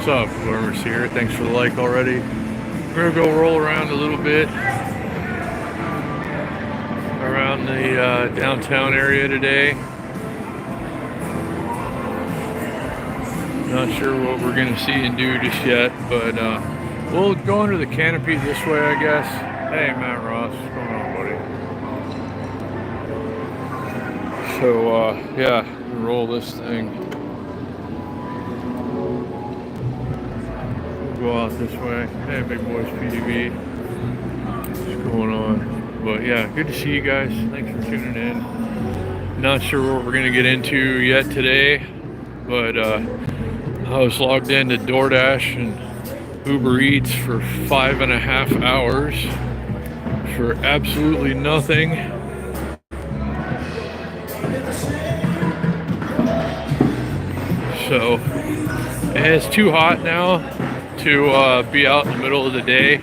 What's up, whoever's here? Thanks for the like already. We're gonna go roll around a little bit around the downtown area today. Not sure what we're gonna see and do just yet, but we'll go under the canopy this way, I guess. Hey, Matt Ross, what's going on, buddy? So yeah, roll this thing. Go out this way. Hey, Big Boys PDV. What's going on? But yeah, good to see you guys. Thanks for tuning in. Not sure what we're gonna get into yet today, but I was logged into DoorDash and Uber Eats for 5.5 hours for absolutely nothing. So it's too hot now to be out in the middle of the day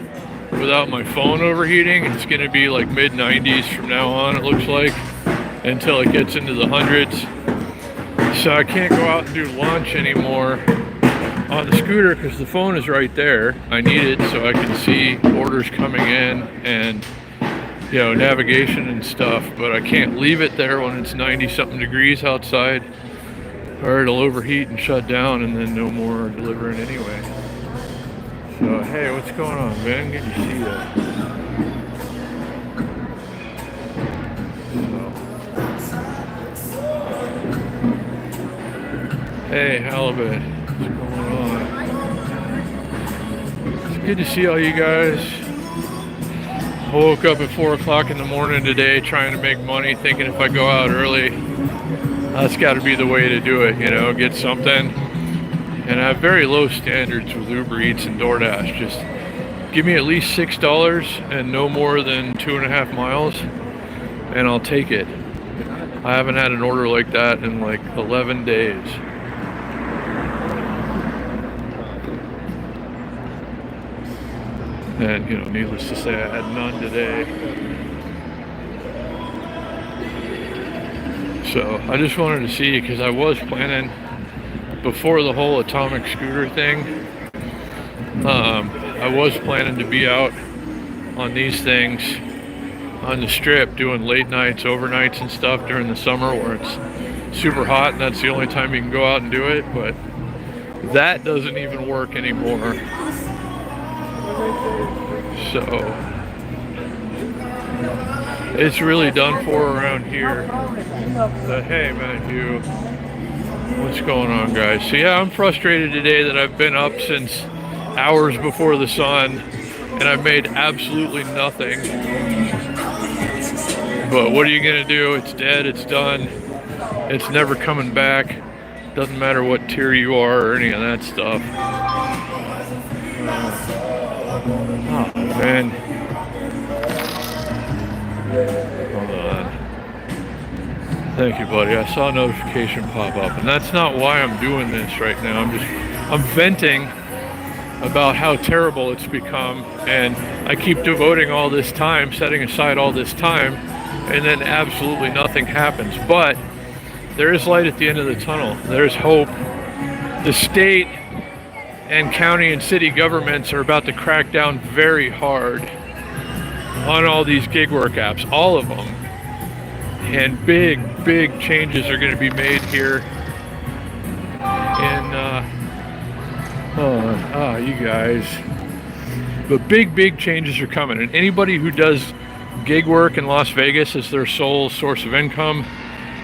without my phone overheating. It's going to be like mid-90s from now on, it looks like, until it gets into the hundreds. So I can't go out and do lunch anymore on the scooter because the phone is right there. I need it so I can see orders coming in and, you know, navigation and stuff, but I can't leave it there when it's 90-something degrees outside, or it'll overheat and shut down and then no more delivering anyway. So, hey, what's going on, man? Good to see you. So. Hey, Halibut. What's going on? It's good to see all you guys. I woke up at 4 o'clock in the morning today trying to make money, thinking if I go out early, that's got to be the way to do it, you know, get something. And I have very low standards with Uber Eats and DoorDash. Just give me at least $6 and no more than 2.5 miles, and I'll take it. I haven't had an order like that in like 11 days. And, you know, needless to say, I had none today. So I just wanted to see, because I was planning, before the whole atomic scooter thing, I was planning to be out on these things on the strip doing late nights, overnights and stuff during the summer where it's super hot and that's the only time you can go out and do it, but that doesn't even work anymore. So it's really done for around here. But hey, Matthew, what's going on, guys? So yeah, I'm frustrated today that I've been up since hours before the sun and I've made absolutely nothing. But what are you gonna do? It's dead, it's done. It's never coming back. Doesn't matter what tier you are or any of that stuff. Oh man. Hold on. Thank you, buddy. I saw a notification pop up, and that's not why I'm doing this right now. I'm venting about how terrible it's become, and I keep devoting all this time, setting aside all this time, and then absolutely nothing happens. But there is light at the end of the tunnel. There's hope. The state and county and city governments are about to crack down very hard on all these gig work apps, all of them. And big changes are going to be made here in, you guys. But big changes are coming. And anybody who does gig work in Las Vegas as their sole source of income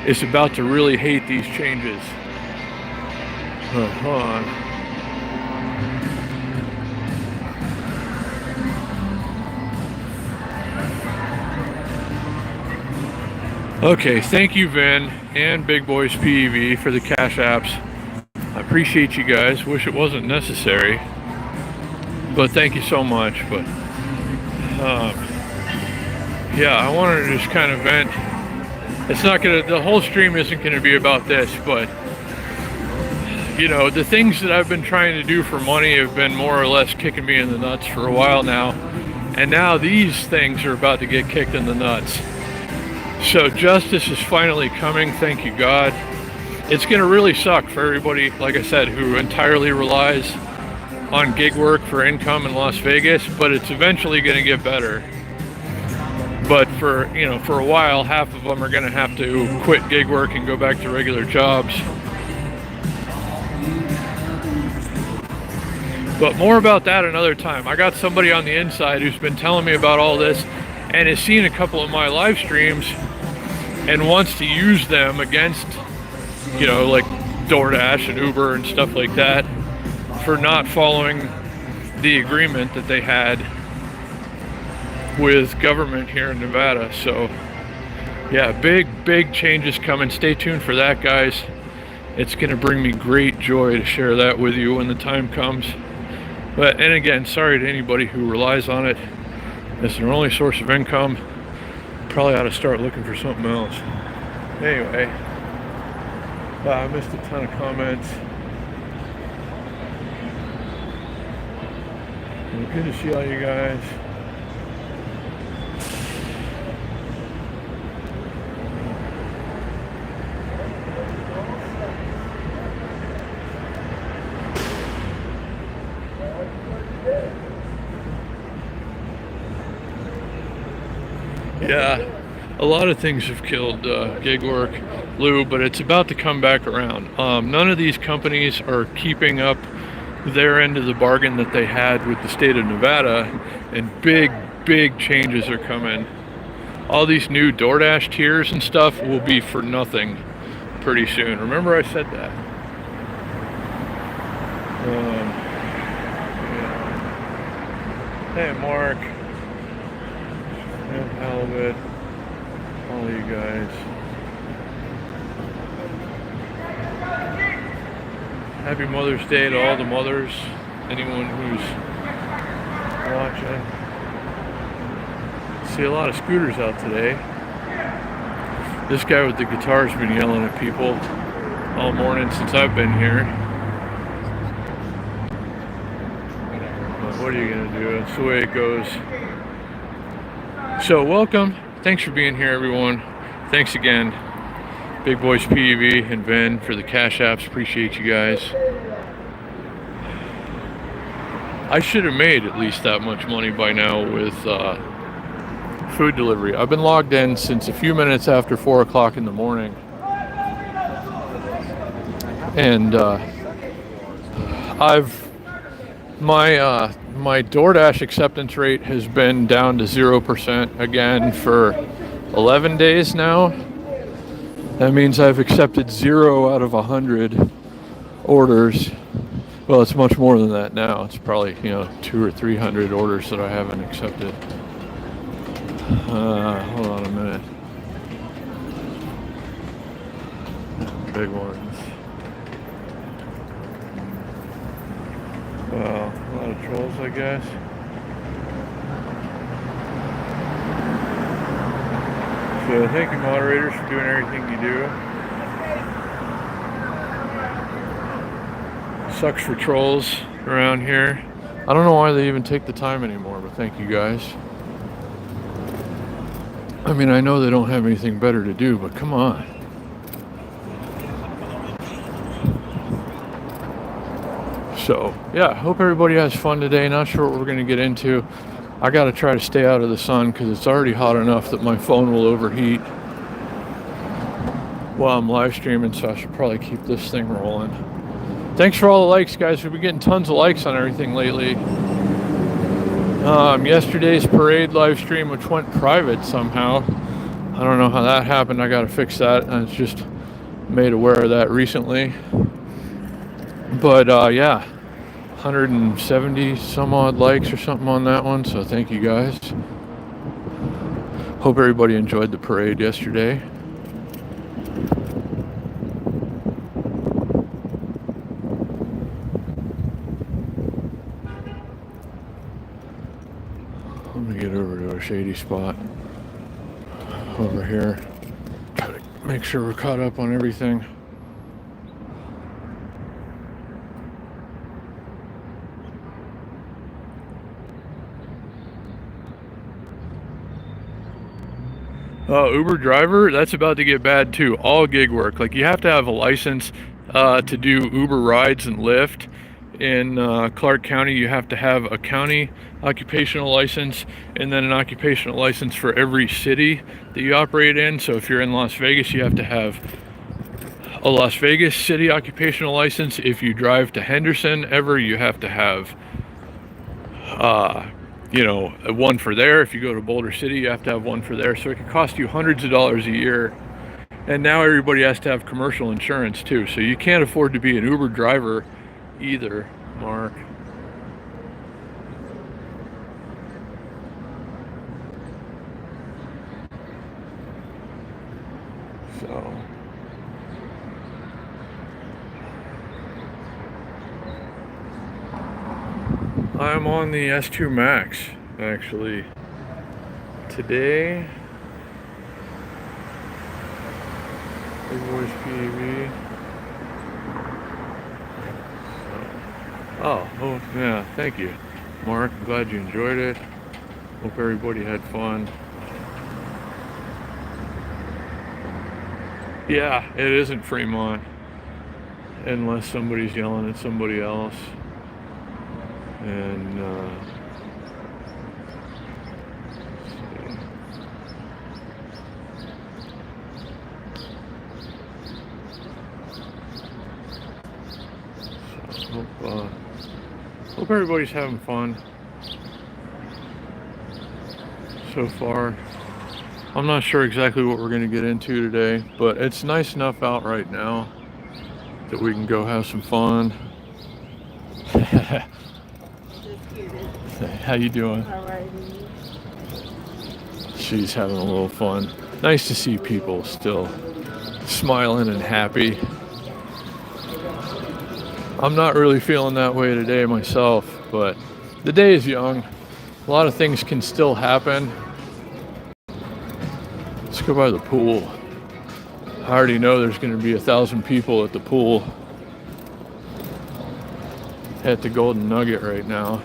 is about to really hate these changes. Hold on. Okay, thank you, Vin and Big Boys PEV for the cash apps. I appreciate you guys. Wish it wasn't necessary, but thank you so much. But yeah, I wanted to just kind of vent. It's not gonna, the whole stream isn't gonna be about this, but you know, the things that I've been trying to do for money have been more or less kicking me in the nuts for a while now, and now these things are about to get kicked in the nuts. So justice is finally coming, thank you God. It's going to really suck for everybody, like I said, who entirely relies on gig work for income in Las Vegas, but it's eventually going to get better. But for a while, half of them are going to have to quit gig work and go back to regular jobs. But more about that another time. I got somebody on the inside who's been telling me about all this and has seen a couple of my live streams and wants to use them against, like DoorDash and Uber and stuff like that for not following the agreement that they had with government here in Nevada. So yeah, big changes coming. Stay tuned for that, guys. It's going to bring me great joy to share that with you when the time comes. And again, sorry to anybody who relies on it as their only source of income. Probably ought to start looking for something else. Anyway, I missed a ton of comments. Good to see all you guys. Yeah, a lot of things have killed gig work, Lou, but it's about to come back around. None of these companies are keeping up their end of the bargain that they had with the state of Nevada, and big changes are coming. All these new DoorDash tiers and stuff will be for nothing pretty soon. Remember I said that. Hey, Mark. And Halibut, all you guys. Happy Mother's Day to all the mothers, anyone who's watching. See a lot of scooters out today. This guy with the guitar's been yelling at people all morning since I've been here. But what are you gonna do? It's the way it goes. So welcome, thanks for being here, everyone. Thanks again, Big Boys PEV and Ben, for the cash apps. Appreciate you guys. I should have made at least that much money by now with food delivery. I've been logged in since a few minutes after 4 o'clock in the morning, and my DoorDash acceptance rate has been down to 0% again for 11 days now. That means I've accepted 0 out of 100 orders. Well, it's much more than that now. It's probably 200 or 300 orders that I haven't accepted. Hold on a minute. Big ones. Wow, a lot of trolls, I guess. So thank you, moderators, for doing everything you do. Sucks for trolls around here. I don't know why they even take the time anymore, but thank you guys. I mean, I know they don't have anything better to do, but come on. So, yeah, hope everybody has fun today. Not sure what we're going to get into. I got to try to stay out of the sun because it's already hot enough that my phone will overheat while I'm live streaming, so I should probably keep this thing rolling. Thanks for all the likes, guys. We've been getting tons of likes on everything lately. Yesterday's parade live stream, which went private somehow. I don't know how that happened. I got to fix that. I was just made aware of that recently. But yeah, 170 some odd likes or something on that one, so thank you guys. Hope everybody enjoyed the parade yesterday. Let me get over to a shady spot over here. Try to make sure we're caught up on everything. Uber driver, that's about to get bad too. All gig work, like you have to have a license to do Uber rides and Lyft in Clark County, you have to have a county occupational license and then an occupational license for every city that you operate in. So if you're in Las Vegas, you have to have a Las Vegas city occupational license. If you drive to Henderson ever, you have to have one for there. If you go to Boulder City, you have to have one for there. So it could cost you hundreds of dollars a year. And now everybody has to have commercial insurance too. So you can't afford to be an Uber driver either, Mark. So I'm on the S2 Max actually today. Big Boys PAV. Oh, yeah, thank you, Mark. I'm glad you enjoyed it. Hope everybody had fun. Yeah, it isn't Fremont unless somebody's yelling at somebody else. And hope everybody's having fun so far. I'm not sure exactly what we're going to get into today, but it's nice enough out right now that we can go have some fun. How you doing? Alrighty. She's having a little fun. Nice to see people still smiling and happy. I'm not really feeling that way today myself, but the day is young. A lot of things can still happen. Let's go by the pool. I already know there's going to be 1,000 people at the pool at the Golden Nugget right now.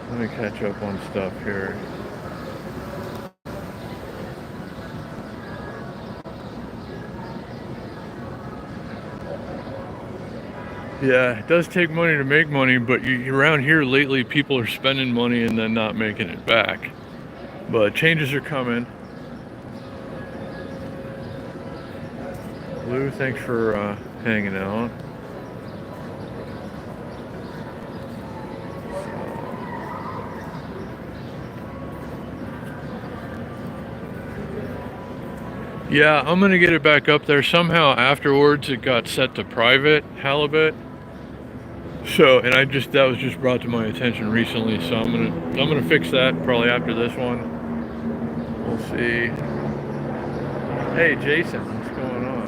Let me catch up on stuff here. Yeah, it does take money to make money, but around here lately people are spending money and then not making it back. But changes are coming. Lou, thanks for hanging out. Yeah, I'm gonna get it back up there. Somehow afterwards it got set to private halibut. So, and that was just brought to my attention recently, so I'm gonna fix that probably after this one. We'll see. Hey Jason, what's going on?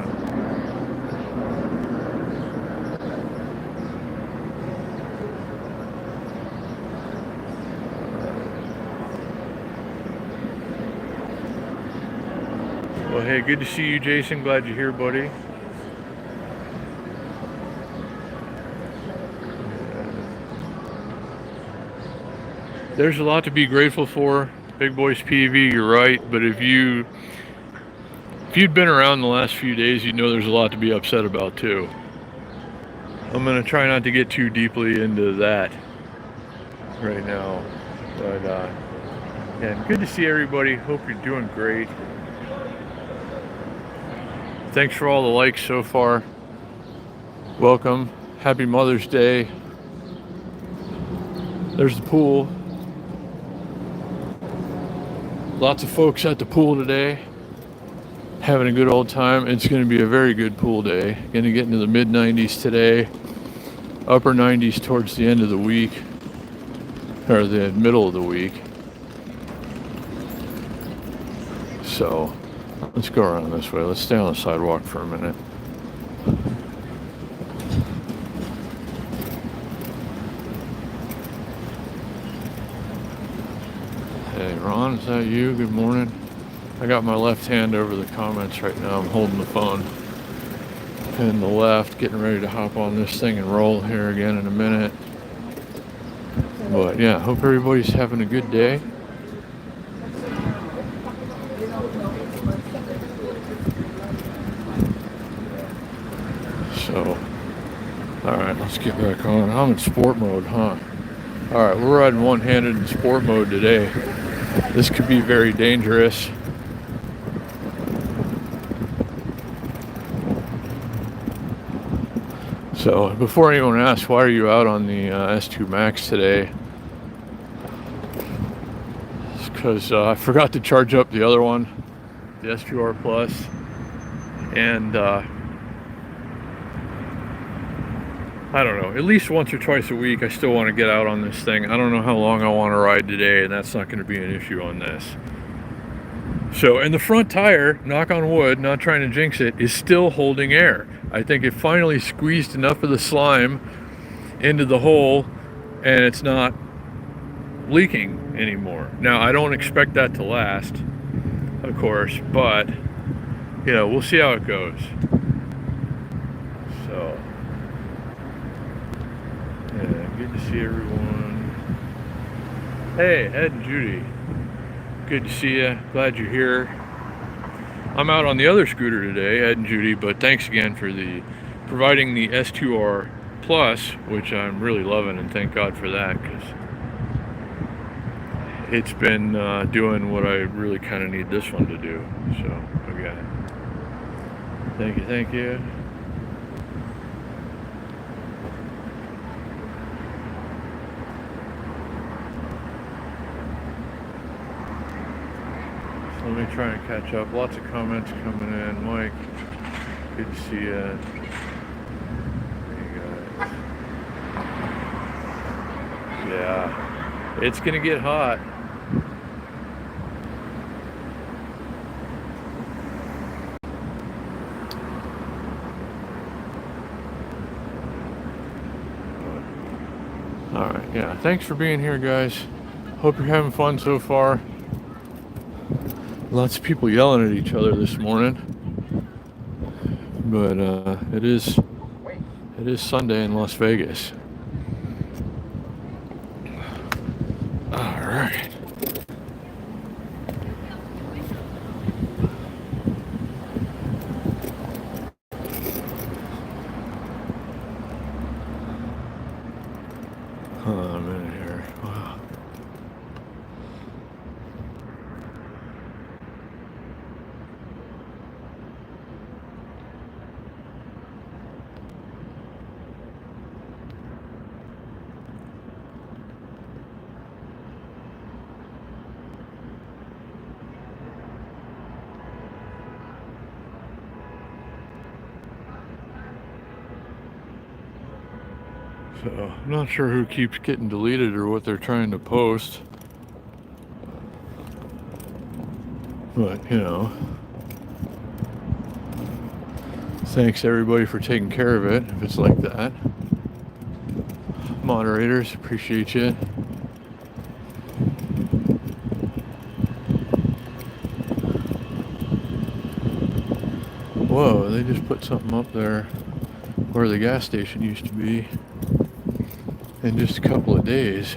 Well, hey, good to see you, Jason. Glad you're here, buddy. There's a lot to be grateful for. Big Boys PV, you're right. But if you'd been around the last few days, you'd know there's a lot to be upset about too. I'm gonna try not to get too deeply into that right now. But yeah, good to see everybody. Hope you're doing great. Thanks for all the likes so far. Welcome. Happy Mother's Day. There's the pool. Lots of folks at the pool today, having a good old time. It's going to be a very good pool day. Going to get into the mid 90s today, upper 90s towards the end of the week, or the middle of the week. So let's go around this way. Let's stay on the sidewalk for a minute. Hey, Ron, is that you? Good morning. I got my left hand over the comments right now. I'm holding the phone in the left, getting ready to hop on this thing and roll here again in a minute. But yeah, hope everybody's having a good day. So, alright, let's get back on. I'm in sport mode, huh? Alright, we're riding one-handed in sport mode today. This could be very dangerous. So, before anyone asks, why are you out on the S2 Max today? It's because I forgot to charge up the other one, the S2R Plus, and I don't know, at least once or twice a week I still want to get out on this thing. I don't know how long I want to ride today, and that's not going to be an issue on this. So, and the front tire, knock on wood, not trying to jinx it, is still holding air. I think it finally squeezed enough of the slime into the hole and it's not leaking anymore. Now, I don't expect that to last, of course, but, you know, we'll see how it goes. So, yeah, good to see everyone. Hey, Ed and Judy. Good to see you. Glad you're here. I'm out on the other scooter today, Ed and Judy, but thanks again for providing the S2R Plus, which I'm really loving, and thank God for that, because it's been doing what I really kind of need this one to do. So, okay. Thank you, thank you. Let me try and catch up. Lots of comments coming in. Mike, good to see you. Hey guys. Yeah, it's gonna get hot. All right, yeah. Thanks for being here, guys. Hope you're having fun so far. Lots of people yelling at each other this morning, but it is Sunday in Las Vegas. All right. A minute here. Wow. So, I'm not sure who keeps getting deleted or what they're trying to post. But, you know, thanks everybody for taking care of it, if it's like that. Moderators, appreciate you. Whoa, they just put something up there where the gas station used to be. In just a couple of days.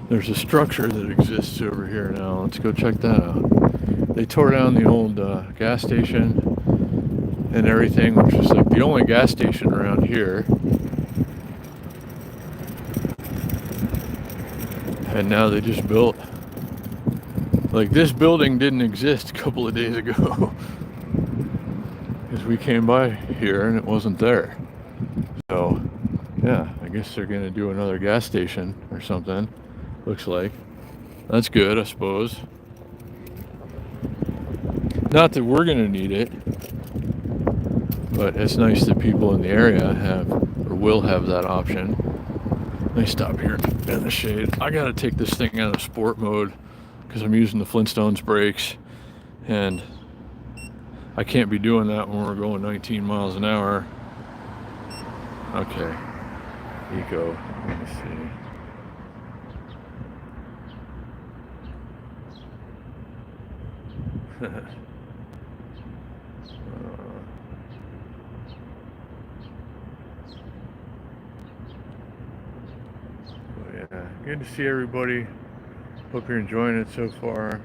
There's a structure that exists over here now. Let's go check that out. They tore down the old gas station and everything, which was like the only gas station around here. And now they just built, like, this building didn't exist a couple of days ago. Because we came by here and it wasn't there. So, yeah, I guess they're gonna do another gas station or something. Looks like. That's good, I suppose. Not that we're gonna need it, but it's nice that people in the area have, or will have, that option. Let me stop here in the shade. I gotta take this thing out of sport mode because I'm using the Flintstones brakes, and I can't be doing that when we're going 19 miles an hour. Okay. Eco, let me see. yeah, good to see everybody. Hope you're enjoying it so far.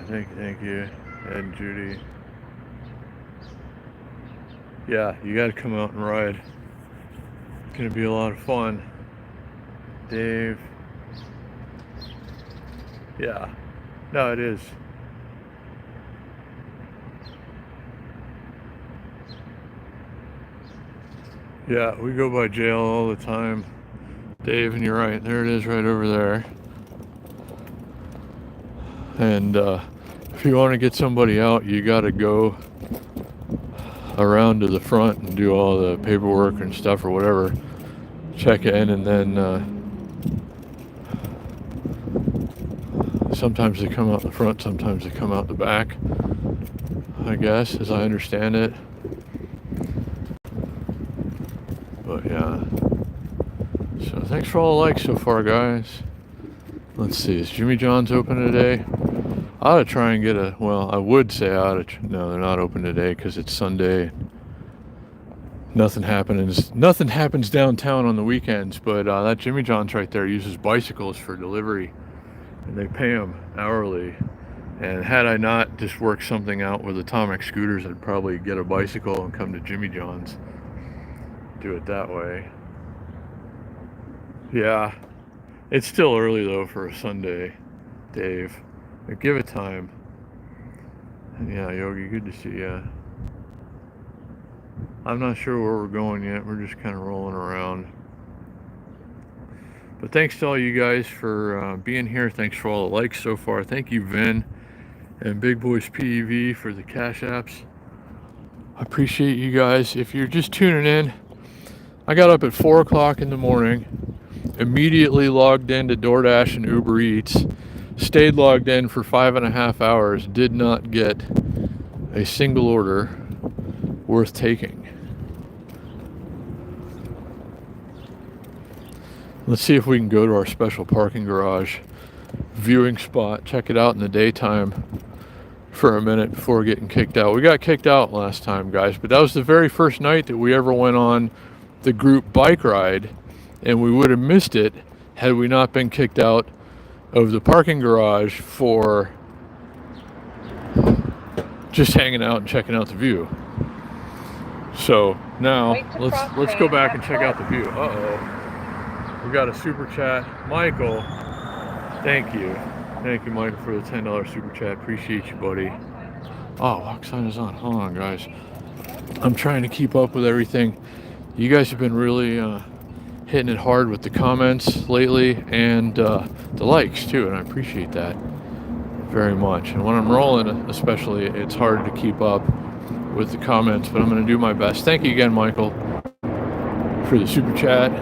Thank you, Ed and Judy. Yeah, you got to come out and ride. It's gonna be a lot of fun. Dave. Yeah, no, it is. Yeah, we go by jail all the time, Dave, and you're right. There it is, right over there. And if you want to get somebody out, you got to go around to the front and do all the paperwork and stuff or whatever. Check in, and then sometimes they come out the front, sometimes they come out the back, I guess, as I understand it. But yeah. So thanks for all the likes so far, guys. Let's see, is Jimmy John's open today? I ought to try and get a, well, I would say I ought to, no, they're not open today because it's Sunday. Nothing happens downtown on the weekends, but that Jimmy John's right there uses bicycles for delivery, and they pay them hourly. And had I not just worked something out with Atomic Scooters, I'd probably get a bicycle and come to Jimmy John's. Do it that way. Yeah, it's still early though for a Sunday, Dave. But give it time. And yeah, Yogi, good to see ya. I'm not sure where we're going yet. We're just kind of rolling around. But thanks to all you guys for being here. Thanks for all the likes so far. Thank you, Vin and Big Boys PEV for the Cash Apps. I appreciate you guys. If you're just tuning in, I got up at 4 o'clock in the morning, immediately logged into DoorDash and Uber Eats, stayed logged in for 5.5 hours, did not get a single order worth taking. Let's see if we can go to our special parking garage viewing spot, check it out in the daytime for a minute before getting kicked out. We got kicked out last time, guys, but that was the very first night that we ever went on the group bike ride, and we would have missed it had we not been kicked out of the parking garage for just hanging out and checking out the view. So now let's go back and check out the view. We got a super chat. Michael, thank you, Michael, for the $10 super chat. Appreciate you, buddy. Oh, walk sign is on. Hold on, guys. I'm trying to keep up with everything. You guys have been really hitting it hard with the comments lately, and the likes too, and I appreciate that very much. And when I'm rolling, especially, it's hard to keep up with the comments, but I'm going to do my best. Thank you again, Michael, for the super chat.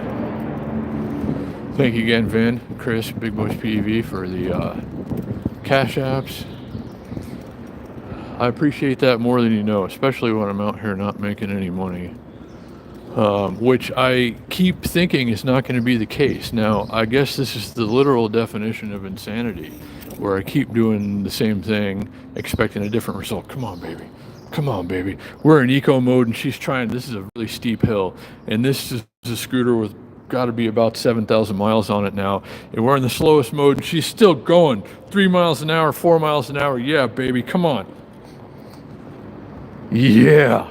Thank you again, Vin, Chris, Big Boys PEV for the Cash Apps. I appreciate that more than you know, especially when I'm out here not making any money, which I keep thinking is not going to be the case. Now, I guess this is the literal definition of insanity, where I keep doing the same thing, expecting a different result. Come on, baby. Come on, baby. We're in eco mode, and she's trying. This is a really steep hill, and this is a scooter with got to be about 7,000 miles on it now, and we're in the slowest mode, and she's still going 3 miles an hour, 4 miles an hour. Yeah, baby, come on. Yeah,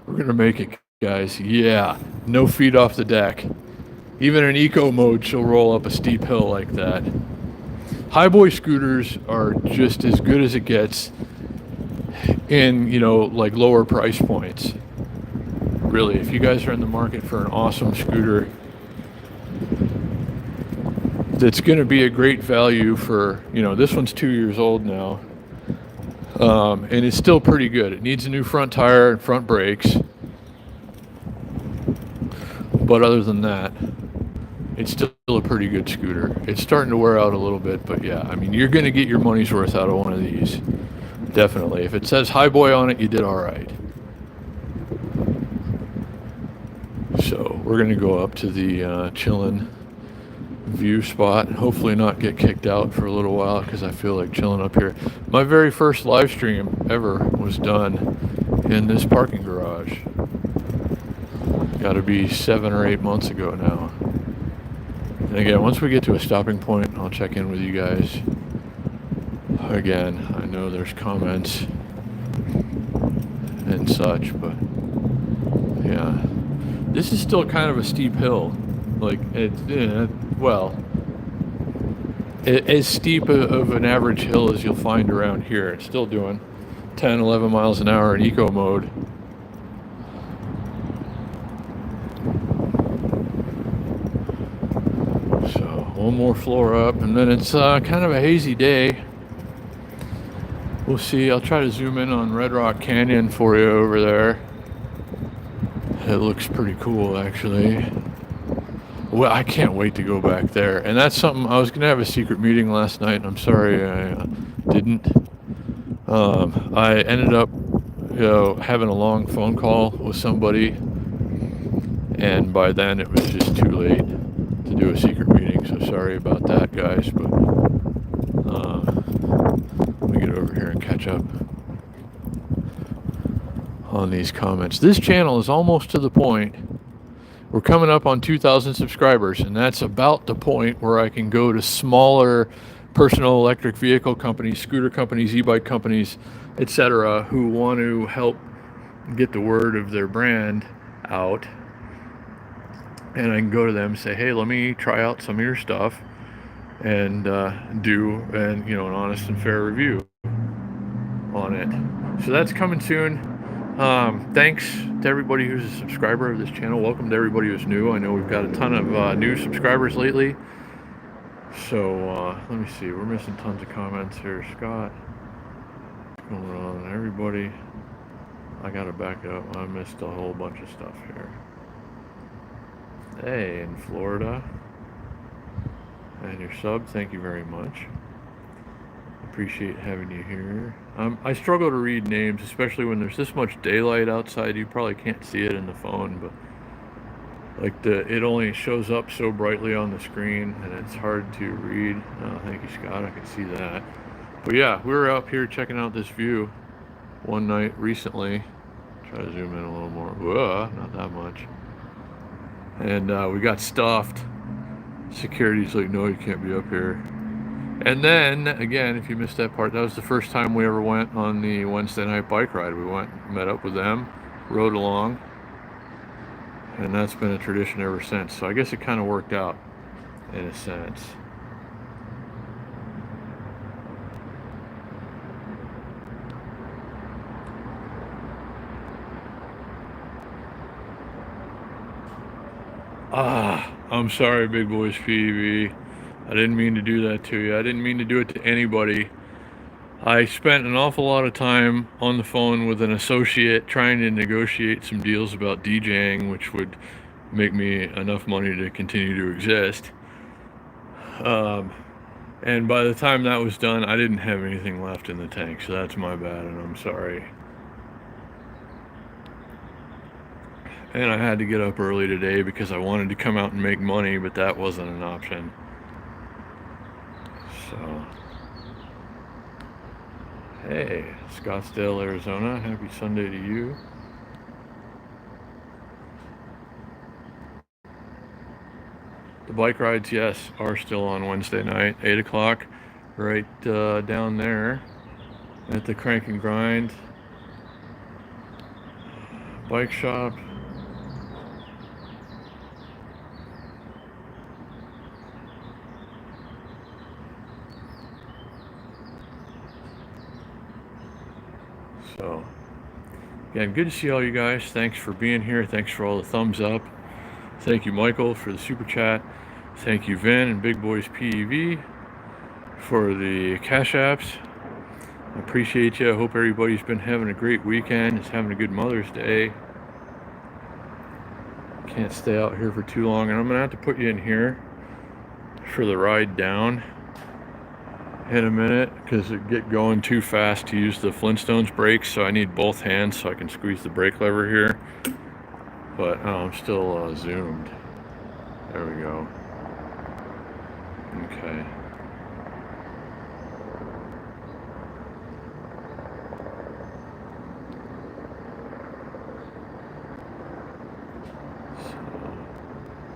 we're gonna make it, guys. Yeah, no feet off the deck. Even in eco mode, she'll roll up a steep hill like that. Highboy scooters are just as good as it gets in, like lower price points. Really, if you guys are in the market for an awesome scooter that's going to be a great value for, this one's 2 years old now, and it's still pretty good. It needs a new front tire and front brakes, but other than that, it's still a pretty good scooter. It's starting to wear out a little bit, but yeah, I mean, you're going to get your money's worth out of one of these. Definitely. If it says Highboy on it, you did all right. So we're going to go up to the chillin' view spot and hopefully not get kicked out for a little while, because I feel like chilling up here. My very first live stream ever was done in this parking garage. Got to be 7 or 8 months ago now. And again, once we get to a stopping point, I'll check in with you guys. Again, I know there's comments and such, but yeah, this is still kind of a steep hill. Like as steep of an average hill as you'll find around here. It's still doing 10, 11 miles an hour in eco mode. So one more floor up, and then it's kind of a hazy day. We'll see. I'll try to zoom in on Red Rock Canyon for you over there. It looks pretty cool, actually. Well, I can't wait to go back there. And that's something, I was going to have a secret meeting last night, and I'm sorry I didn't. I ended up, having a long phone call with somebody, and by then it was just too late to do a secret meeting, so sorry about that, guys, but let me get over here and catch up on these comments. This channel is almost to the point. We're coming up on 2,000 subscribers, and that's about the point where I can go to smaller personal electric vehicle companies, scooter companies, e-bike companies, etc., who want to help get the word of their brand out. And I can go to them and say, hey, let me try out some of your stuff and do an honest and fair review on it. So that's coming soon. Thanks to everybody who's a subscriber of this channel. Welcome to everybody who's new. I know we've got a ton of new subscribers lately. So let me see. We're missing tons of comments here. Scott, what's going on? Everybody, I gotta back up. I missed a whole bunch of stuff here. Hey, in Florida. And your sub, thank you very much. Appreciate having you here. I struggle to read names, especially when there's this much daylight outside. You probably can't see it in the phone, but like it only shows up so brightly on the screen, and it's hard to read. Oh, thank you, Scott. I can see that. But yeah, we were up here checking out this view one night recently. Try to zoom in a little more. Whoa, not that much. And we got stuffed. Security's like, no, you can't be up here. And then, again, if you missed that part, that was the first time we ever went on the Wednesday night bike ride. We went, met up with them, rode along, and that's been a tradition ever since. So I guess it kind of worked out, in a sense. I'm sorry, Big Boys PV. I didn't mean to do that to you. I didn't mean to do it to anybody. I spent an awful lot of time on the phone with an associate trying to negotiate some deals about DJing, which would make me enough money to continue to exist. And by the time that was done, I didn't have anything left in the tank, so that's my bad, and I'm sorry. And I had to get up early today because I wanted to come out and make money, but that wasn't an option. So, hey, Scottsdale, Arizona, happy Sunday to you. The bike rides, yes, are still on Wednesday night, 8 o'clock, right down there at the Crank and Grind bike shop. So, again, good to see all you guys. Thanks for being here. Thanks for all the thumbs up. Thank you, Michael, for the super chat. Thank you, Vin and Big Boys PEV for the cash apps. I appreciate you. I hope everybody's been having a great weekend. It's having a good Mother's Day. Can't stay out here for too long, and I'm gonna have to put you in here for the ride down in a minute because it get going too fast to use the Flintstones brakes, so I need both hands so I can squeeze the brake lever here. But I'm still zoomed. There we go. Okay.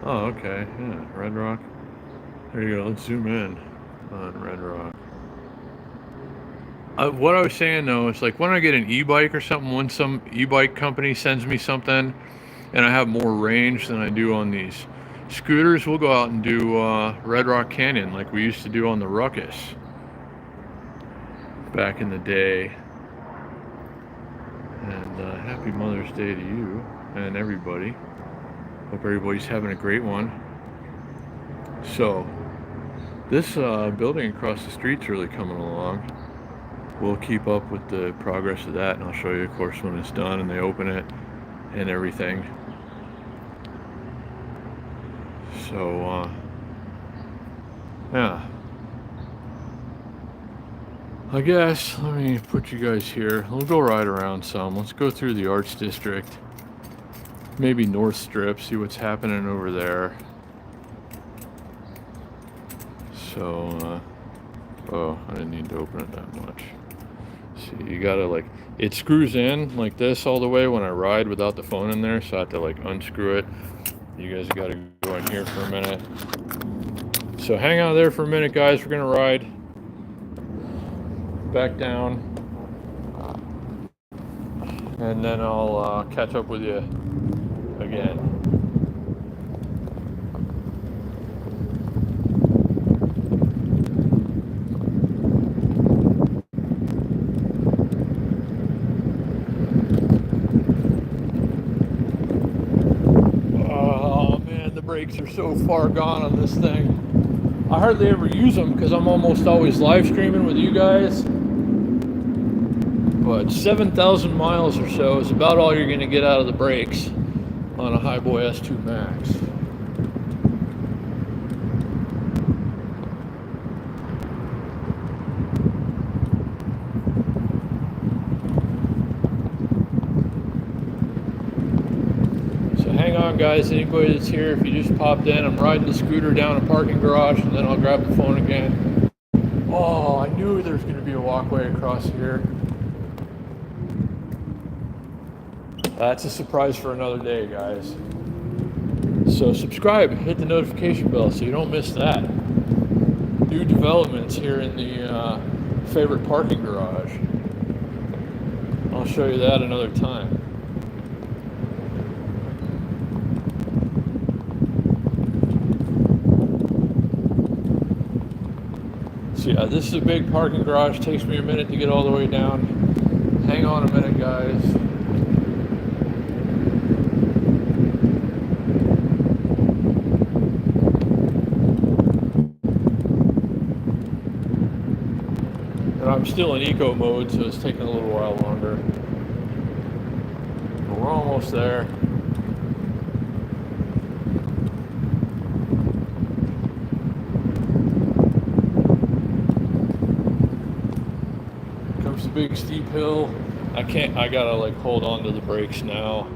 Oh, okay. Yeah, Red Rock. There you go. Let's zoom in on Red Rock. What I was saying though is like when I get an e-bike or something, when some e-bike company sends me something and I have more range than I do on these scooters, we'll go out and do Red Rock Canyon like we used to do on the Ruckus back in the day. And happy Mother's Day to you and everybody. Hope everybody's having a great one. So this building across the street's really coming along. We'll keep up with the progress of that, and I'll show you, of course, when it's done and they open it and everything. So, yeah. I guess, let me put you guys here. We'll go ride around some. Let's go through the Arts District. Maybe North Strip, see what's happening over there. So, oh, I didn't need to open it that much. See, you gotta like, it screws in like this all the way when I ride without the phone in there, so I have to like unscrew it. You guys gotta go in here for a minute. So hang out there for a minute, guys. We're gonna ride back down, and then I'll catch up with you again. Brakes are so far gone on this thing. I hardly ever use them because I'm almost always live streaming with you guys. But 7,000 miles or so is about all you're going to get out of the brakes on a Highboy S2 Max. Guys, anybody that's here, if you just popped in, I'm riding the scooter down a parking garage and then I'll grab the phone again. Oh, I knew there was going to be a walkway across here. That's a surprise for another day, guys. So subscribe, hit the notification bell so you don't miss that. New developments here in the favorite parking garage. I'll show you that another time. So yeah, this is a big parking garage. Takes me a minute to get all the way down. Hang on a minute, guys. And I'm still in eco mode, so it's taking a little while longer. But we're almost there. Big steep hill. I gotta like hold on to the brakes now,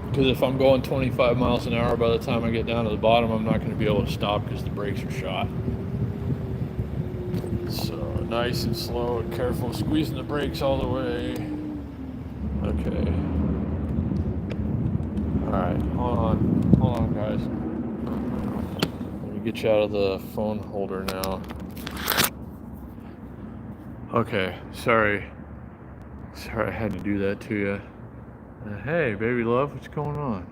because if I'm going 25 miles an hour, by the time I get down to the bottom, I'm not going to be able to stop because the brakes are shot. So nice and slow and careful, squeezing the brakes all the way. Okay. Alright, hold on guys. Let me get you out of the phone holder now. Okay, sorry I had to do that to you. Hey, baby love, what's going on?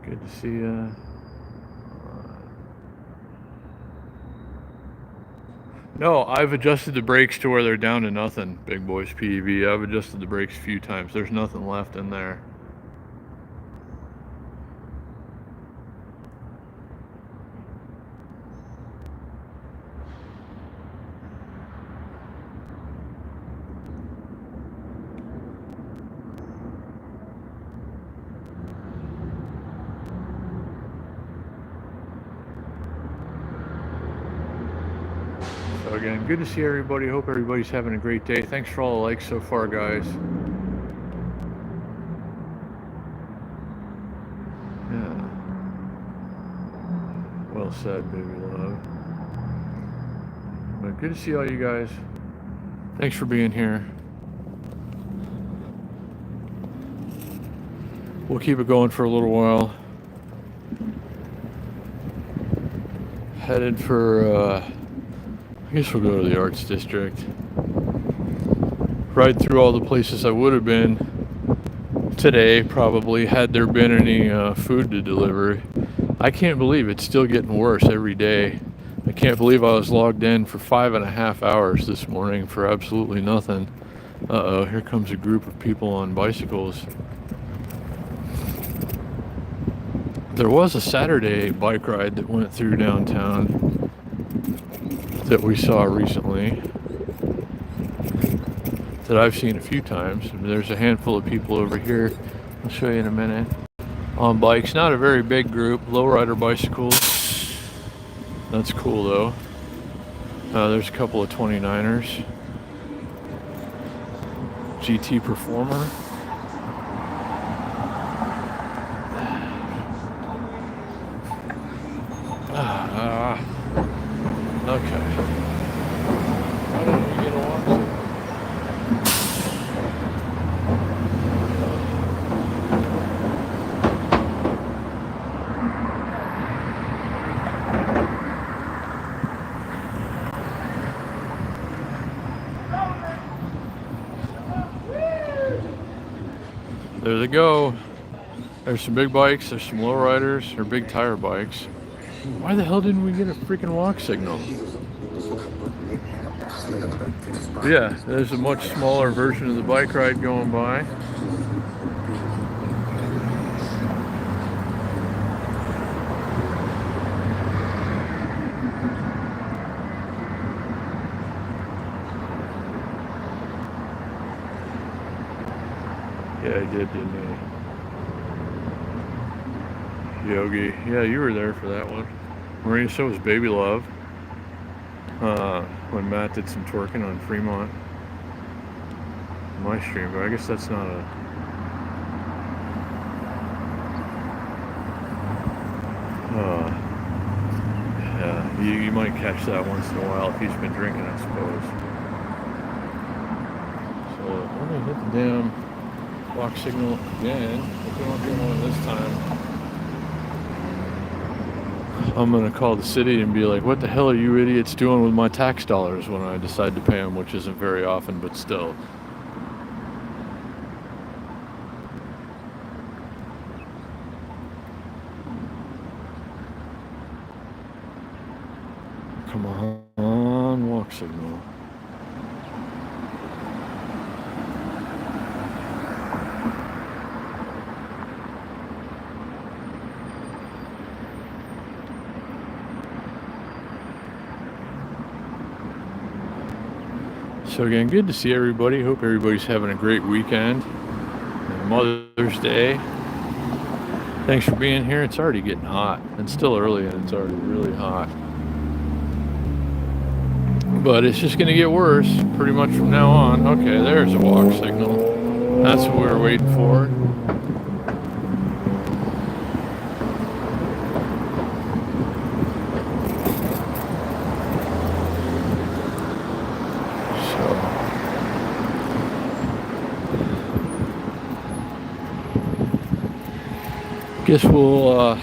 Good to see you. No, I've adjusted the brakes to where they're down to nothing, Big Boys PEV. I've adjusted the brakes a few times. There's nothing left in there. Again, good to see everybody. Hope everybody's having a great day. Thanks for all the likes so far, guys. Yeah. Well said, baby love. But good to see all you guys. Thanks for being here. We'll keep it going for a little while. Headed for, I guess we'll go to the Arts District. Ride through all the places I would have been today, probably, had there been any food to deliver. I can't believe it's still getting worse every day. I can't believe I was logged in for 5.5 hours this morning for absolutely nothing. Uh-oh, here comes a group of people on bicycles. There was a Saturday bike ride that went through downtown that we saw recently, that I've seen a few times. There's a handful of people over here, I'll show you in a minute, on bikes. Not a very big group, lowrider bicycles. That's cool though. There's a couple of 29ers. GT Performer. Okay. Why don't we get a walk? There they go. There's some big bikes, there's some low riders, or big tire bikes. Why the hell didn't we get a freaking walk signal? Yeah, there's a much smaller version of the bike ride going by. Yeah, he did, didn't he? Yogi. Yeah, you were there for that one. Marina, so was Baby Love. When Matt did some twerking on Fremont. My stream, but I guess that's not a... yeah, you might catch that once in a while if he's been drinking, I suppose. So, I'm gonna hit the damn walk signal again. If we don't get one this time, I'm gonna call the city and be like, what the hell are you idiots doing with my tax dollars when I decide to pay them, which isn't very often, but still. Come on, walk signal. So again, good to see everybody. Hope everybody's having a great weekend. And Mother's Day. Thanks for being here. It's already getting hot. It's still early and it's already really hot. But it's just going to get worse pretty much from now on. Okay, there's a walk signal. That's what we were waiting for. Guess we'll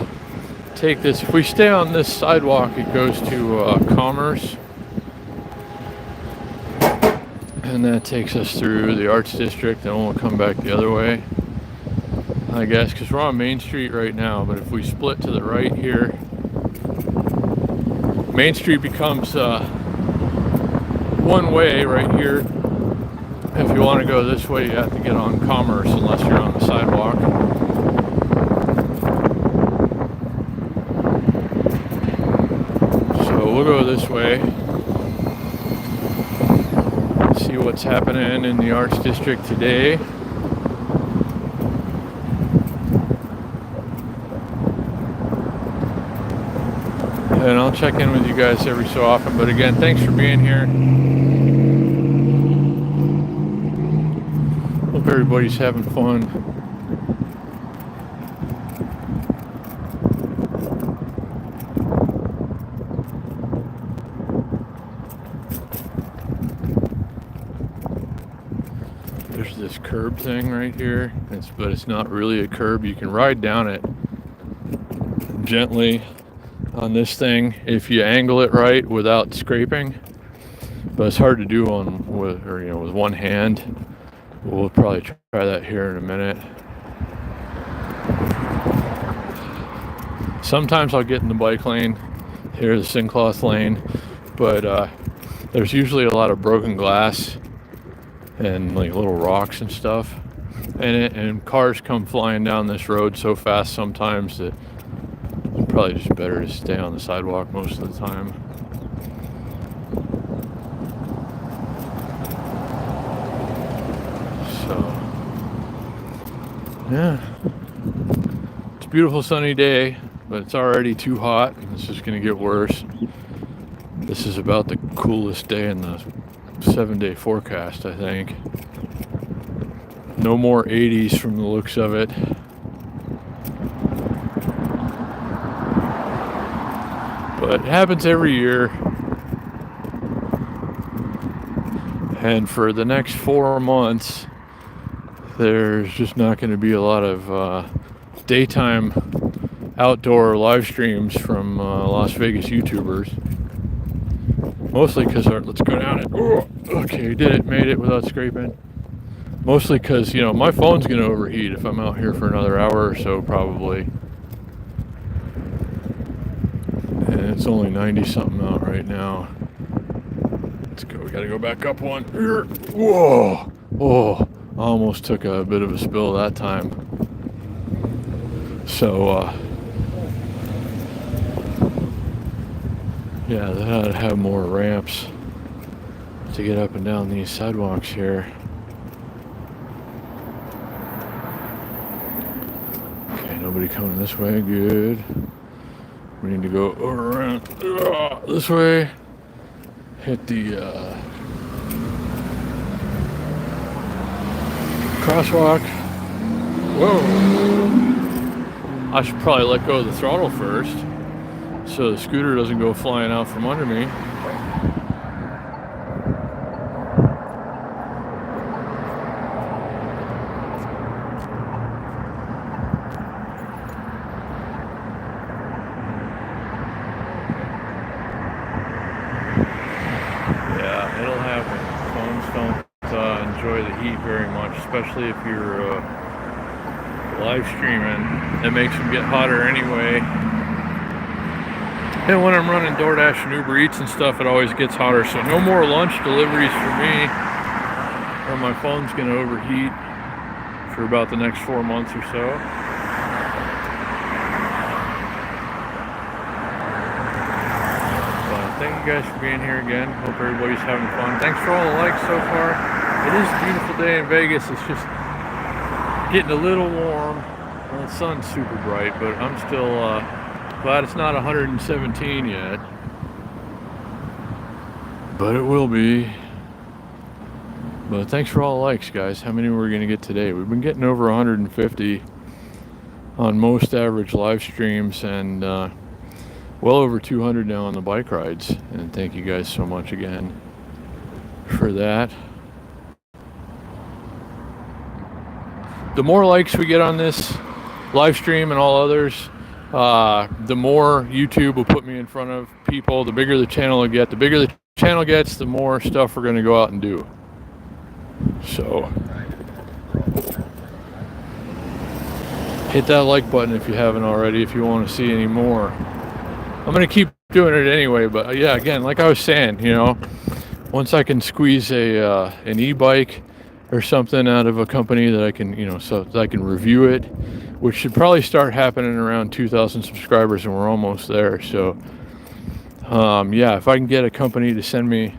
take this. If we stay on this sidewalk, it goes to Commerce, and that takes us through the Arts District, and we'll come back the other way, I guess, because we're on Main Street right now. But if we split to the right here, Main Street becomes one way right here. If you want to go this way, you have to get on Commerce unless you're on the sidewalk. We'll go this way, see what's happening in the Arts District today. And I'll check in with you guys every so often. But again, thanks for being here. Hope everybody's having fun. There's this curb thing right here, but it's not really a curb. You can ride down it gently on this thing if you angle it right without scraping, but it's hard to do with one hand. We'll probably try that here in a minute. Sometimes I'll get in the bike lane, here the Syncloth lane, but there's usually a lot of broken glass and like little rocks and stuff in it, and cars come flying down this road so fast sometimes that it's probably just better to stay on the sidewalk most of the time. So yeah, it's a beautiful sunny day, but it's already too hot and it's just gonna get worse. This is about the coolest day in the 7-day forecast, I think. No more 80s from the looks of it. But it happens every year. And for the next 4 months, there's just not going to be a lot of daytime outdoor live streams from Las Vegas YouTubers. Mostly because let's go down it. Oh, okay, did it, made it without scraping. Mostly because, my phone's going to overheat if I'm out here for another hour or so, probably. And it's only 90 something out right now. Let's go. We got to go back up one. Whoa! Oh, I almost took a bit of a spill that time. So, yeah, they ought to have more ramps to get up and down these sidewalks here. Okay, nobody coming this way. Good. We need to go around this way. Hit the crosswalk. Whoa! I should probably let go of the throttle first, so the scooter doesn't go flying out from under me. Yeah, it'll happen. Phones don't enjoy the heat very much, especially if you're live streaming. It makes them get hotter anyway. And when I'm running DoorDash and Uber Eats and stuff, it always gets hotter. So no more lunch deliveries for me, or my phone's going to overheat for about the next 4 months or so. But thank you guys for being here again. Hope everybody's having fun. Thanks for all the likes so far. It is a beautiful day in Vegas. It's just getting a little warm. Well, the sun's super bright, but I'm still glad it's not 117 yet. But it will be. But thanks for all the likes, guys. How many were we going to get today? We've been getting over 150 on most average live streams, and well over 200 now on the bike rides. And thank you guys so much again for that. The more likes we get on this live stream and all others, the more YouTube will put me in front of people. The bigger the channel will get. The bigger the channel gets, the more stuff we're going to go out and do. So hit that like button if you haven't already, if you want to see any more. I'm going to keep doing it anyway, but yeah, again, like I was saying, once I can squeeze an e-bike or something out of a company that I can, so that I can review it, which should probably start happening around 2,000 subscribers, and we're almost there. So, yeah, if I can get a company to send me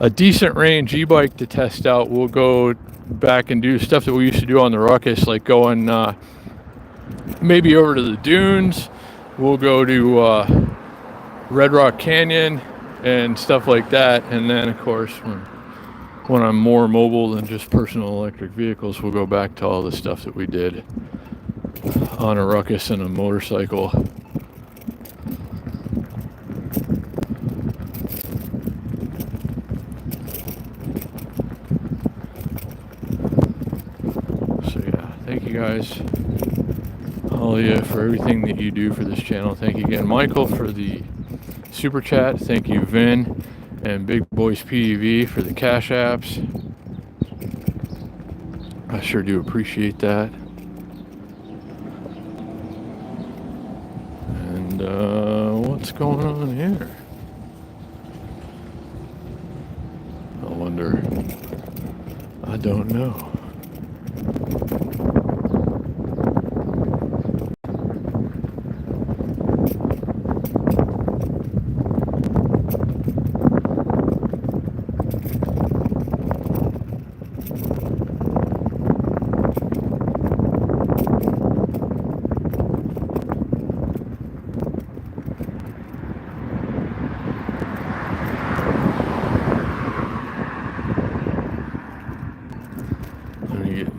a decent range e-bike to test out, we'll go back and do stuff that we used to do on the Ruckus, like going maybe over to the dunes. We'll go to Red Rock Canyon and stuff like that. And then, of course, when I'm more mobile than just personal electric vehicles, we'll go back to all the stuff that we did on a Ruckus and a motorcycle. So yeah, thank you guys. all you for everything that you do for this channel. Thank you again, Michael, for the super chat. Thank you, Vin and Big Boys PEV for the cash apps. I sure do appreciate that. And what's going on here? I wonder. I don't know.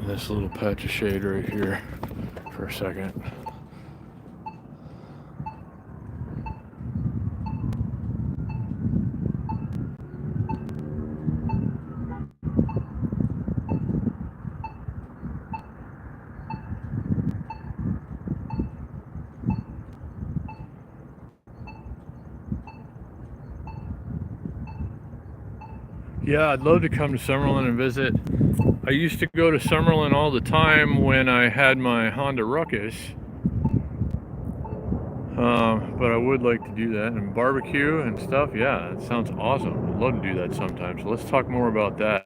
This little patch of shade right here for a second. Yeah, I'd love to come to Summerlin and visit. I used to go to Summerlin all the time when I had my Honda Ruckus. But I would like to do that. And barbecue and stuff, yeah, that sounds awesome. I'd love to do that sometime. So let's talk more about that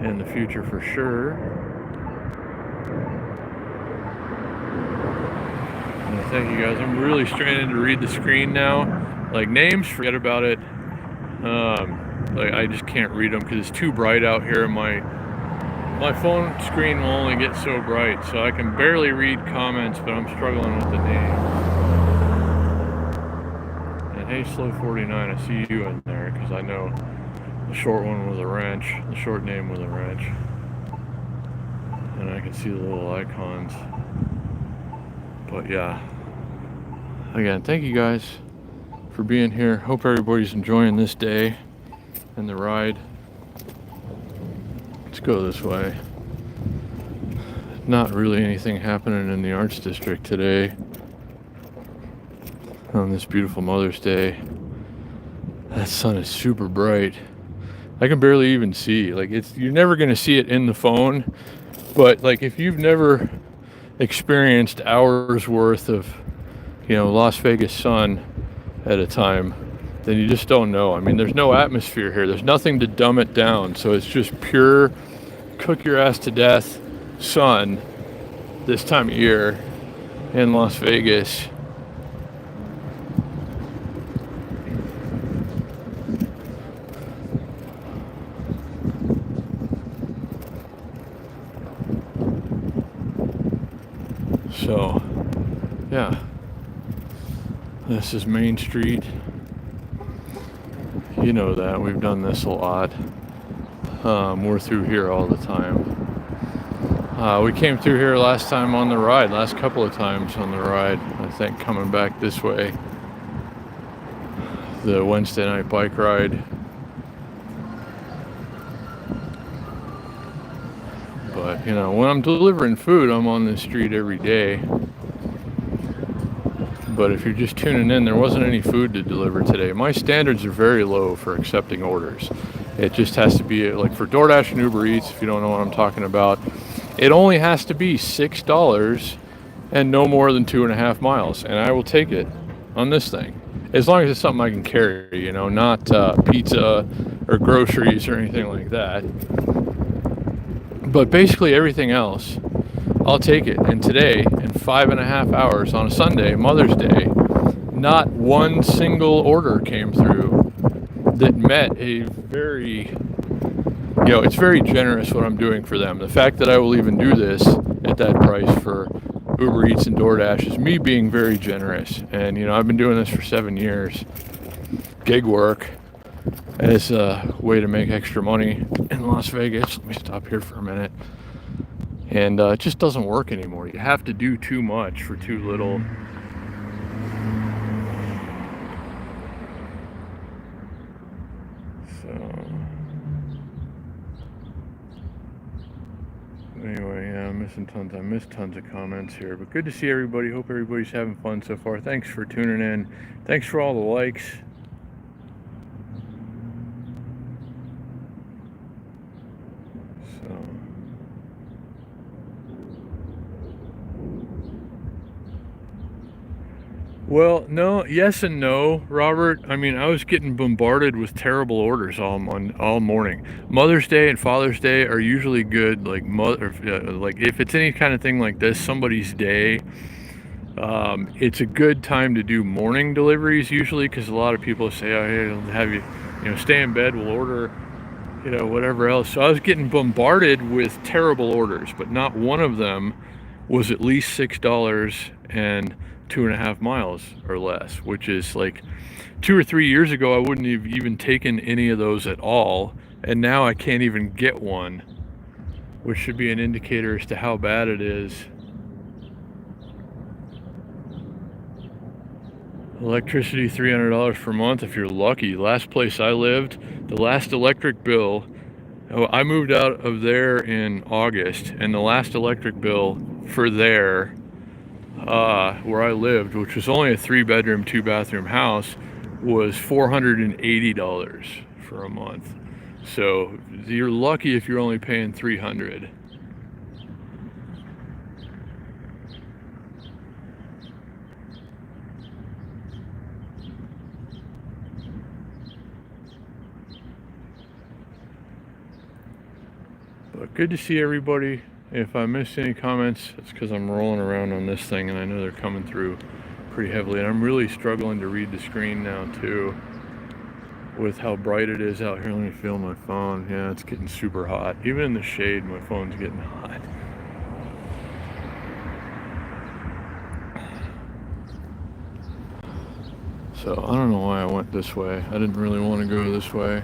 in the future for sure. And thank you guys. I'm really straining to read the screen now. Like names, forget about it. Like I just can't read them because it's too bright out here. My phone screen will only get so bright, so I can barely read comments, but I'm struggling with the name. And hey, Slow 49, I see you in there because I know the short one with a wrench, the short name with a wrench, and I can see the little icons. But yeah, again, thank you guys for being here. Hope everybody's enjoying this day and the ride. Let's go this way. Not really anything happening in the Arts District today on this beautiful Mother's Day. That sun is super bright. I can barely even see. Like you're never gonna see it in the phone, but like if you've never experienced hours worth of, Las Vegas sun at a time, then you just don't know. I mean, there's no atmosphere here. There's nothing to dumb it down. So it's just pure cook your ass to death sun this time of year in Las Vegas. So, yeah. This is Main Street. You know that. We've done this a lot. We're through here all the time. We came through here last time on the ride, last couple of times on the ride, I think, coming back this way. The Wednesday night bike ride. But, when I'm delivering food, I'm on this street every day. But if you're just tuning in, there wasn't any food to deliver today. My standards are very low for accepting orders. It just has to be, like for DoorDash and Uber Eats, if you don't know what I'm talking about, it only has to be $6 and no more than 2.5 miles. And I will take it on this thing. As long as it's something I can carry, not pizza or groceries or anything like that. But basically everything else, I'll take it. And today, in 5.5 hours on a Sunday, Mother's Day, not one single order came through that met a very, it's very generous what I'm doing for them. The fact that I will even do this at that price for Uber Eats and DoorDash is me being very generous. And, I've been doing this for 7 years. Gig work as a way to make extra money in Las Vegas. Let me stop here for a minute. And it just doesn't work anymore. You have to do too much for too little. So, anyway, I missed tons of comments here, but good to see everybody. Hope everybody's having fun so far. Thanks for tuning in. Thanks for all the likes. Well, no, yes and no, Robert. I mean, I was getting bombarded with terrible orders all morning. Mother's Day and Father's Day are usually good. Like like if it's any kind of thing like this, somebody's day, it's a good time to do morning deliveries usually, because a lot of people say, "Oh, hey, I'll have you, stay in bed. We'll order, whatever else." So I was getting bombarded with terrible orders, but not one of them was at least $6 and 2.5 miles or less, which is like 2 or 3 years ago I wouldn't have even taken any of those at all, and now I can't even get one, which should be an indicator as to how bad it is. Electricity $300 per month if you're lucky. Last place I lived, the last electric bill, I moved out of there in August, and the last electric bill for there, where I lived, which was only a 3-bedroom, 2-bathroom house, was $480 for a month. So you're lucky if you're only paying $300. But good to see everybody. If I missed any comments, it's because I'm rolling around on this thing and I know they're coming through pretty heavily, and I'm really struggling to read the screen now too with how bright it is out here. Let me feel my phone. Yeah, it's getting super hot. Even in the shade, my phone's getting hot. So I don't know why I went this way. I didn't really want to go this way.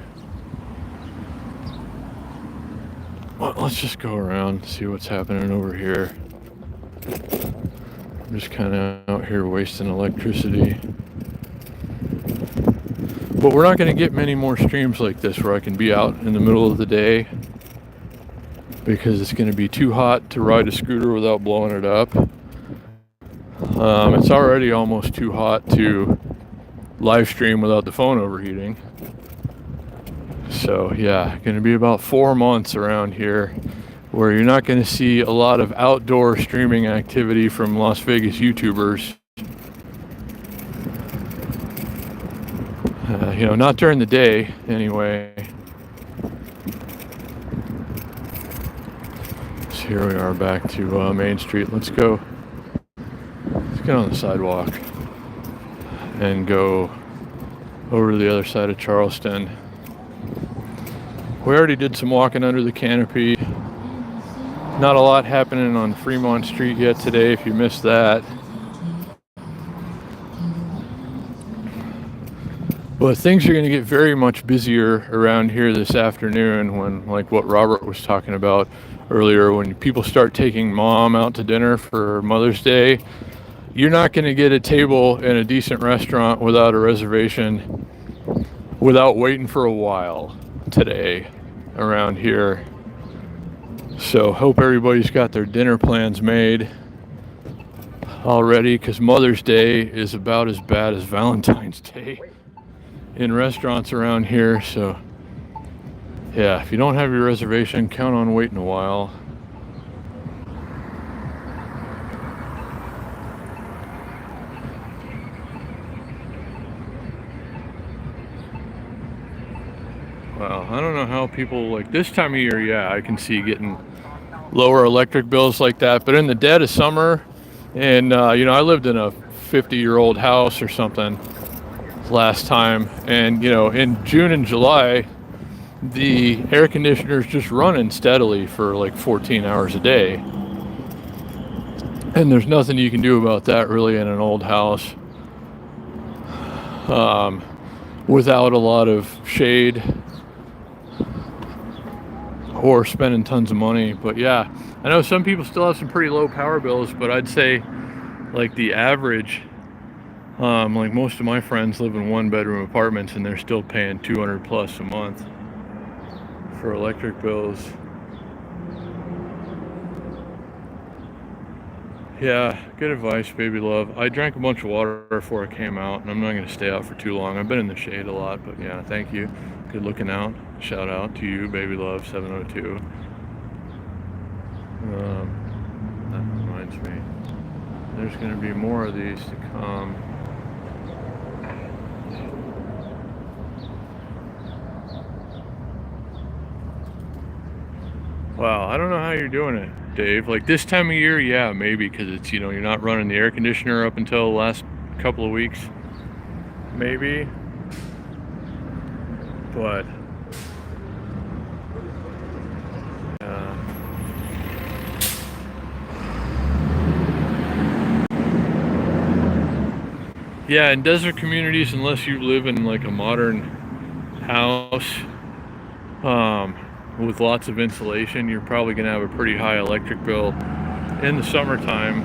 Well, let's just go around and see what's happening over here. I'm just kind of out here wasting electricity. But we're not going to get many more streams like this where I can be out in the middle of the day, because it's going to be too hot to ride a scooter without blowing it up. It's already almost too hot to live stream without the phone overheating. So yeah, going to be about 4 months around here where you're not going to see a lot of outdoor streaming activity from Las Vegas YouTubers. Not during the day anyway. So here we are back to Main Street. Let's get on the sidewalk and go over to the other side of Charleston. We already did some walking under the canopy. Not a lot happening on Fremont Street yet today, if you missed that. But things are going to get very much busier around here this afternoon when, like what Robert was talking about earlier, when people start taking mom out to dinner for Mother's Day. You're not going to get a table in a decent restaurant without a reservation, without waiting for a while today around here. So hope everybody's got their dinner plans made already, because Mother's Day is about as bad as Valentine's Day in restaurants around here. So yeah, if you don't have your reservation, count on waiting a while. Well, I don't know how people, like this time of year, yeah, I can see getting lower electric bills like that. But in the dead of summer, and I lived in a 50-year-old house or something last time, and in June and July, the air conditioner's just running steadily for like 14 hours a day. And there's nothing you can do about that really in an old house without a lot of shade or spending tons of money. But yeah, I know some people still have some pretty low power bills, but I'd say like the average, like most of my friends live in 1-bedroom apartments and they're still paying $200 plus a month for electric bills. Yeah, good advice, baby love. I drank a bunch of water before I came out, and I'm not going to stay out for too long. I've been in the shade a lot, but yeah, thank you. Good looking out. Shout out to you, baby love 702. That reminds me, there's going to be more of these to come. Wow, I don't know how you're doing it, Dave. Like this time of year, yeah, maybe because it's, you're not running the air conditioner up until the last couple of weeks. Maybe. But yeah, in desert communities, unless you live in like a modern house with lots of insulation, you're probably going to have a pretty high electric bill in the summertime.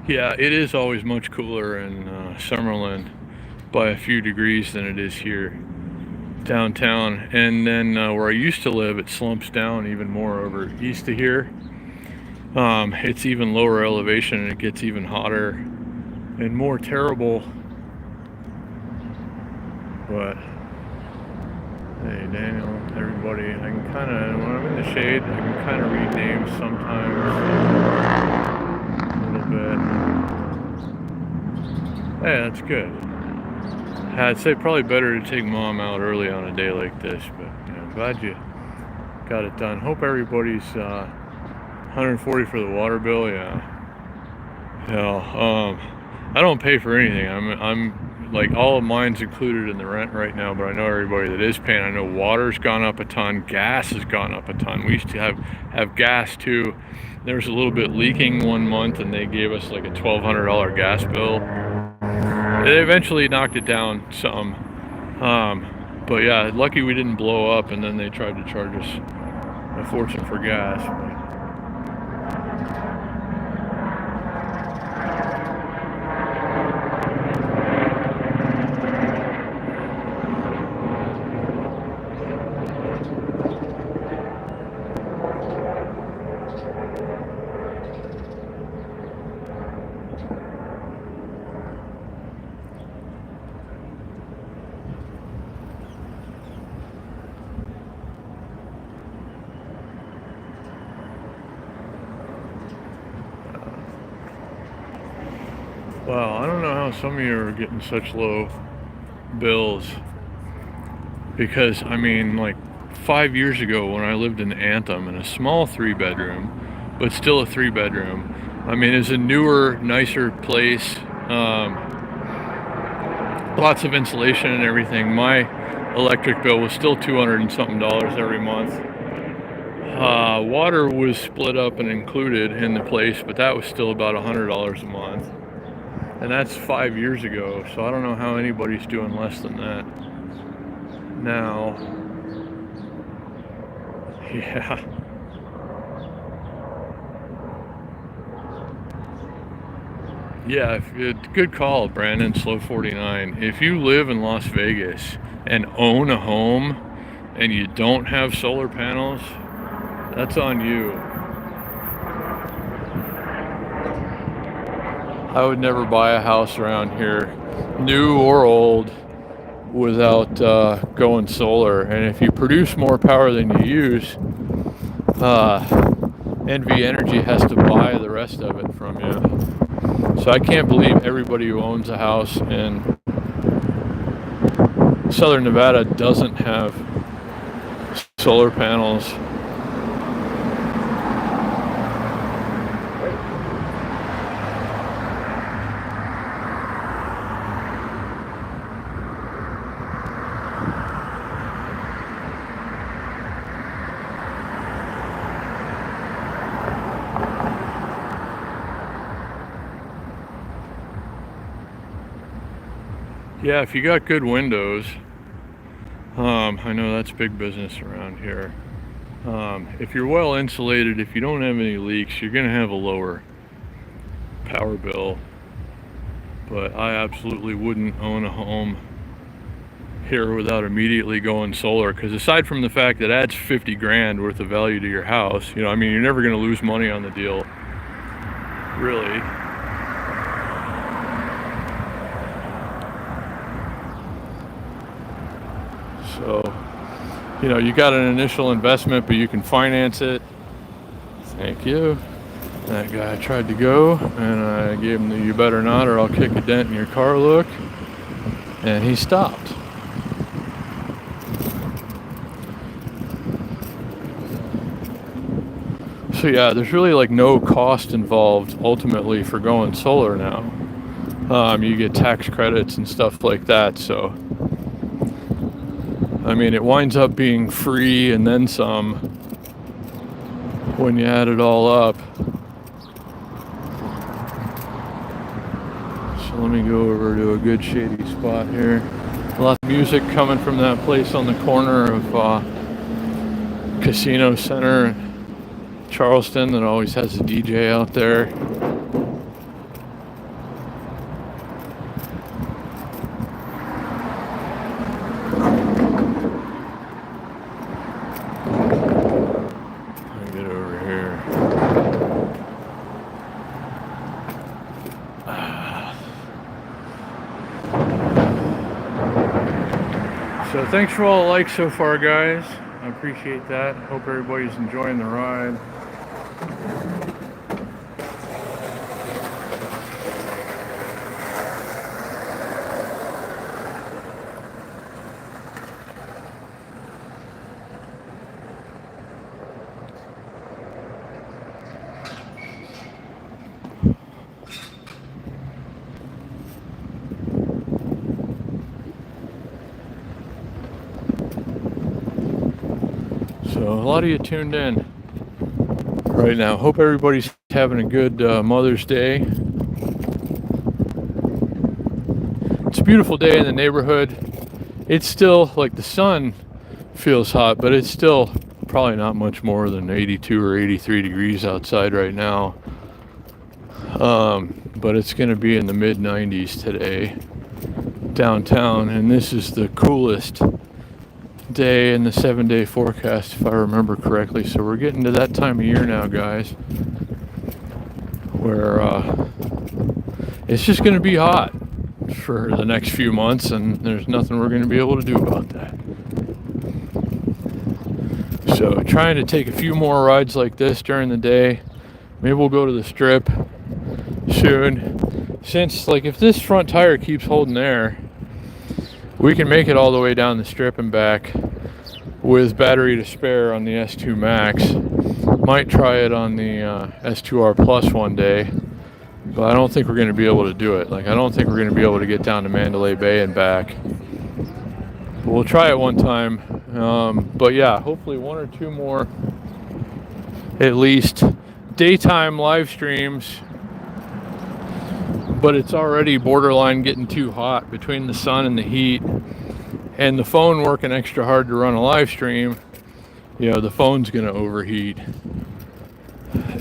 Yeah, it is always much cooler in Summerlin by a few degrees than it is here downtown. And then where I used to live, it slumps down even more over east of here. It's even lower elevation and it gets even hotter and more terrible. But hey, Daniel, everybody, I can kind of, when I'm in the shade, I can kind of read names sometimes a little bit. Hey, that's good. I'd say probably better to take mom out early on a day like this, but I'm glad you got it done. Hope everybody's 140 for the water bill. Yeah. I don't pay for anything. I'm like, all of mine's included in the rent right now, but I know everybody that is paying. I know water's gone up a ton, gas has gone up a ton. We used to have gas too. There was a little bit leaking one month and they gave us like a $1,200 gas bill. They eventually knocked it down some. But yeah, lucky we didn't blow up, and then they tried to charge us a fortune for gas. Wow, I don't know how some of you are getting such low bills, because I mean, like 5 years ago when I lived in Anthem in a small 3-bedroom, but still a 3-bedroom, I mean, it's a newer, nicer place, lots of insulation and everything. My electric bill was still $200 and something every month. Water was split up and included in the place, but that was still about $100 a month. And that's 5 years ago, so I don't know how anybody's doing less than that now. Yeah. Yeah, good call, Brandon, Slow 49. If you live in Las Vegas and own a home and you don't have solar panels, that's on you. I would never buy a house around here, new or old, without going solar. And if you produce more power than you use, NV Energy has to buy the rest of it from you. So I can't believe everybody who owns a house in Southern Nevada doesn't have solar panels. Yeah, if you got good windows, I know that's big business around here. If you're well insulated, if you don't have any leaks, you're going to have a lower power bill. But I absolutely wouldn't own a home here without immediately going solar, because aside from the fact that adds 50 grand worth of value to your house, you know, I mean, you're never going to lose money on the deal, really. So, you know, you got an initial investment, but you can finance it. Thank you. That guy tried to go, and I gave him the "you better not or I'll kick a dent in your car" look, and he stopped. So yeah, there's really like no cost involved ultimately for going solar now. You get tax credits and stuff like that, so I mean, it winds up being free and then some when you add it all up. So let me go over to a good shady spot here. Lots of music coming from that place on the corner of Casino Center in Charleston that always has a DJ out there. Let me get over here. So thanks for all the likes so far, guys. I appreciate that. Hope everybody's enjoying the ride. So a lot of you tuned in right now. Hope everybody's having a good Mother's Day. It's a beautiful day in the neighborhood. It's still like the sun feels hot, but it's still probably not much more than 82 or 83 degrees outside right now. But it's going to be in the mid 90s today downtown, and this is the coolest day in the 7-day forecast, if I remember correctly. So we're getting to that time of year now, guys, where it's just going to be hot for the next few months, and there's nothing we're going to be able to do about that. So trying to take a few more rides like this during the day. Maybe we'll go to the Strip soon, since like if this front tire keeps holding air, we can make it all the way down the Strip and back with battery to spare on the S2 Max. Might try it on the S2R Plus one day, but I don't think we're going to be able to do it. Like, I don't think we're going to be able to get down to Mandalay Bay and back. But we'll try it one time. But yeah, hopefully one or two more at least daytime live streams. But it's already borderline getting too hot between the sun and the heat, and the phone working extra hard to run a live stream. You know, the phone's going to overheat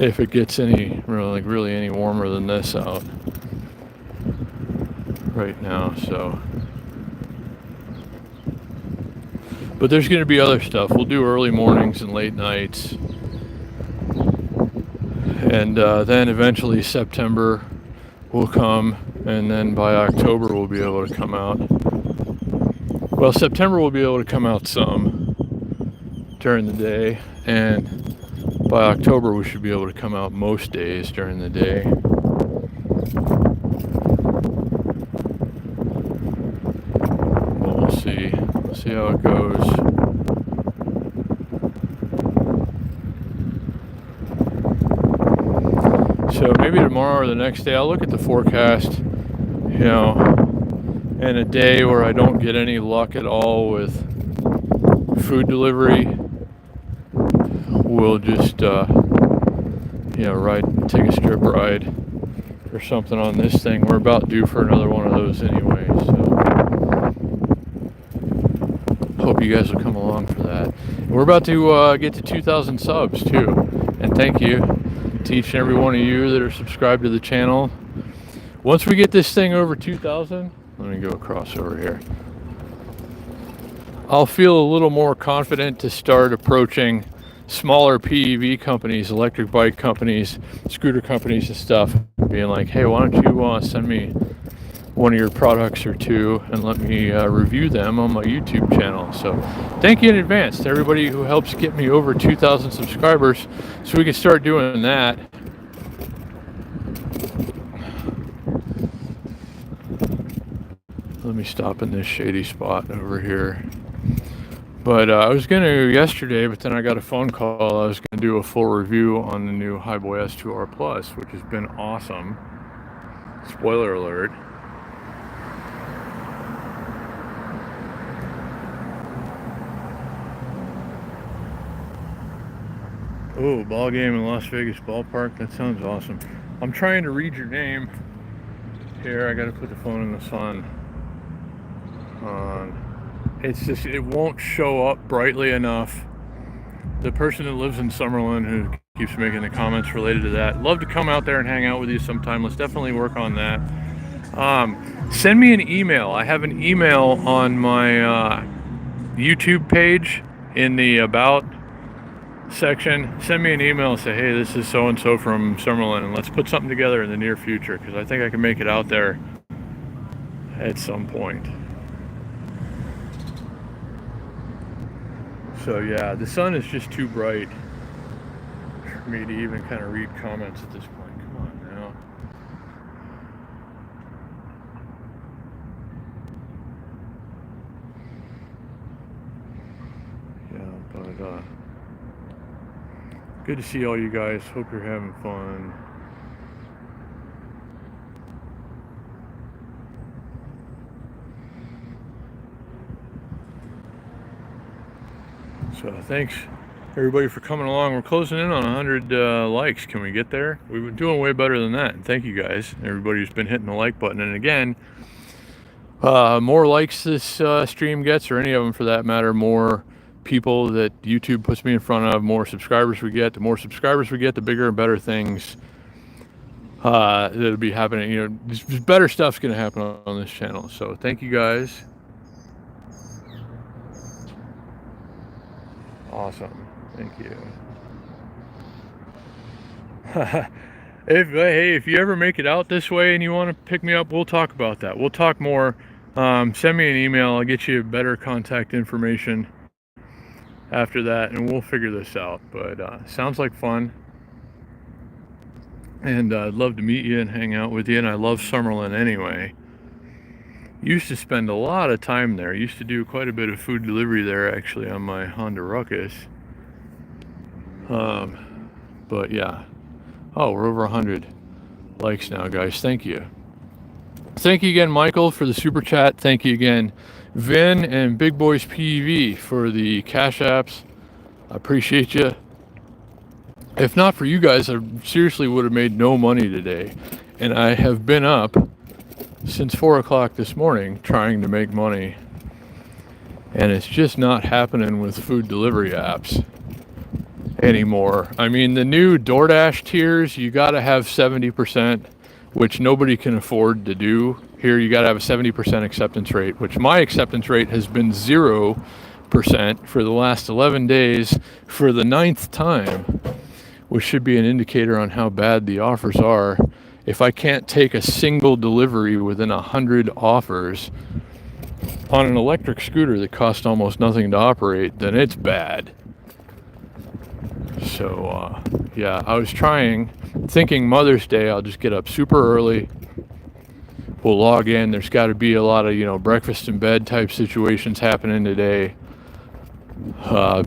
if it gets any really any warmer than this out right now. So, but there's going to be other stuff. We'll do early mornings and late nights, and then eventually September will come, and then by October we'll be able to come out. Well, September we'll be able to come out some during the day, and by October we should be able to come out most days during the day. But we'll see. We'll see how it goes. So maybe tomorrow or the next day I'll look at the forecast, you know, and a day where I don't get any luck at all with food delivery, we'll just, you know, take a strip ride or something on this thing. We're about due for another one of those anyway, so hope you guys will come along for that. We're about to get to 2,000 subs too, and thank you to each and every one of you that are subscribed to the channel. Once we get this thing over 2,000, let me go across over here. I'll feel a little more confident to start approaching smaller PEV companies, electric bike companies, scooter companies and stuff, being like, hey, why don't you send me one of your products or two and let me review them on my YouTube channel. So thank you in advance to everybody who helps get me over 2,000 subscribers so we can start doing that. Let me stop in this shady spot over here. But I was going to yesterday, but then I got a phone call. I was going to do a full review on the new Highboy S2R Plus, which has been awesome. Spoiler alert. Oh, ball game in Las Vegas ballpark. That sounds awesome. I'm trying to read your name. Here, I got to put the phone in the sun. It's just, it won't show up brightly enough. The person that lives in Summerlin who keeps making the comments related to that, love to come out there and hang out with you sometime. Let's definitely work on that. Send me an email. I have an email on my YouTube page in the About section. Send me an email and say, hey, this is so-and-so from Summerlin, and let's put something together in the near future, because I think I can make it out there at some point. So yeah, the sun is just too bright for me to even kind of read comments at this point. Come on now. Yeah, but good to see all you guys. Hope you're having fun. So thanks everybody for coming along. We're closing in on 100 likes. Can we get there? We've been doing way better than that. And thank you guys, everybody who's been hitting the like button. And again, more likes this stream gets, or any of them for that matter, more people that YouTube puts me in front of, more subscribers we get. The more subscribers we get, the bigger and better things that'll be happening. You know, just better stuff's gonna happen on this channel. So thank you guys. Awesome. Thank you. If you ever make it out this way and you want to pick me up, we'll talk about that. We'll talk more. Send me an email. I'll get you better contact information after that, and we'll figure this out. But sounds like fun. And I'd love to meet you and hang out with you. And I love Summerlin anyway. Used to spend a lot of time there. Used to do quite a bit of food delivery there, actually, on my Honda Ruckus. But yeah. Oh, we're over 100 likes now, guys. Thank you. Thank you again, Michael, for the super chat. Thank you again, Vin and Big Boys PV for the cash apps. I appreciate you. If not for you guys, I seriously would have made no money today. And I have been up since 4 o'clock this morning trying to make money, and it's just not happening with food delivery apps anymore. I mean, the new DoorDash tiers, you got to have 70%, which nobody can afford to do. Here you got to have a 70% acceptance rate, which my acceptance rate has been 0% for the last 11 days for the 9th time, which should be an indicator on how bad the offers are. If I can't take a single delivery within 100 offers on an electric scooter that costs almost nothing to operate, then it's bad. So, yeah, I was thinking Mother's Day, I'll just get up super early. We'll log in. There's got to be a lot of, breakfast in bed type situations happening today,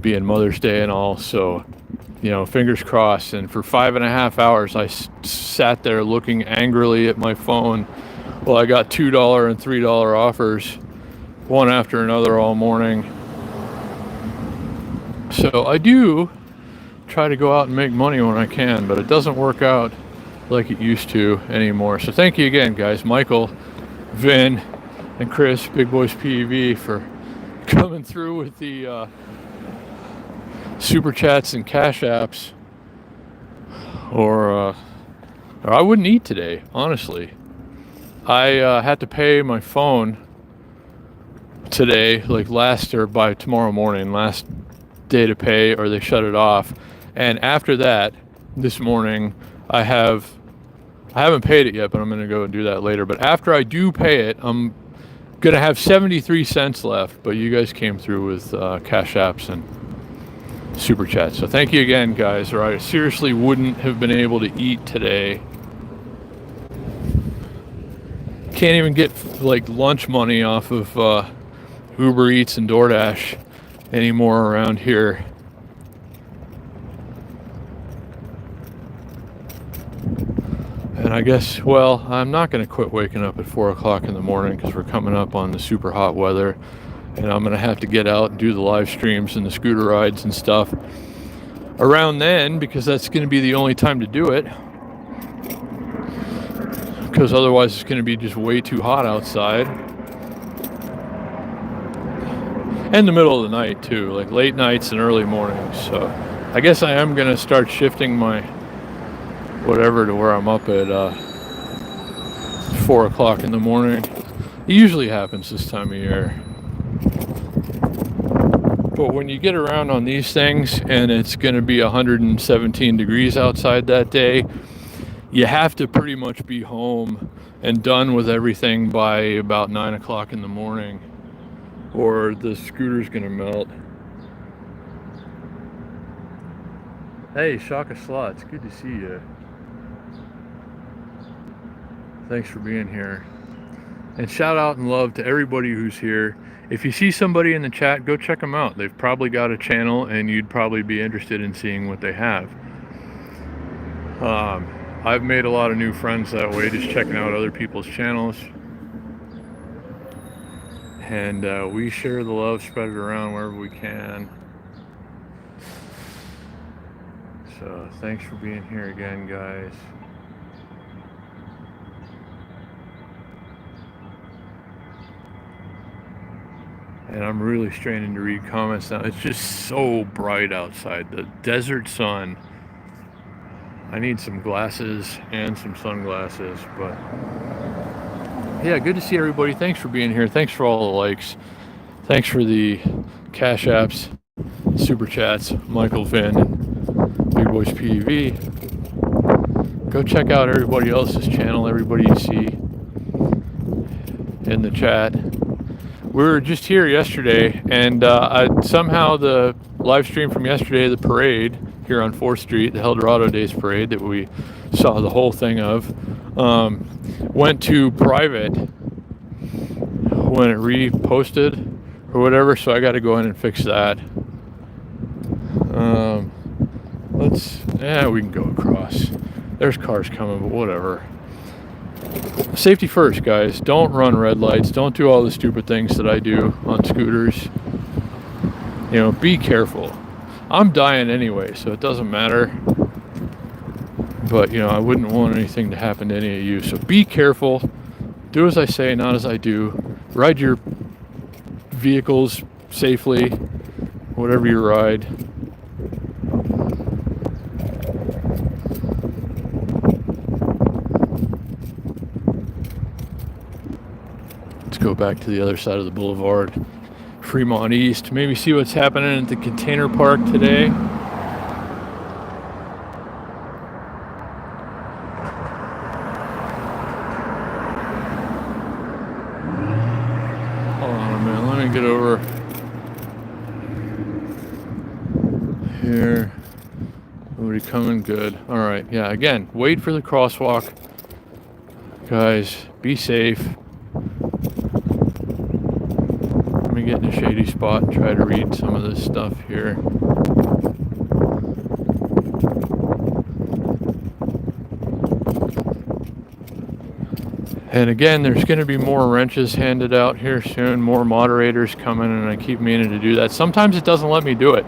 being Mother's Day and all. So, fingers crossed. And for 5.5 hours, I sat there looking angrily at my phone while I got $2 and $3 offers, one after another all morning. So I do try to go out and make money when I can, but it doesn't work out like it used to anymore. So thank you again, guys. Michael, Vin, and Chris, Big Boys PEV, for coming through with the super chats and cash apps, or I wouldn't eat today, honestly. I had to pay my phone today, like last or by tomorrow morning, last day to pay, or they shut it off. And after that, this morning, I haven't paid it yet, but I'm going to go and do that later. But after I do pay it, I'm going to have 73 cents left. But you guys came through with Cash Apps and Super Chat. So thank you again, guys, or I seriously wouldn't have been able to eat today. Can't even get like lunch money off of Uber Eats and DoorDash anymore around here. And I guess, well, I'm not going to quit waking up at 4 o'clock in the morning because we're coming up on the super hot weather. And I'm going to have to get out and do the live streams and the scooter rides and stuff around then, because that's going to be the only time to do it. Because otherwise it's going to be just way too hot outside. And the middle of the night too, like late nights and early mornings. So I guess I am going to start shifting my whatever to where I'm up at 4 o'clock in the morning. It usually happens this time of year. But when you get around on these things and it's going to be 117 degrees outside that day, you have to pretty much be home and done with everything by about 9 o'clock in the morning, or the scooter's going to melt. Hey, Shaka Slots, good to see you. Thanks for being here. And shout out and love to everybody who's here. If you see somebody in the chat, go check them out. They've probably got a channel and you'd probably be interested in seeing what they have. I've made a lot of new friends that way, just checking out other people's channels. And we share the love, spread it around wherever we can. So thanks for being here again, guys. And I'm really straining to read comments now. It's just so bright outside. The desert sun. I need some glasses and some sunglasses, but yeah, good to see everybody. Thanks for being here. Thanks for all the likes. Thanks for the Cash Apps, Super Chats, Michael Vin, and Big Boys PV. Go check out everybody else's channel, everybody you see in the chat. We were just here yesterday, and somehow the live stream from yesterday, the parade here on 4th Street, the Eldorado Days parade that we saw the whole thing of, went to private when it reposted or whatever, so I got to go in and fix that. We can go across. There's cars coming, but whatever. Safety first, guys. Don't run red lights. Don't do all the stupid things that I do on scooters. You know, be careful. I'm dying anyway, so it doesn't matter. But, you know, I wouldn't want anything to happen to any of you. So be careful. Do as I say, not as I do. Ride your vehicles safely, whatever you ride. Let's go back to the other side of the boulevard. Fremont East. Maybe see what's happening at the container park today. Hold on a minute. Let me get over here. Nobody coming? Good. All right. Yeah. Again, wait for the crosswalk. Guys, be safe. Let me get in a shady spot and try to read some of this stuff here. And again, there's going to be more wrenches handed out here soon, more moderators coming, and I keep meaning to do that. Sometimes it doesn't let me do it.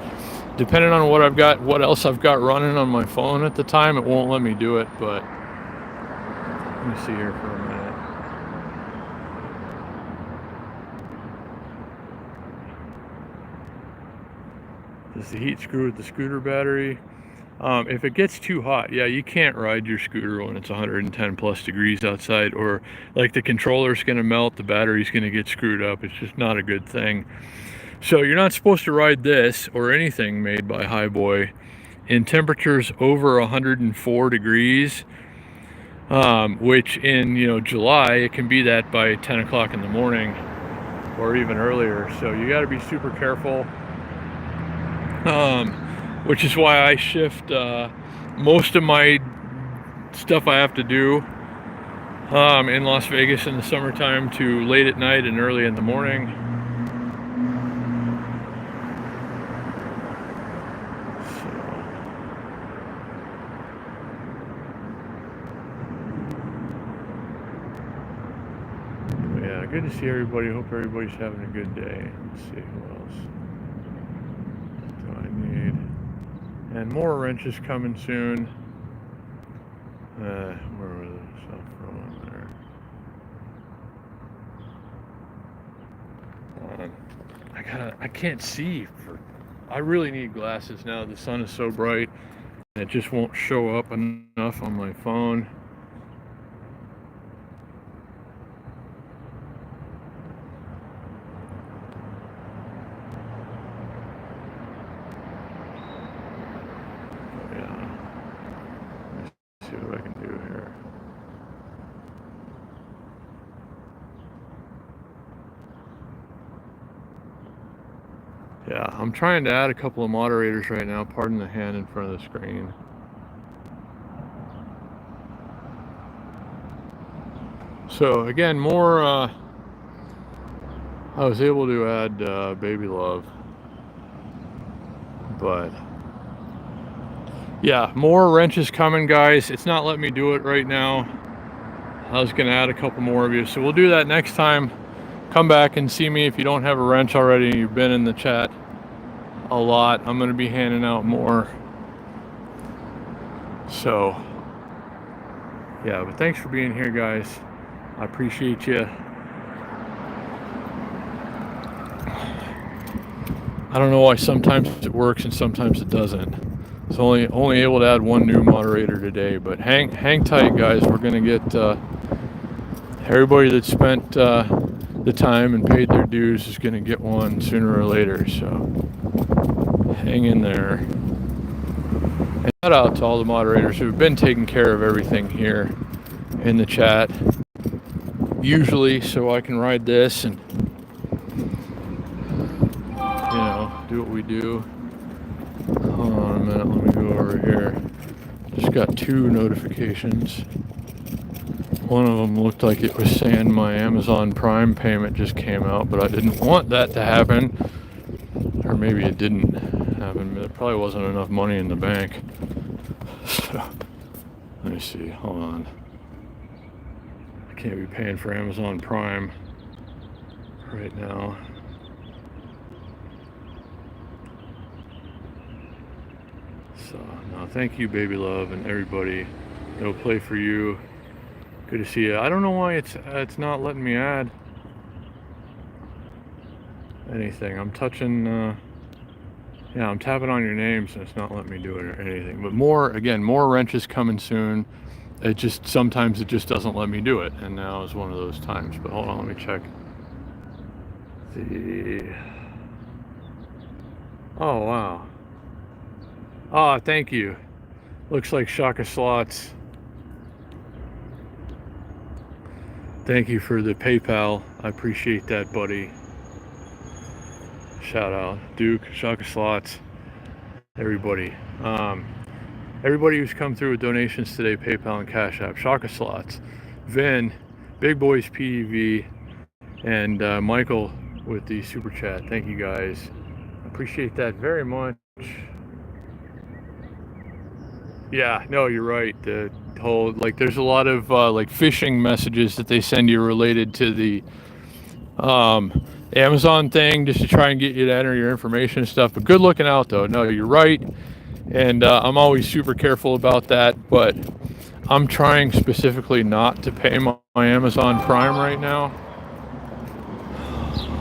Depending on what I've got, what else I've got running on my phone at the time, it won't let me do it, but let me see here for a minute. Does the heat screw with the scooter battery? If it gets too hot, yeah, you can't ride your scooter when it's 110 plus degrees outside, or like the controller's gonna melt, the battery's gonna get screwed up. It's just not a good thing. So you're not supposed to ride this or anything made by Highboy in temperatures over 104 degrees, which in, you know, July, it can be that by 10 o'clock in the morning or even earlier. So you got to be super careful, which is why I shift most of my stuff I have to do in Las Vegas in the summertime to late at night and early in the morning. Good to see everybody. Hope everybody's having a good day. Let's see, who else do I need? And more wrenches coming soon. Where was the stuff from there? I can't see. I really need glasses now. The sun is so bright. It just won't show up enough on my phone. Yeah, I'm trying to add a couple of moderators right now. Pardon the hand in front of the screen. So again, more, I was able to add Baby Love. But yeah, more wrenches coming, guys. It's not letting me do it right now. I was gonna add a couple more of you. So we'll do that next time. Come back and see me if you don't have a wrench already and you've been in the chat a lot. I'm going to be handing out more. So, yeah, but thanks for being here, guys. I appreciate you. I don't know why sometimes it works and sometimes it doesn't. It's only able to add one new moderator today, but hang tight, guys. We're going to get everybody that spent the time and paid their dues is going to get one sooner or later, so hang in there. And shout out to all the moderators who have been taking care of everything here in the chat, usually, so I can ride this and, you know, do what we do. Hold on a minute, let me go over here. Just got 2 notifications. One of them looked like it was saying my Amazon Prime payment just came out, but I didn't want that to happen. Or maybe it didn't happen. There probably wasn't enough money in the bank. So, let me see. Hold on. I can't be paying for Amazon Prime right now. So, no, thank you, Baby Love, and everybody. No play for you. Good to see you. I don't know why it's not letting me add anything. I'm touching, yeah, I'm tapping on your names and it's not letting me do it or anything. But more wrenches coming soon. Sometimes it just doesn't let me do it. And now is one of those times. But hold on, let me check. Oh, wow. Ah, thank you. Looks like Shaka Slots. Thank you for the PayPal. I appreciate that, buddy. Shout out. Duke, Shaka Slots, everybody. Everybody who's come through with donations today, PayPal and Cash App. Shaka Slots, Vin, Big Boys PEV, and Michael with the Super Chat. Thank you, guys. Appreciate that very much. Yeah, no, you're right. The whole, like, there's a lot of like phishing messages that they send you related to the Amazon thing, just to try and get you to enter your information and stuff. But good looking out, though. No, you're right, and I'm always super careful about that. But I'm trying specifically not to pay my Amazon Prime right now.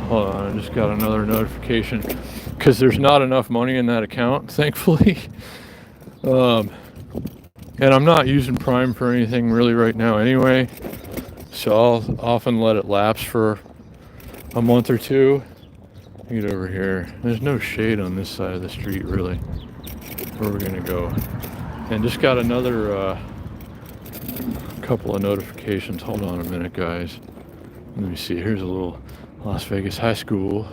Hold on, I just got another notification because there's not enough money in that account, thankfully. Um, and I'm not using Prime for anything really right now anyway, so I'll often let it lapse for a month or two. Get over here. There's no shade on this side of the street really where we're gonna go. And just got another couple of notifications. Hold on a minute, guys. Let me see. Here's a little Las Vegas High School.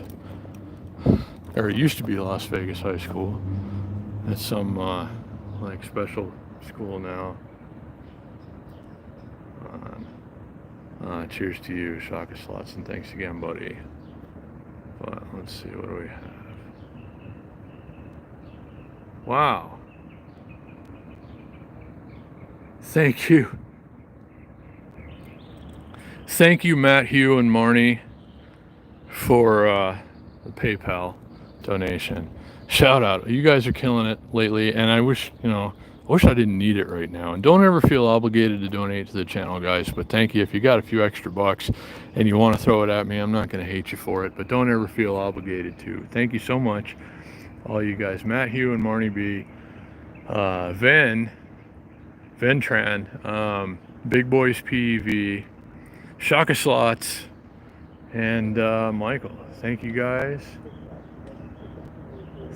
Or it used to be Las Vegas High School. It's some like special school now. Cheers to you, Shaka Slots, and thanks again, buddy. But let's see, what do we have? Wow. Thank you. Thank you, Matt, Hugh, and Marnie, for the PayPal donation. Shout out. You guys are killing it lately, and I wish, I didn't need it right now. And don't ever feel obligated to donate to the channel, guys, but thank you. If you got a few extra bucks and you want to throw it at me, I'm not going to hate you for it, but don't ever feel obligated to. Thank you so much, all you guys. Matt, Hugh, and Marnie B. Ventran, Big Boys PEV, Shaka Slots, and Michael. Thank you, guys.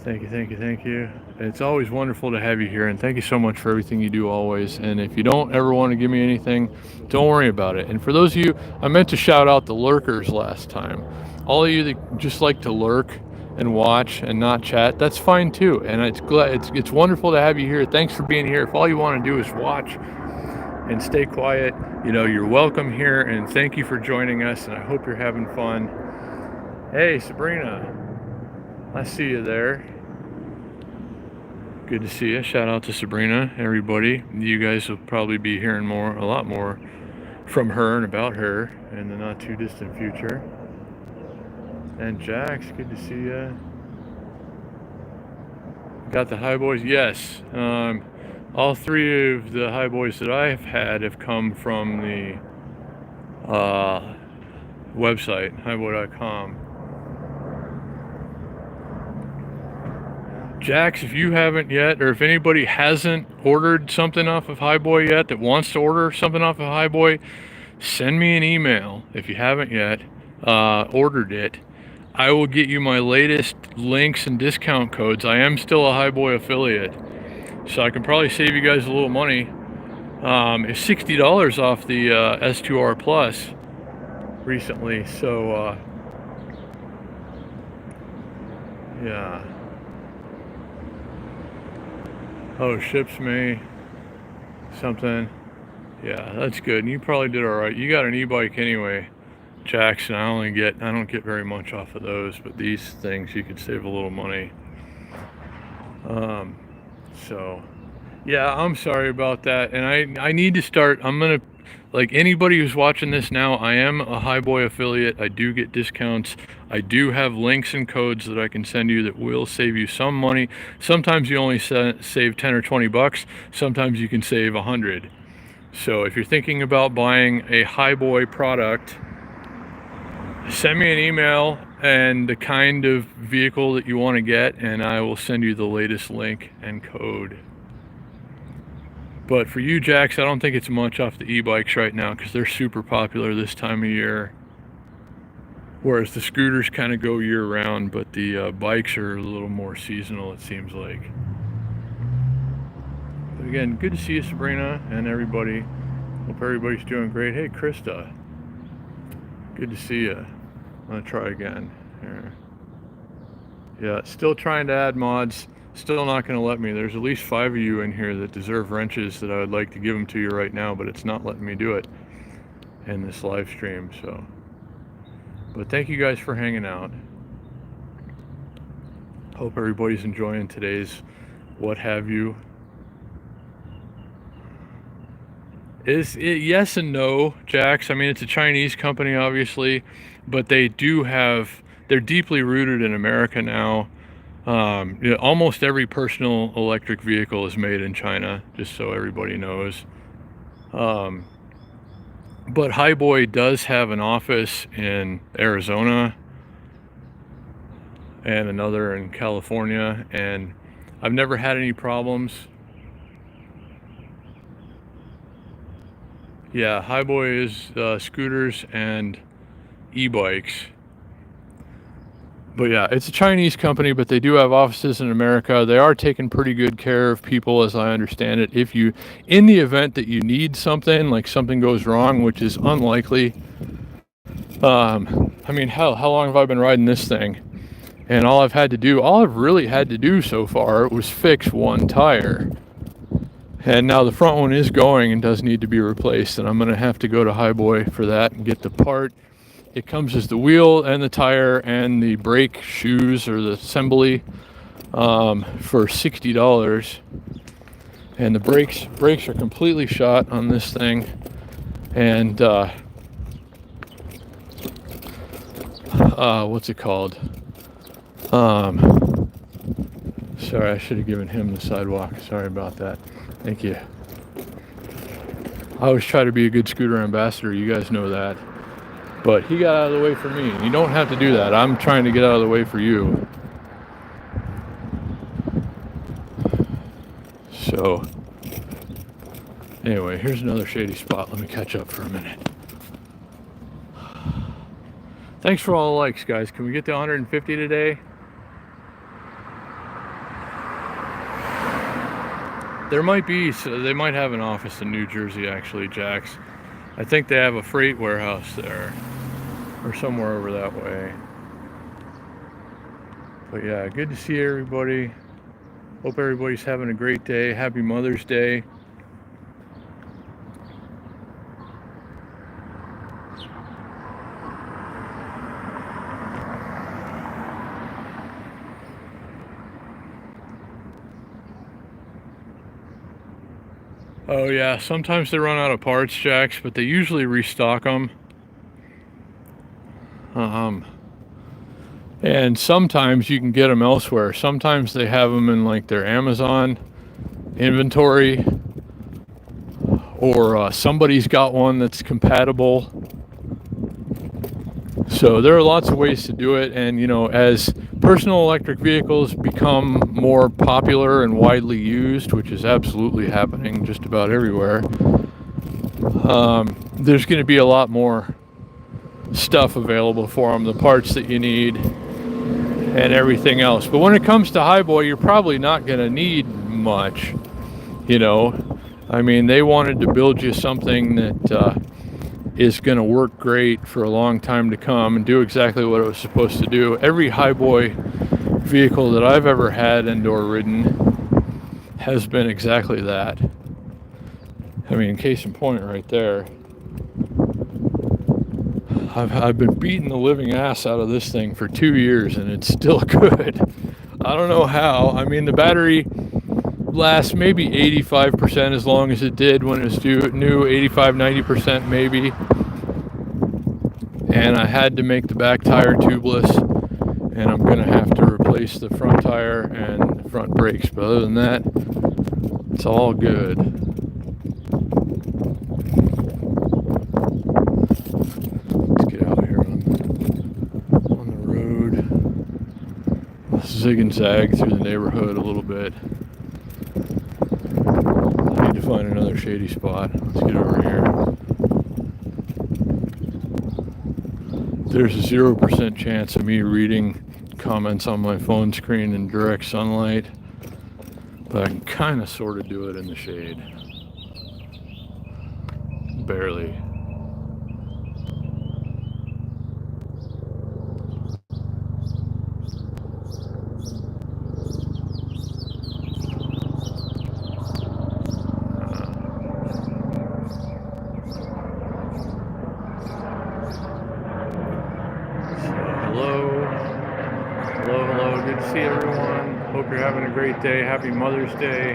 Thank you. It's always wonderful to have you here, and thank you so much for everything you do always. And if you don't ever want to give me anything, don't worry about it. And for those of you, I meant to shout out the lurkers last time. All of you that just like to lurk and watch and not chat, that's fine too. And it's wonderful to have you here. Thanks for being here. If all you want to do is watch and stay quiet, you're welcome here, and thank you for joining us, and I hope you're having fun. Hey, Sabrina, I see you there. Good to see you. Shout out to Sabrina, everybody. You guys will probably be hearing a lot more from her and about her in the not too distant future. And Jax, good to see you. Got the high boys? Yes. All three of the high boys that I've had have come from the website, highboy.com. Jax, if you haven't yet, or if anybody hasn't ordered something off of Highboy yet that wants to order something off of Highboy, send me an email if you haven't yet ordered it. I will get you my latest links and discount codes. I am still a Highboy affiliate, so I can probably save you guys a little money. It's $60 off the S2R Plus recently, so yeah. Oh, ships me something. Yeah, that's good. And you probably did all right. You got an e-bike anyway, Jackson. I don't get very much off of those, but these things you could save a little money. So yeah, I'm sorry about that. And I need to start. I'm gonna, like anybody who's watching this now, I am a Highboy affiliate. I do get discounts. I do have links and codes that I can send you that will save you some money. Sometimes you only save 10 or 20 bucks. Sometimes you can save 100. So if you're thinking about buying a Highboy product, send me an email and the kind of vehicle that you want to get, and I will send you the latest link and code. But for you, Jax, I don't think it's much off the e-bikes right now because they're super popular this time of year. Whereas the scooters kind of go year-round, but the bikes are a little more seasonal, it seems like. But again, good to see you, Sabrina, and everybody. Hope everybody's doing great. Hey, Krista. Good to see you. I'm going to try again. Here. Yeah, still trying to add mods. Still not going to let me. There's at least 5 of you in here that deserve wrenches that I would like to give them to you right now, but it's not letting me do it in this live stream, so. But thank you guys for hanging out. Hope everybody's enjoying today's what have you. Yes and no, Jax. I mean, it's a Chinese company, obviously, but they're deeply rooted in America now. Almost every personal electric vehicle is made in China, just so everybody knows. But Highboy does have an office in Arizona and another in California, and I've never had any problems Yeah, Highboy is scooters and e-bikes. But yeah, it's a Chinese company, but they do have offices in America. They are taking pretty good care of people, as I understand it. If you, in the event that you need something, like something goes wrong, which is unlikely. I mean, hell, how long have I been riding this thing? And all I've really had to do so far was fix one tire. And now the front one is going and does need to be replaced, and I'm going to have to go to Highboy for that and get the part. It comes as the wheel and the tire and the brake shoes or the assembly for $60. And the brakes are completely shot on this thing. And what's it called? Sorry, I should have given him the sidewalk. Sorry about that. Thank you. I always try to be a good scooter ambassador. You guys know that. But he got out of the way for me. You don't have to do that. I'm trying to get out of the way for you. So, anyway, here's another shady spot. Let me catch up for a minute. Thanks for all the likes, guys. Can we get to 150 today? There might be, so they might have an office in New Jersey, actually, Jax. I think they have a freight warehouse there, or somewhere over that way. But yeah, good to see everybody. Hope everybody's having a great day. Happy Mother's Day. Oh yeah, sometimes they run out of parts, Jax, but they usually restock them. And sometimes you can get them elsewhere. Sometimes they have them in like their Amazon inventory, or somebody's got one that's compatible. So there are lots of ways to do it, and you know, as personal electric vehicles become more popular and widely used, which is absolutely happening just about everywhere, there's going to be a lot more stuff available for them, the parts that you need and everything else. But when it comes to Highboy, you're probably not going to need much, you know. I mean, they wanted to build you something that is going to work great for a long time to come and do exactly what it was supposed to do. Every Highboy vehicle that I've ever had and or ridden has been exactly that. I mean, case in point right there. I've been beating the living ass out of this thing for 2 years and it's still good. I don't know how. I mean, the battery lasts maybe 85% as long as it did when it was new, 85-90% maybe. And I had to make the back tire tubeless, and I'm gonna have to replace the front tire and front brakes, but other than that, it's all good. Let's get out here on the road. Let's zig and zag through the neighborhood a little bit. I need to find another shady spot. Let's get over here. There's a 0% chance of me reading comments on my phone screen in direct sunlight, but I can kind of sort of do it in the shade. Barely. Hello, good to see everyone. Hope you're having a great day. Happy Mother's Day.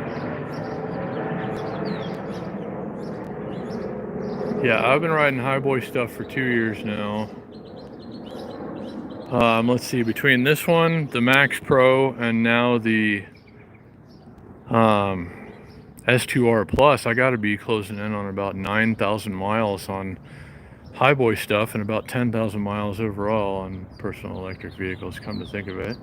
Yeah, I've been riding Highboy stuff for 2 years now. Let's see, between this one, the Max Pro, and now the S2R Plus, I gotta be closing in on about 9,000 miles on Highboy stuff and about 10,000 miles overall on personal electric vehicles, come to think of it.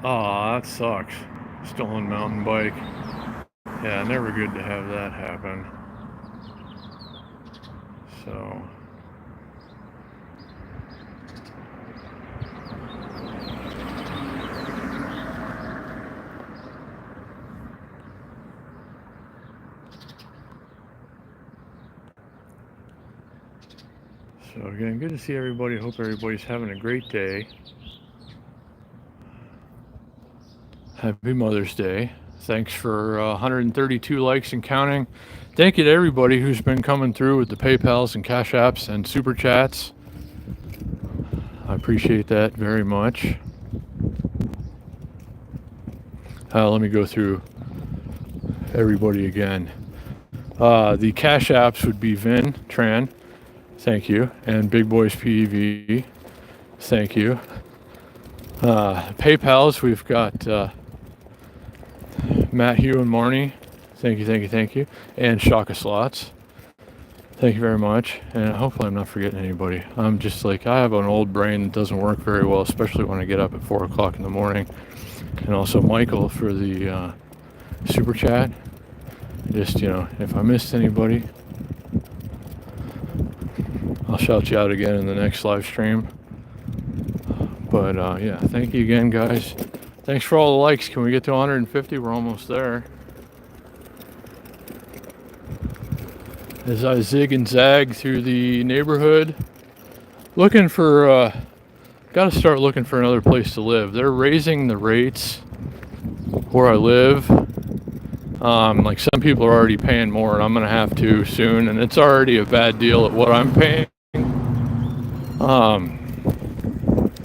Aw, that sucks. stolen mountain bike. Yeah, never good to have that happen. So again, good to see everybody. Hope everybody's having a great day. Happy Mother's Day. Thanks for 132 likes and counting. Thank you to everybody who's been coming through with the PayPals and Cash Apps and Super Chats. I appreciate that very much. Let me go through everybody again. The Cash Apps would be Vin, Tran, thank you, and Big Boys PEV, thank you. PayPals, we've got Matt, Hugh, and Marnie, thank you, and Shaka Slots, thank you very much, and hopefully I'm not forgetting anybody. I'm just like, I have an old brain that doesn't work very well, especially when I get up at 4 o'clock in the morning. And also Michael for the Super Chat. Just, if I missed anybody, I'll shout you out again in the next live stream. But yeah, thank you again, guys. Thanks for all the likes. Can we get to 150? We're almost there. As I zig and zag through the neighborhood, looking for, got to start looking for another place to live. They're raising the rates where I live. Like some people are already paying more, and I'm gonna have to soon, and it's already a bad deal at what I'm paying.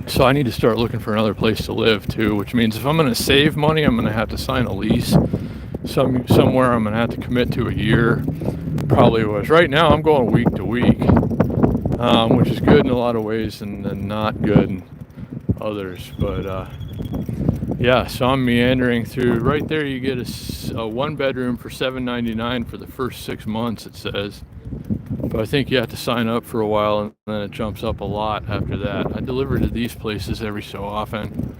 So I need to start looking for another place to live too, which means if I'm gonna save money, I'm gonna have to sign a lease somewhere. I'm gonna have to commit to a year. Probably was. Right now I'm going week to week, which is good in a lot of ways and not good in others. But yeah, so I'm meandering through. Right there you get a one bedroom for $7.99 for the first 6 months, it says. But I think you have to sign up for a while, and then it jumps up a lot after that. I deliver to these places every so often.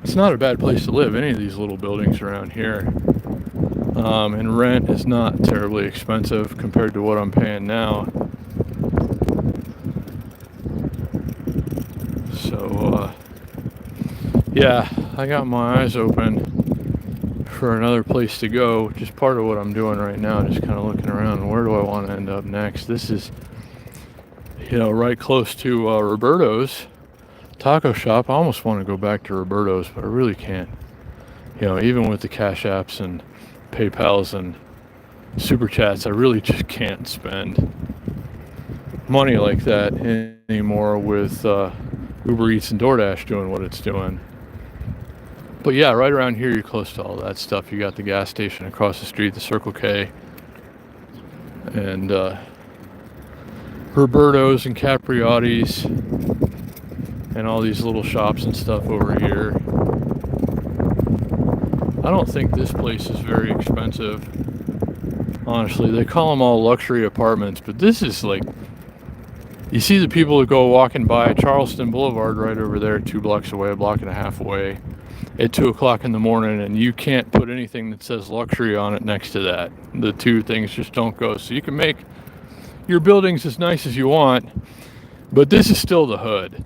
It's not a bad place to live, any of these little buildings around here. And rent is not terribly expensive compared to what I'm paying now. So, yeah, I got my eyes open for another place to go, which is part of what I'm doing right now, just kind of looking around. Where do I want to end up next? This is, right close to Roberto's taco shop. I almost want to go back to Roberto's, but I really can't. Even with the Cash Apps and PayPals and Super Chats, I really just can't spend money like that anymore with Uber Eats and DoorDash doing what it's doing. But yeah, right around here, you're close to all that stuff. You got the gas station across the street, the Circle K, and Roberto's and Capriotti's, and all these little shops and stuff over here. I don't think this place is very expensive. Honestly, they call them all luxury apartments, but this is like, you see the people that go walking by Charleston Boulevard right over there, 2 blocks away, a block and a half away, at 2 o'clock in the morning, and you can't put anything that says luxury on it next to that. The two things just don't go. So you can make your buildings as nice as you want, but this is still the hood,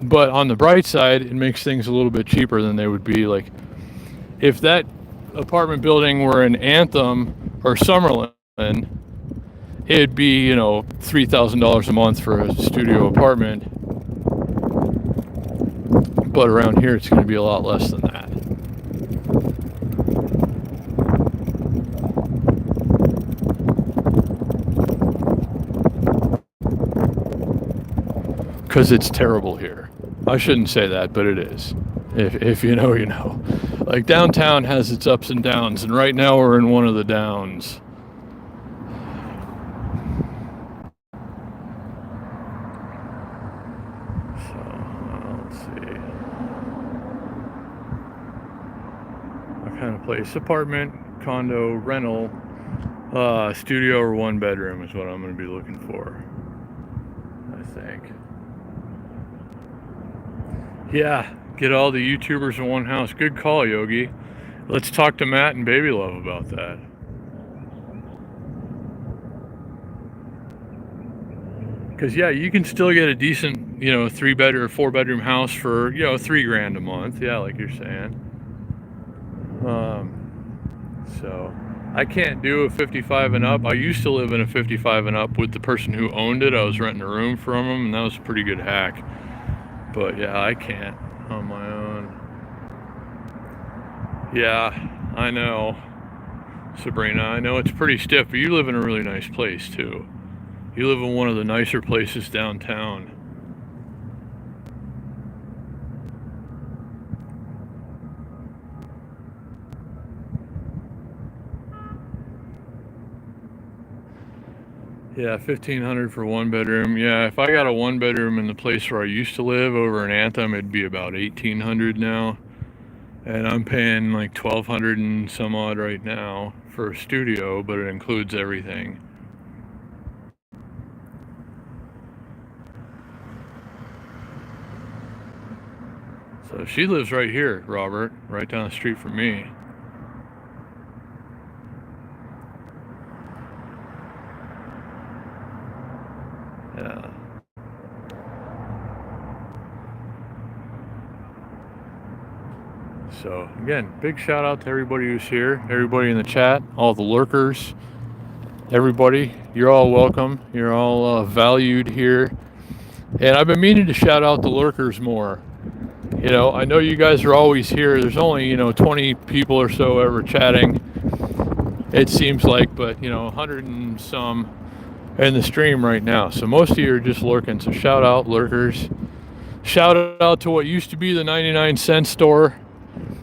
But on the bright side, it makes things a little bit cheaper than they would be. Like, if that apartment building were in Anthem or Summerlin, it'd be, $3,000 a month for a studio apartment. But around here, it's going to be a lot less than that. Because it's terrible here. I shouldn't say that, but it is. If you know, you know. Like, downtown has its ups and downs, and right now we're in one of the downs. Kind of place, apartment, condo, rental, studio, or 1 bedroom is what I'm going to be looking for, I think. Yeah, Get all the YouTubers in one house. Good call, Yogi. Let's talk to Matt and Baby Love about that. Because yeah, you can still get a decent, 3-bedroom or 4-bedroom house for, $3,000 a month. Yeah, like you're saying. So I can't do a 55 and up. I used to live in a 55 and up with the person who owned it. I was renting a room from him, and that was a pretty good hack. But yeah, I can't on my own. Yeah, I know, Sabrina. I know it's pretty stiff, but you live in a really nice place too. You live in one of the nicer places downtown. Yeah, $1,500 for 1-bedroom. Yeah, if I got a 1-bedroom in the place where I used to live over in Anthem, it'd be about $1,800 now. And I'm paying like $1,200 and some odd right now for a studio, but it includes everything. So she lives right here, Robert, right down the street from me. Yeah. So again, big shout out to everybody who's here, everybody in the chat, all the lurkers, everybody. You're all welcome. You're all valued here. And I've been meaning to shout out the lurkers more. I know you guys are always here. There's only, 20 people or so ever chatting, it seems like, but, 100 and some in the stream right now. So most of you are just lurking. So shout out, lurkers. Shout out to what used to be the 99-cent store,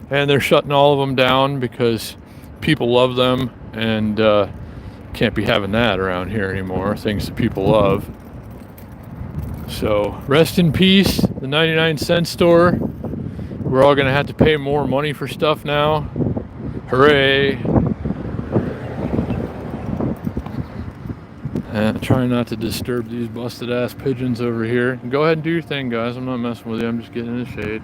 and they're shutting all of them down because people love them, and can't be having that around here anymore, things that people love. So rest in peace, the 99-cent store. We're all gonna have to pay more money for stuff now. Hooray! And trying not to disturb these busted ass pigeons over here. Go ahead and do your thing, guys. I'm not messing with you. I'm just getting in the shade.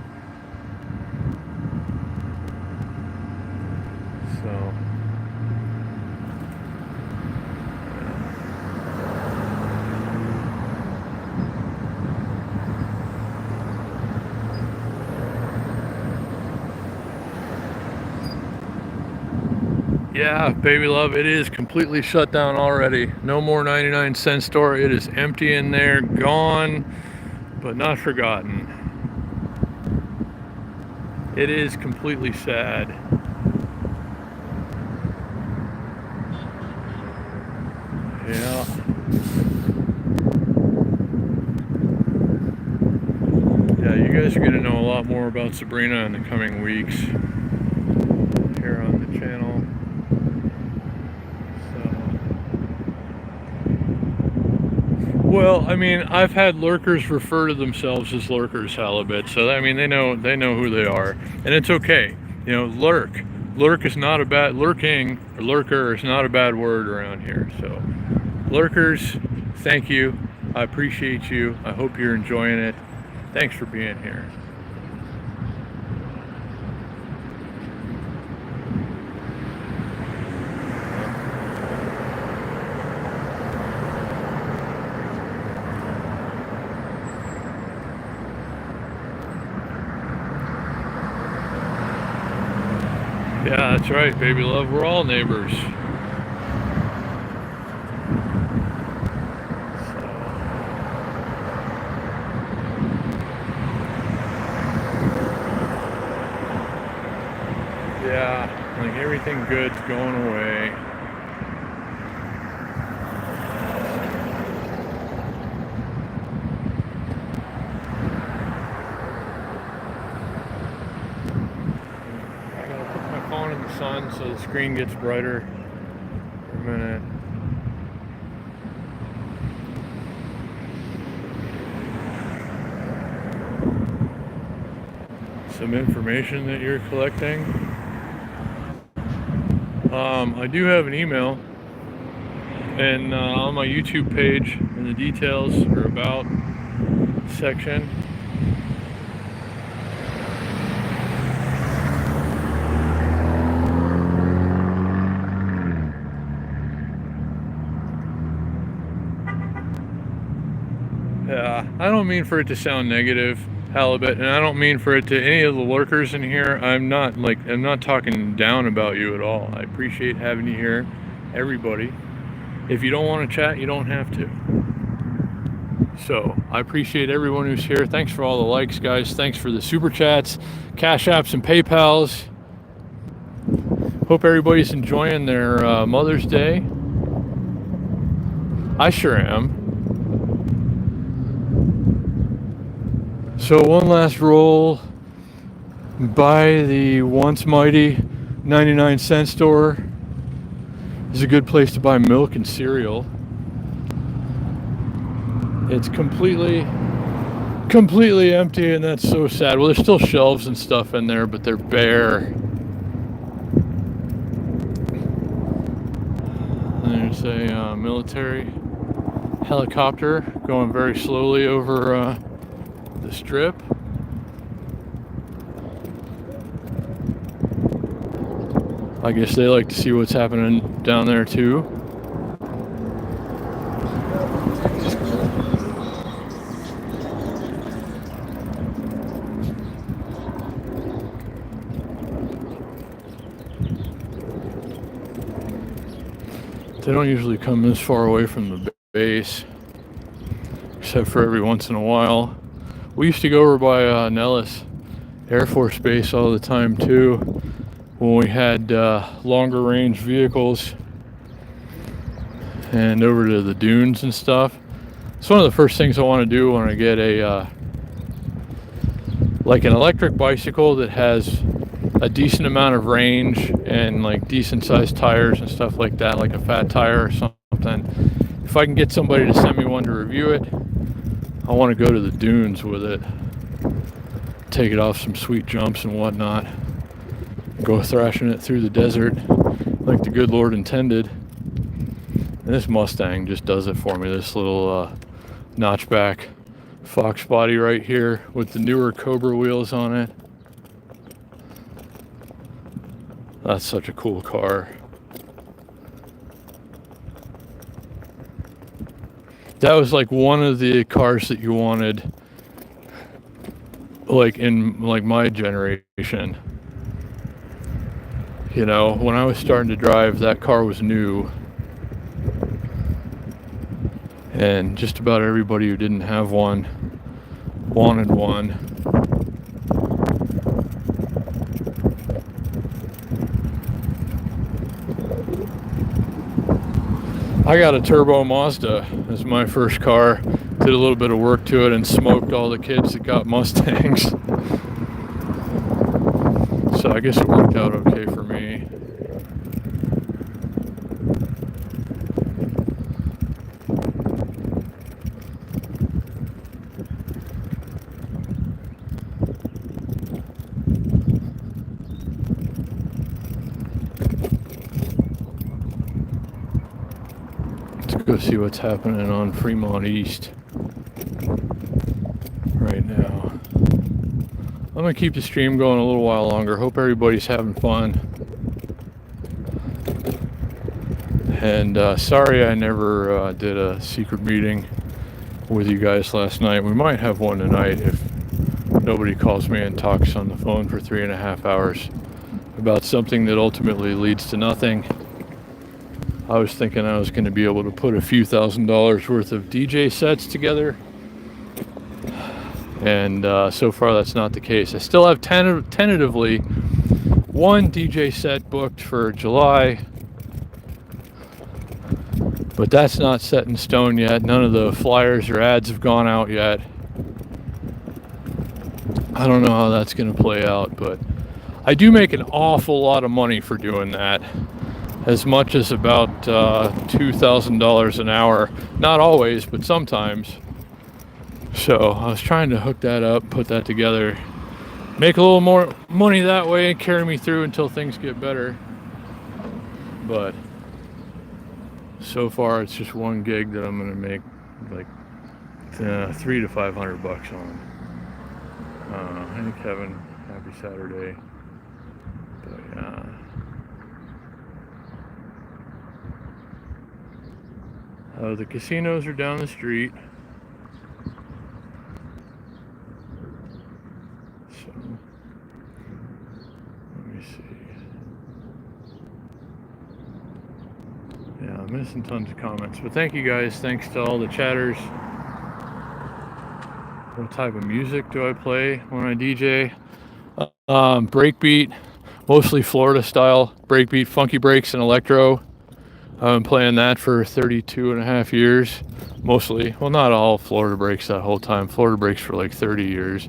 So. Yeah, baby love, it is completely shut down already. No more 99-cent store. It is empty in there, gone, but not forgotten. It is completely sad. Yeah. Yeah, you guys are going to know a lot more about Sabrina in the coming weeks here on the channel. Well, I mean, I've had lurkers refer to themselves as lurkers, halibut. So I mean, they know who they are, and it's okay. Lurk is not a bad lurking or lurker is not a bad word around here. So, lurkers, thank you. I appreciate you. I hope you're enjoying it. Thanks for being here. Yeah, that's right, baby love. We're all neighbors. Yeah, like everything good's going away. Sun so the screen gets brighter for a minute. Some information that you're collecting. I do have an email, and on my YouTube page in the details or about section, I don't mean for it to sound negative, Halibut, and I don't mean for it to any of the lurkers in here. I'm not talking down about you at all. I appreciate having you here, everybody. If you don't want to chat, you don't have to. So I appreciate everyone who's here. Thanks for all the likes, guys. Thanks for the super chats, cash apps, and PayPals. Hope everybody's enjoying their Mother's Day. I sure am. So one last roll by the once mighty 99-cent store. Is a good place to buy milk and cereal. It's completely empty, and that's so sad. Well, there's still shelves and stuff in there, but they're bare. There's a military helicopter going very slowly over the strip. I guess they like to see what's happening down there too. They don't usually come this far away from the base, except for every once in a while. We used to go over by Nellis Air Force Base all the time too, when we had longer range vehicles, and over to the dunes and stuff. It's one of the first things I want to do when I get a like an electric bicycle that has a decent amount of range and like decent sized tires and stuff like that, like a fat tire or something. If I can get somebody to send me one to review it, I want to go to the dunes with it, take it off some sweet jumps and whatnot, go thrashing it through the desert like the good Lord intended. And this Mustang just does it for me. This little notchback Fox body right here with the newer Cobra wheels on it. That's such a cool car. That was like one of the cars that you wanted, like in like my generation. You know, when I was starting to drive, that car was new. And just about everybody who didn't have one wanted one. I got a turbo Mazda as my first car. Did a little bit of work to it and smoked all the kids that got Mustangs. So I guess it worked out okay for me. Go see what's happening on Fremont East right now. I'm gonna keep the stream going a little while longer. Hope everybody's having fun. And sorry I never did a secret meeting with you guys last night. We might have one tonight if nobody calls me and talks on the phone for 3.5 hours about something that ultimately leads to nothing. I was thinking I was going to be able to put a few $1,000s worth of DJ sets together, and so far that's not the case. I still have tentatively one DJ set booked for July, but that's not set in stone yet. None of the flyers or ads have gone out yet. I don't know how that's going to play out, but I do make an awful lot of money for doing that. As much as about $2,000 an hour. Not always, but sometimes. So I was trying to hook that up, put that together, make a little more money that way and carry me through until things get better. But so far it's just one gig that I'm gonna make like $300 to $500 on. Hey Kevin, happy Saturday. But yeah. The casinos are down the street. I'm missing tons of comments, but thank you guys. Thanks to all the chatters. What type of music do I play when I DJ? Breakbeat, mostly Florida style breakbeat, funky breaks and electro. I've been playing that for 32 and a half years, mostly. Well, not all Florida breaks that whole time. Florida breaks for like 30 years.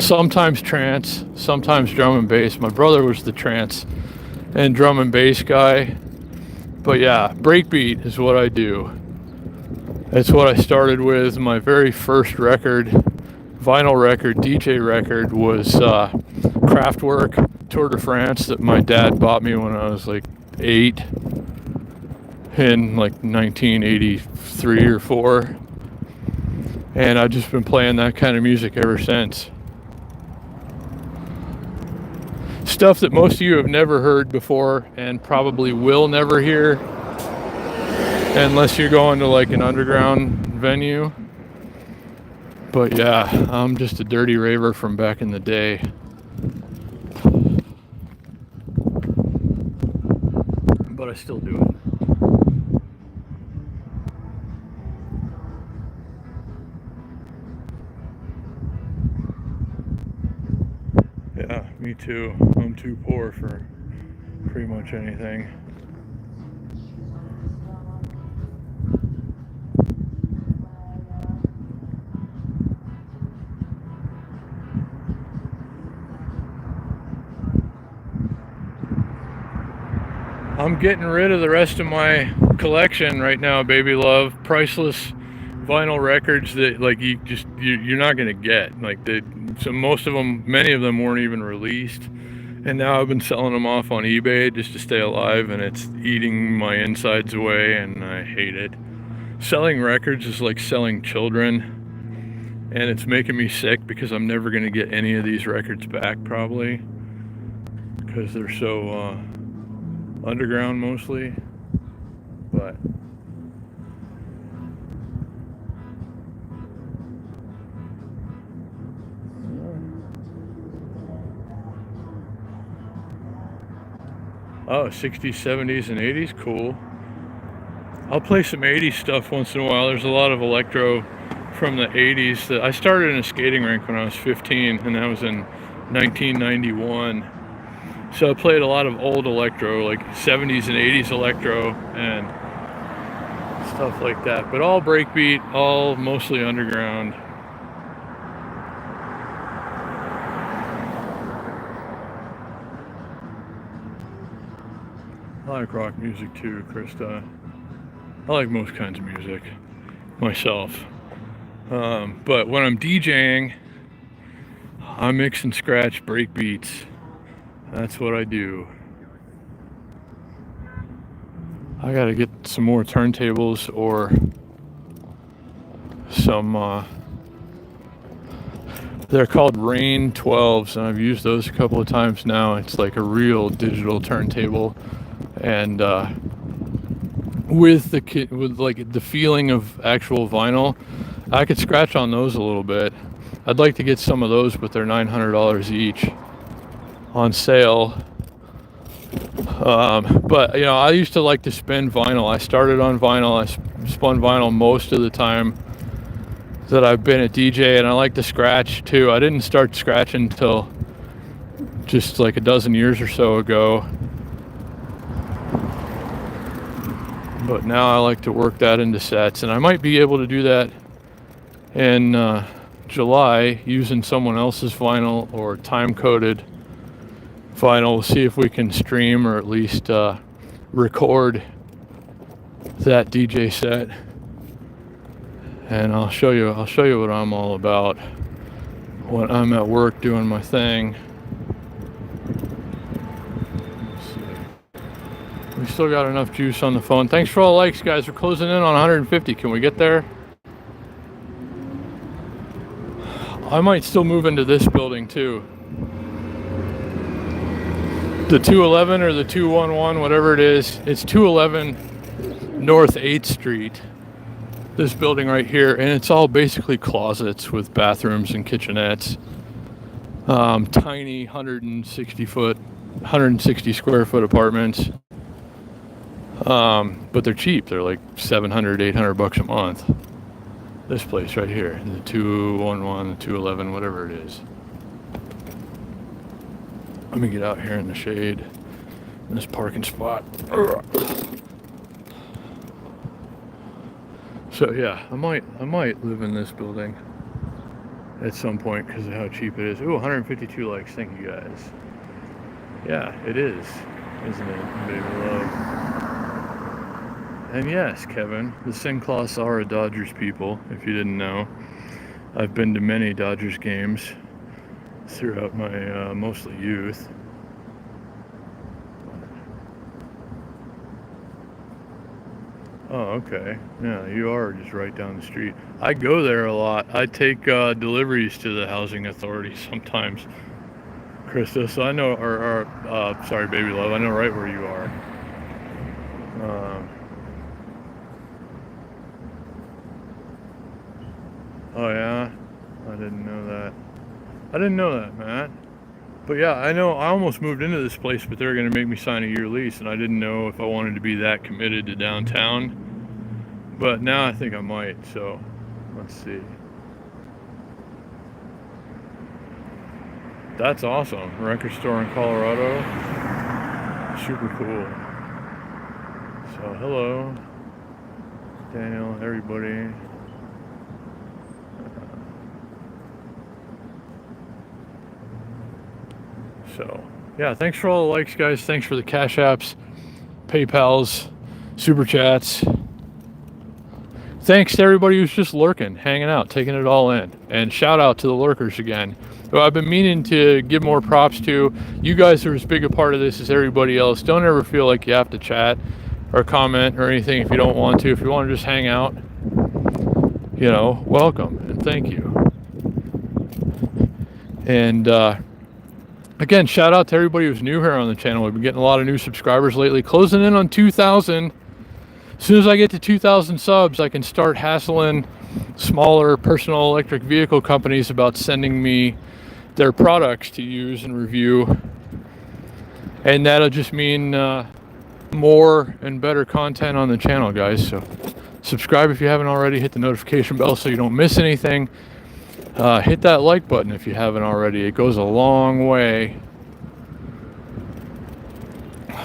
Sometimes trance, sometimes drum and bass. My brother was the trance and drum and bass guy. But yeah, breakbeat is what I do. That's what I started with. My very first record, vinyl record, DJ record, was Kraftwerk Tour de France that my dad bought me when I was like 8 in like 1983 or 4. And I've just been playing that kind of music ever since. Stuff that most of you have never heard before and probably will never hear unless you're going to like an underground venue. But yeah, I'm just a dirty raver from back in the day. But I still do it. Yeah, me too. I'm too poor for pretty much anything. I'm getting rid of the rest of my collection right now, baby love. Priceless vinyl records that like you're not gonna get. Like so most of them, many of them weren't even released, and now I've been selling them off on eBay just to stay alive, and it's eating my insides away, and I hate it. Selling records is like selling children, and it's making me sick because I'm never gonna get any of these records back probably because they're so underground mostly. But oh, 60s, 70s, and 80s, cool. I'll play some 80s stuff once in a while. There's a lot of electro from the 80s. I started in a skating rink when I was 15, and that was in 1991. So I played a lot of old electro, like 70s and 80s electro and stuff like that. But all breakbeat, all mostly underground. I like rock music too, Krista. I like most kinds of music myself. But when I'm DJing, I mix and scratch breakbeats. That's what I do. I gotta get some more turntables or some, they're called Rain 12s, and I've used those a couple of times now. It's like a real digital turntable, and with like the feeling of actual vinyl, I could scratch on those a little bit. I'd like to get some of those, but they're $900 each on sale. But you know, I used to like to spin vinyl. I started on vinyl. I spun vinyl most of the time that I've been a DJ, and I like to scratch too. I didn't start scratching until just like a dozen years or so ago, but now I like to work that into sets, and I might be able to do that in July using someone else's vinyl or time-coded vinyl. We'll see if we can stream or at least record that DJ set, and I'll show you what I'm all about when I'm at work doing my thing. Let's see. We still got enough juice on the phone. Thanks for all the likes, guys. We're closing in on 150. Can we get there? I might still move into this building too. The 211 or the 211, whatever it is. It's 211 North 8th Street. This building right here, and it's all basically closets with bathrooms and kitchenettes. Tiny 160 square foot apartments. But they're cheap. They're like 700, 800 bucks a month. This place right here, the 211, the 211, whatever it is. Let me get out here in the shade in this parking spot. So yeah, I might live in this building at some point because of how cheap it is. Ooh, 152 likes. Thank you guys. Yeah, it is, isn't it, baby love? And yes, Kevin, the Sinclaws are a Dodgers people, if you didn't know. I've been to many Dodgers games throughout my mostly youth. Oh, okay. Yeah, you are just right down the street. I go there a lot. I take deliveries to the housing authority sometimes, Krista. So I know, sorry, baby love. I know right where you are. Oh yeah, I didn't know that. I didn't know that, Matt. But yeah, I know I almost moved into this place, but they're going to make me sign a year lease, and I didn't know if I wanted to be that committed to downtown. But now I think I might, so let's see. That's awesome. Record store in Colorado. Super cool. So hello, Daniel, everybody. So, yeah, thanks for all the likes, guys. Thanks for the Cash Apps, PayPals, Super Chats. Thanks to everybody who's just lurking, hanging out, taking it all in. And shout out to the lurkers again, who I've been meaning to give more props to. You guys are as big a part of this as everybody else. Don't ever feel like you have to chat or comment or anything if you don't want to. If you want to just hang out, you know, welcome and thank you. And, again, shout out to everybody who's new here on the channel. We've been getting a lot of new subscribers lately. Closing in on 2,000. As soon as I get to 2,000 subs, I can start hassling smaller personal electric vehicle companies about sending me their products to use and review. And that'll just mean more and better content on the channel, guys. So subscribe if you haven't already. Hit the notification bell so you don't miss anything. Hit that like button if you haven't already. It goes a long way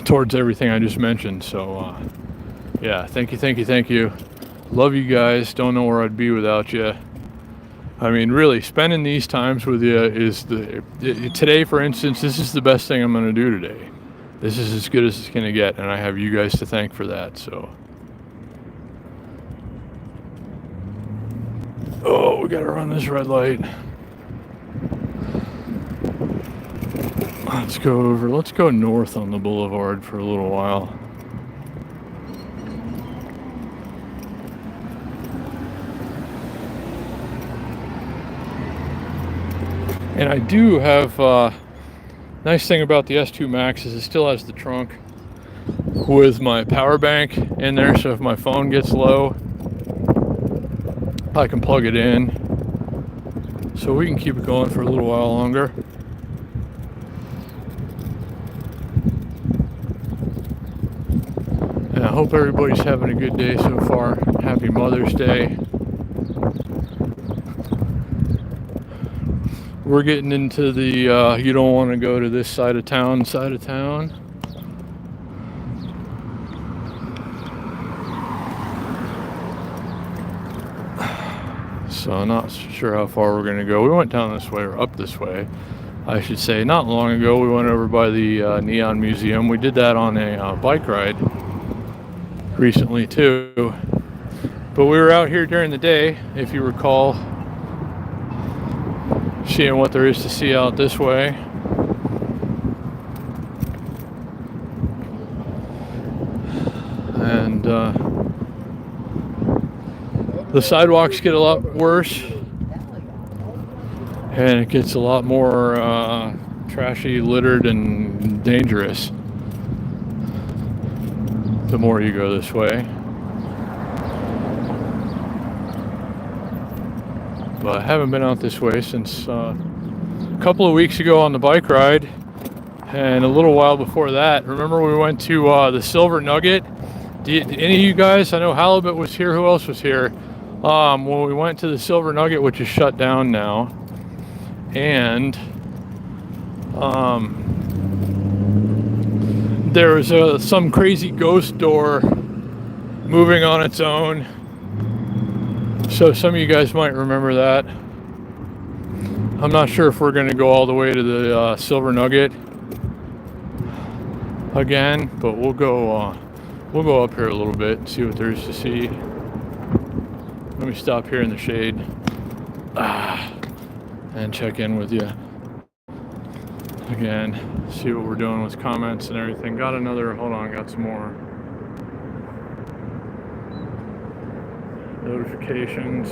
towards everything I just mentioned. So, yeah, thank you. Love you guys. Don't know where I'd be without you. I mean, really, spending these times with you is today, for instance, this is the best thing I'm going to do today. This is as good as it's going to get, and I have you guys to thank for that, so. Oh, we gotta run this red light. Let's go north on the boulevard for a little while. And I do have, nice thing about the S2 Max is it still has the trunk with my power bank in there, so if my phone gets low, I can plug it in, so we can keep it going for a little while longer. And I hope everybody's having a good day so far. Happy Mother's Day. We're getting into the you don't want to go to this side of town. So I'm not sure how far we're going to go. We went down this way, or up this way, I should say. Not long ago, we went over by the Neon Museum. We did that on a bike ride recently, too. But we were out here during the day, if you recall, seeing what there is to see out this way. And the sidewalks get a lot worse, and it gets a lot more trashy, littered, and dangerous the more you go this way. But I haven't been out this way since a couple of weeks ago on the bike ride, and a little while before that. Remember we went to the Silver Nugget Did any of you guys? I know Halibut was here. Who else was here? When we went to the Silver Nugget, which is shut down now, and there was some crazy ghost door moving on its own. So some of you guys might remember that. I'm not sure if we're going to go all the way to the Silver Nugget again, but we'll go up here a little bit and see what there is to see. Let me stop here in the shade and check in with you again. See what we're doing with comments and everything. Got some more notifications.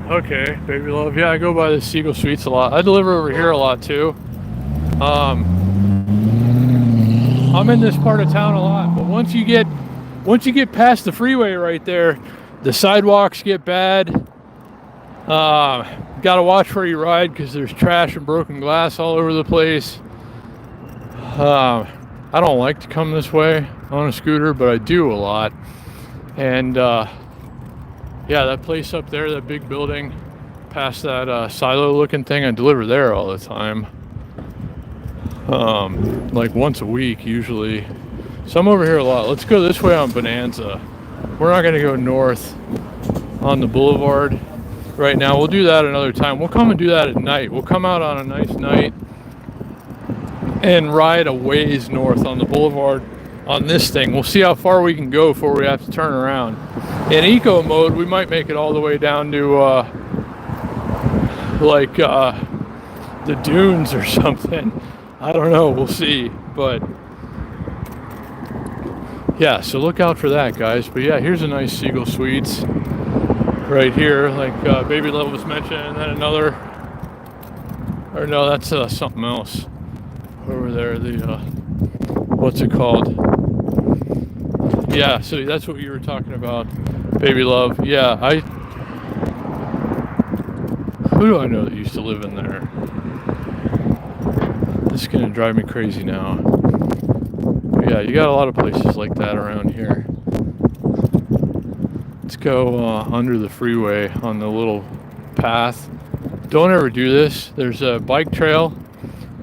Okay, baby love. Yeah, I go by the Seagull Suites a lot. I deliver over here a lot too. I'm in this part of town a lot, but once you get past the freeway right there, the sidewalks get bad. Gotta watch where you ride because there's trash and broken glass all over the place. I don't like to come this way on a scooter, but I do a lot. And yeah, that place up there, that big building, past that silo looking thing, I deliver there all the time. Like once a week usually. So I'm over here a lot. Let's go this way on Bonanza. We're not gonna go north on the boulevard right now. We'll do that another time. We'll come and do that at night. We'll come out on a nice night and ride a ways north on the boulevard on this thing. We'll see how far we can go before we have to turn around. In eco mode, we might make it all the way down to the dunes or something. I don't know, we'll see. But yeah, so look out for that, guys. But yeah, here's a nice Seagull Suites right here, like Baby Love was mentioning, and then another, or no, that's something else over there. The what's it called? Yeah, so that's what you were talking about, Baby Love. Yeah, who do I know that used to live in there? This is gonna drive me crazy now. But yeah, you got a lot of places like that around here. Let's go under the freeway on the little path. Don't ever do this. There's a bike trail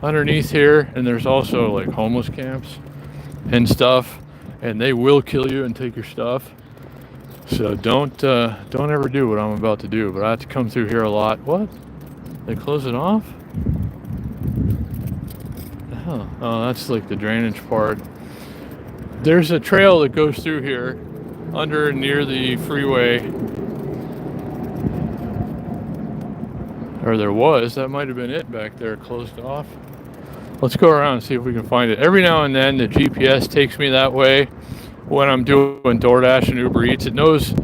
underneath here, and there's also like homeless camps and stuff, and they will kill you and take your stuff. So don't ever do what I'm about to do. But I have to come through here a lot. What? They close it off? Oh, that's like the drainage part. There's a trail that goes through here under and near the freeway. Or there was. That might have been it back there, closed off. Let's go around and see if we can find it. Every now and then the GPS takes me that way when I'm doing DoorDash and Uber Eats. It knows,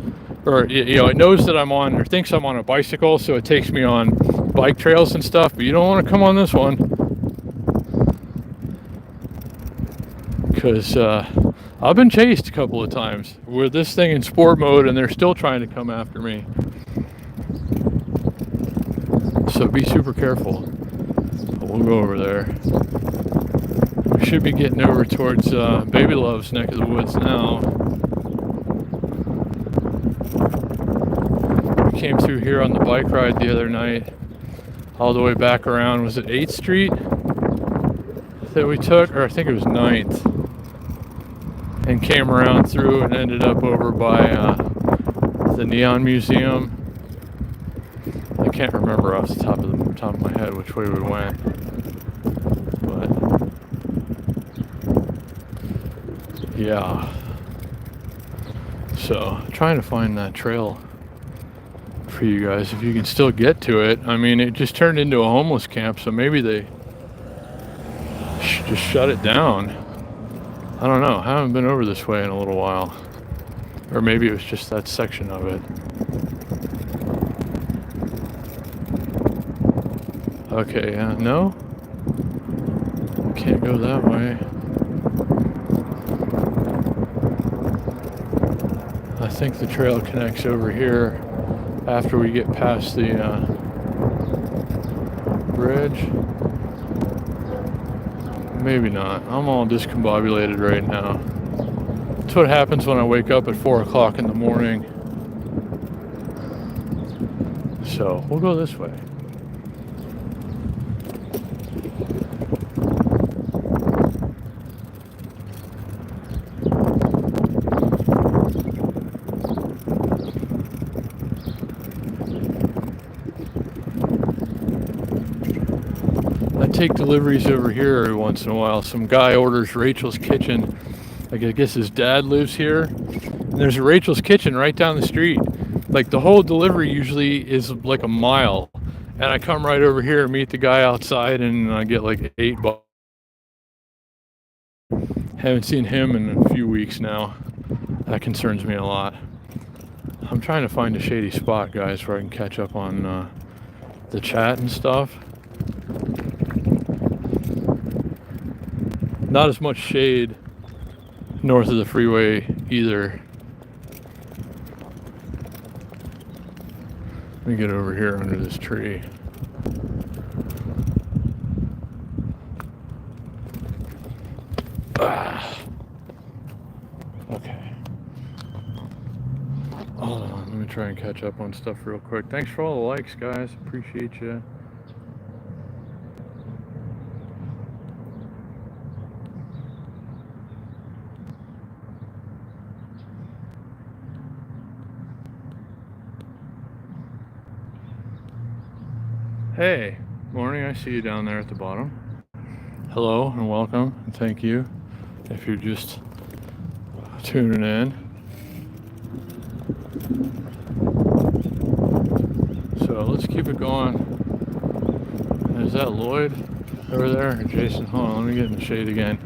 or it knows that I'm on, or thinks I'm on a bicycle, so it takes me on bike trails and stuff. But you don't want to come on this one, because I've been chased a couple of times with this thing in sport mode, and they're still trying to come after me. So be super careful. We'll go over there. We should be getting over towards Baby Love's neck of the woods now. We came through here on the bike ride the other night, all the way back around. Was it 8th Street that we took? Or I think it was 9th. And came around through and ended up over by the Neon Museum. I can't remember off the top of my head which way we went. But yeah. So trying to find that trail for you guys if you can still get to it. I mean, it just turned into a homeless camp, so maybe they just shut it down. I don't know. I haven't been over this way in a little while. Or maybe it was just that section of it. Okay, no? Can't go that way. I think the trail connects over here after we get past the bridge. Maybe not. I'm all discombobulated right now. That's what happens when I wake up at 4 o'clock in the morning. So we'll go this way. I take deliveries over here every once in a while. Some guy orders Rachel's Kitchen. Like, I guess his dad lives here. And there's a Rachel's Kitchen right down the street. Like, the whole delivery usually is like a mile. And I come right over here and meet the guy outside, and I get like $8. Haven't seen him in a few weeks now. That concerns me a lot. I'm trying to find a shady spot, guys, where I can catch up on the chat and stuff. Not as much shade north of the freeway either. Let me get over here under this tree. Okay. Hold on, let me try and catch up on stuff real quick. Thanks for all the likes, guys. Appreciate you. Hey, morning, I see you down there at the bottom. Hello and welcome, and thank you if you're just tuning in. So let's keep it going. Is that Lloyd over there? Or Jason? Hold on, let me get in the shade again.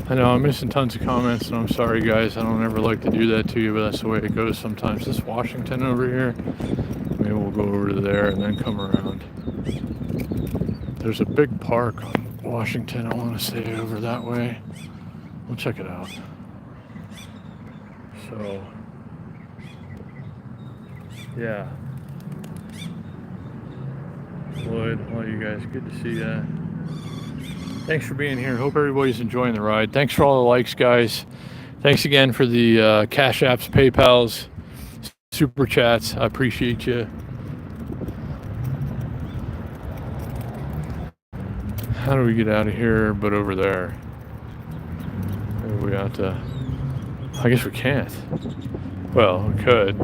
I know I'm missing tons of comments, and I'm sorry, guys. I don't ever like to do that to you, but that's the way it goes sometimes. This Washington over here. Maybe we'll go over to there and then come around. There's a big park on Washington, I want to say, over that way. We'll check it out. So, yeah. Lloyd, all you guys, good to see ya. Thanks for being here. Hope everybody's enjoying the ride. Thanks for all the likes, guys. Thanks again for the Cash Apps, PayPals, Super Chats. I appreciate you. How do we get out of here but over there? Maybe we have to... I guess we can't. Well, we could.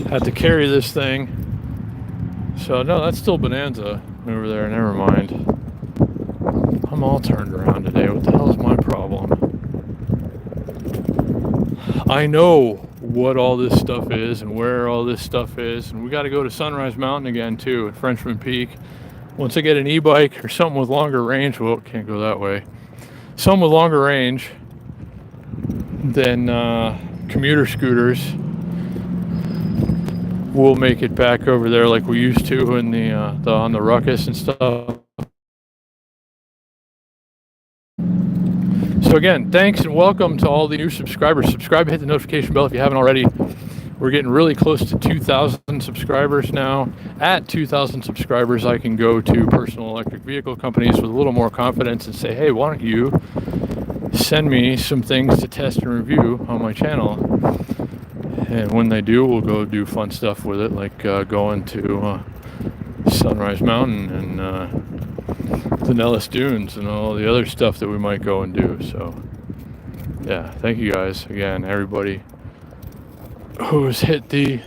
Have to carry this thing. So, no, that's still Bonanza over there. Never mind. I'm all turned around today. What the hell is my problem? I know what all this stuff is and where all this stuff is. And we got to go to Sunrise Mountain again, too, at Frenchman Peak. Once I get an e-bike or something with longer range, well, can't go that way. Something with longer range than commuter scooters, we'll make it back over there like we used to in the on the ruckus and stuff. So again, thanks and welcome to all the new subscribers. Subscribe, hit the notification bell if you haven't already. We're getting really close to 2,000 subscribers now. At 2,000 subscribers, I can go to personal electric vehicle companies with a little more confidence and say, hey, why don't you send me some things to test and review on my channel? And when they do, we'll go do fun stuff with it, like going to Sunrise Mountain and the Nellis Dunes and all the other stuff that we might go and do. So, yeah, thank you guys again, everybody who's hit the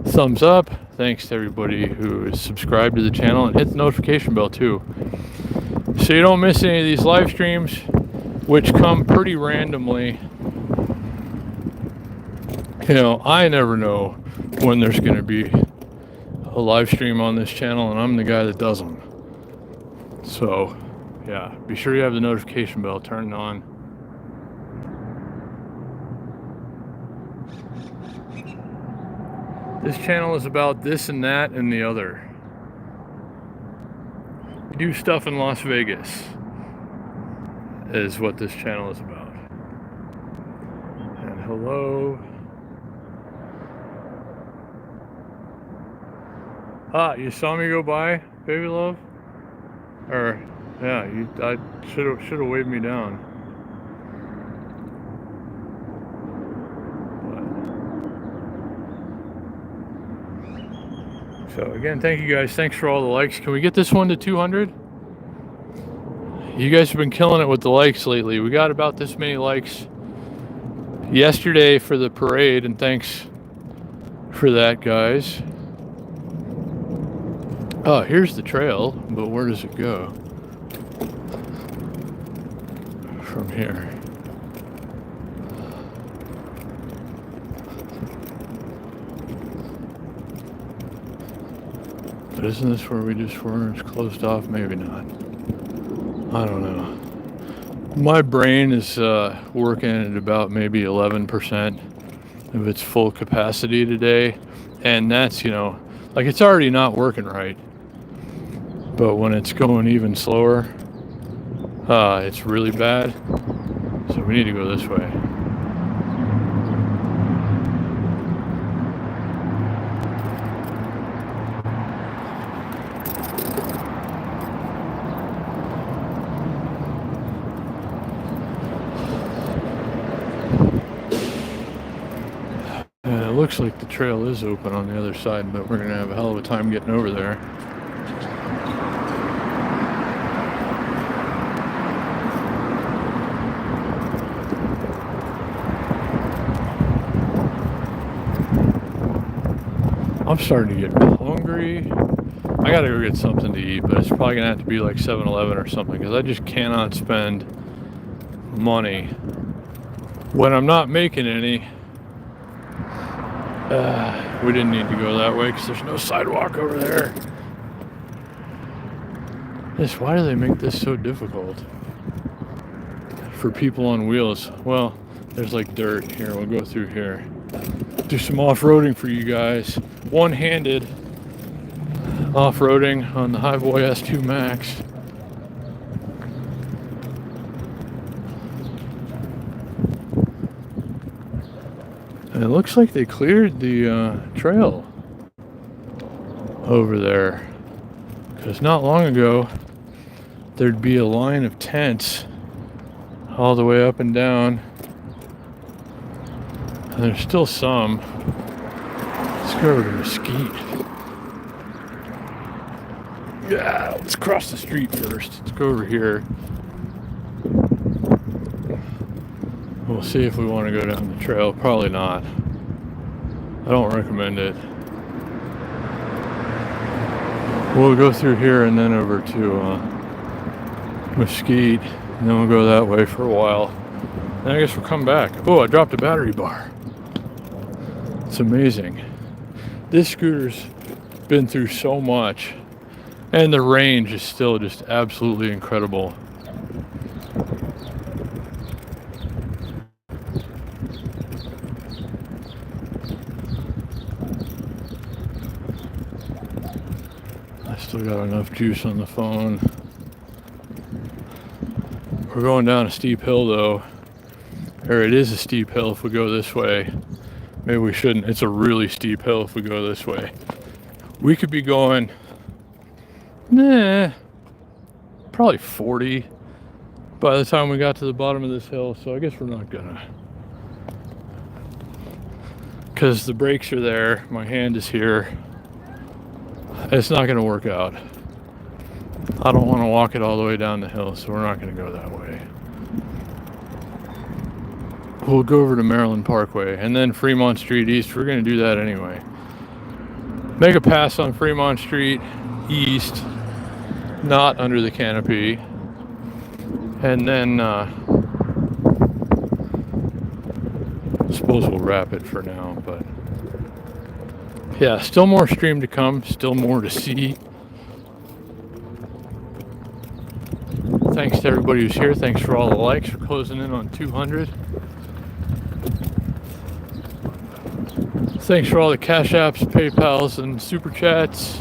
thumbs up. Thanks to everybody who is subscribed to the channel and hit the notification bell too, so you don't miss any of these live streams, which come pretty randomly. You know, I never know when there's going to be a live stream on this channel, and I'm the guy that does them. So, yeah, be sure you have the notification bell turned on. This channel is about this and that and the other. do stuff in Las Vegas is what this channel is about. And hello. You saw me go by, baby love? Or yeah, I should have waved me down. But, so again, thank you guys. Thanks for all the likes. Can we get this one to 200? You guys have been killing it with the likes lately. We got about this many likes yesterday for the parade, and thanks for that, guys. Oh, here's the trail, but where does it go? From here. But isn't this where we just were? It's closed off? Maybe not. I don't know. My brain is working at about maybe 11% of its full capacity today. And that's, like it's already not working right. But when it's going even slower, it's really bad. So we need to go this way. And it looks like the trail is open on the other side, but we're going to have a hell of a time getting over there. I'm starting to get hungry. I gotta go get something to eat, but it's probably gonna have to be like 7-Eleven or something, because I just cannot spend money when I'm not making any. We didn't need to go that way because there's no sidewalk over there. Why do they make this so difficult for people on wheels? Well, there's like dirt here. We'll go through here. Do some off-roading for you guys. One-handed off-roading on the Highboy S2 Max. And it looks like they cleared the trail over there, because not long ago there'd be a line of tents all the way up and down, and there's still some. Let's go over to Mesquite. Yeah, let's cross the street first. Let's go over here. We'll see if we want to go down the trail. Probably not. I don't recommend it. We'll go through here and then over to Mesquite, and then we'll go that way for a while. And I guess we'll come back. Oh, I dropped a battery bar. It's amazing. This scooter's been through so much, and the range is still just absolutely incredible. I still got enough juice on the phone. We're going down a steep hill though. Or it is a steep hill if we go this way. Maybe we shouldn't. It's a really steep hill if we go this way. We could be going, probably 40 by the time we got to the bottom of this hill. So I guess we're not gonna. Because the brakes are there. My hand is here. It's not going to work out. I don't want to walk it all the way down the hill, so we're not going to go that way. We'll go over to Maryland Parkway and then Fremont Street East. We're going to do that anyway. Make a pass on Fremont Street East, not under the canopy. And then I suppose we'll wrap it for now, but yeah, still more stream to come, still more to see. Thanks to everybody who's here. Thanks for all the likes. We're closing in on 200. Thanks for all the Cash Apps, PayPals, and Super Chats.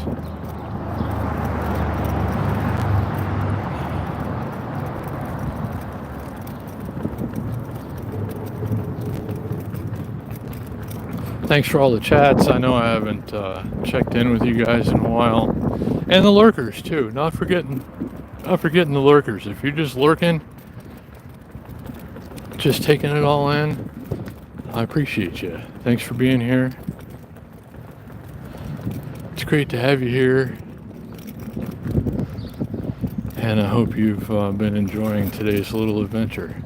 Thanks for all the chats. I know I haven't checked in with you guys in a while, and the lurkers too. Not forgetting the lurkers. If you're just lurking, just taking it all in, I appreciate you. Thanks for being here. It's great to have you here, and I hope you've been enjoying today's little adventure.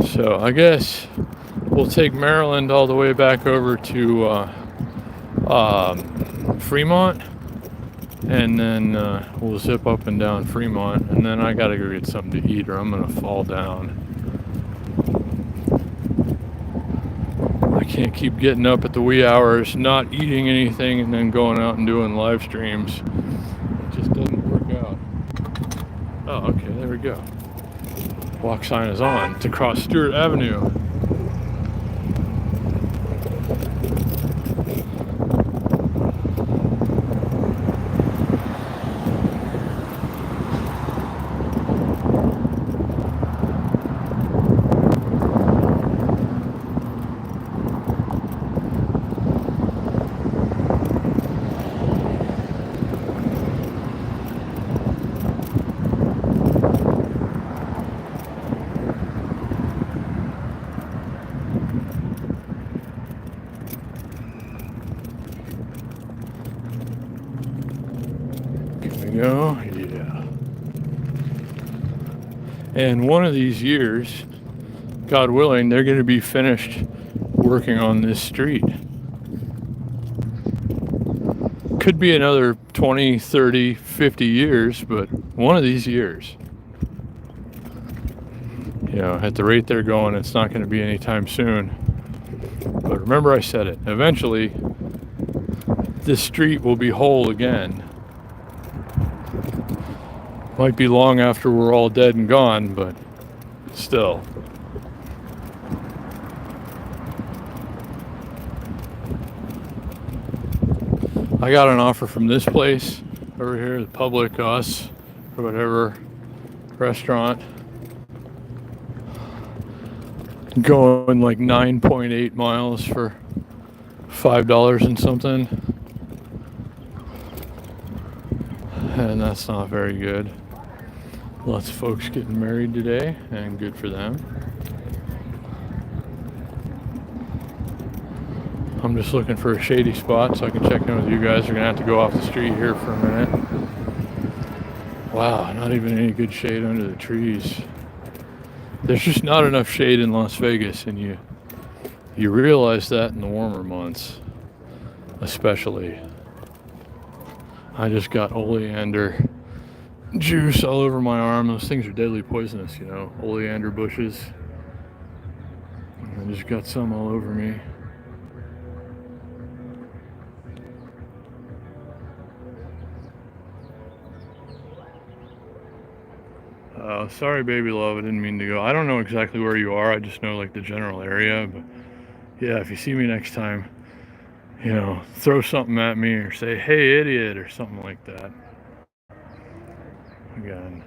So I guess we'll take Maryland all the way back over to Fremont, and then we'll zip up and down Fremont, and then I gotta go get something to eat or I'm gonna fall down. I can't keep getting up at the wee hours, not eating anything, and then going out and doing live streams. It just doesn't work out. Oh, okay, there we go. Walk sign is on to cross Stewart Avenue. Go, yeah. And one of these years, God willing, they're going to be finished working on this street. Could be another 20, 30, 50 years, but one of these years. You know, at the rate they're going, it's not going to be anytime soon. But remember I said it, eventually this street will be whole again. Might be long after we're all dead and gone, but still. I got an offer from this place over here, the Public Us, or whatever, restaurant. Going like 9.8 miles for $5 and something. And that's not very good. Lots of folks getting married today, and good for them. I'm just looking for a shady spot so I can check in with you guys. We're gonna have to go off the street here for a minute. Wow, not even any good shade under the trees. There's just not enough shade in Las Vegas, and you realize that in the warmer months, especially. I just got oleander juice all over my arm. Those things are deadly poisonous, you know, oleander bushes. I just got some all over me. Sorry, baby love, I didn't mean to go. I don't know exactly where you are. I just know like the general area. But yeah, if you see me next time, you know, throw something at me or say, hey, idiot, or something like that. Again.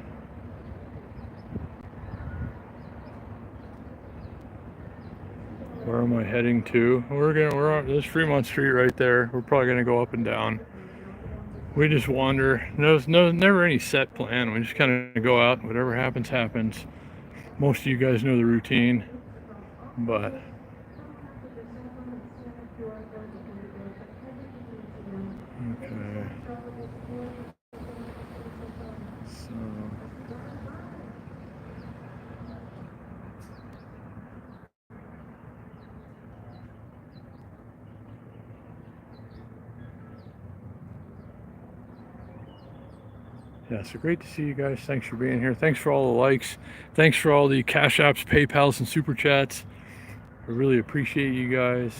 Where am I heading to? We're on this Fremont Street right there. We're probably gonna go up and down. We just wander. There's never any set plan. We just kind of go out. Whatever happens, happens. Most of you guys know the routine, but okay. So yeah, so great to see you guys. Thanks for being here. Thanks for all the likes. Thanks for all the Cash Apps, PayPals, and Super Chats. I really appreciate you guys.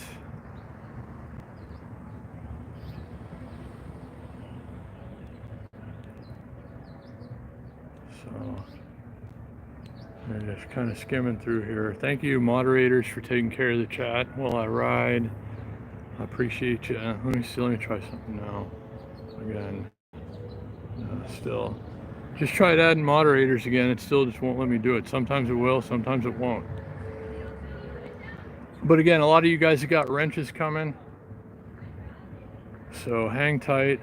So I'm just kind of skimming through here. Thank you, moderators, for taking care of the chat while I ride. I appreciate you. Let me try something now. Again. Still Just tried adding moderators again. It still just won't let me do it. Sometimes it will, sometimes it won't. But again, a lot of you guys have got wrenches coming, so hang tight.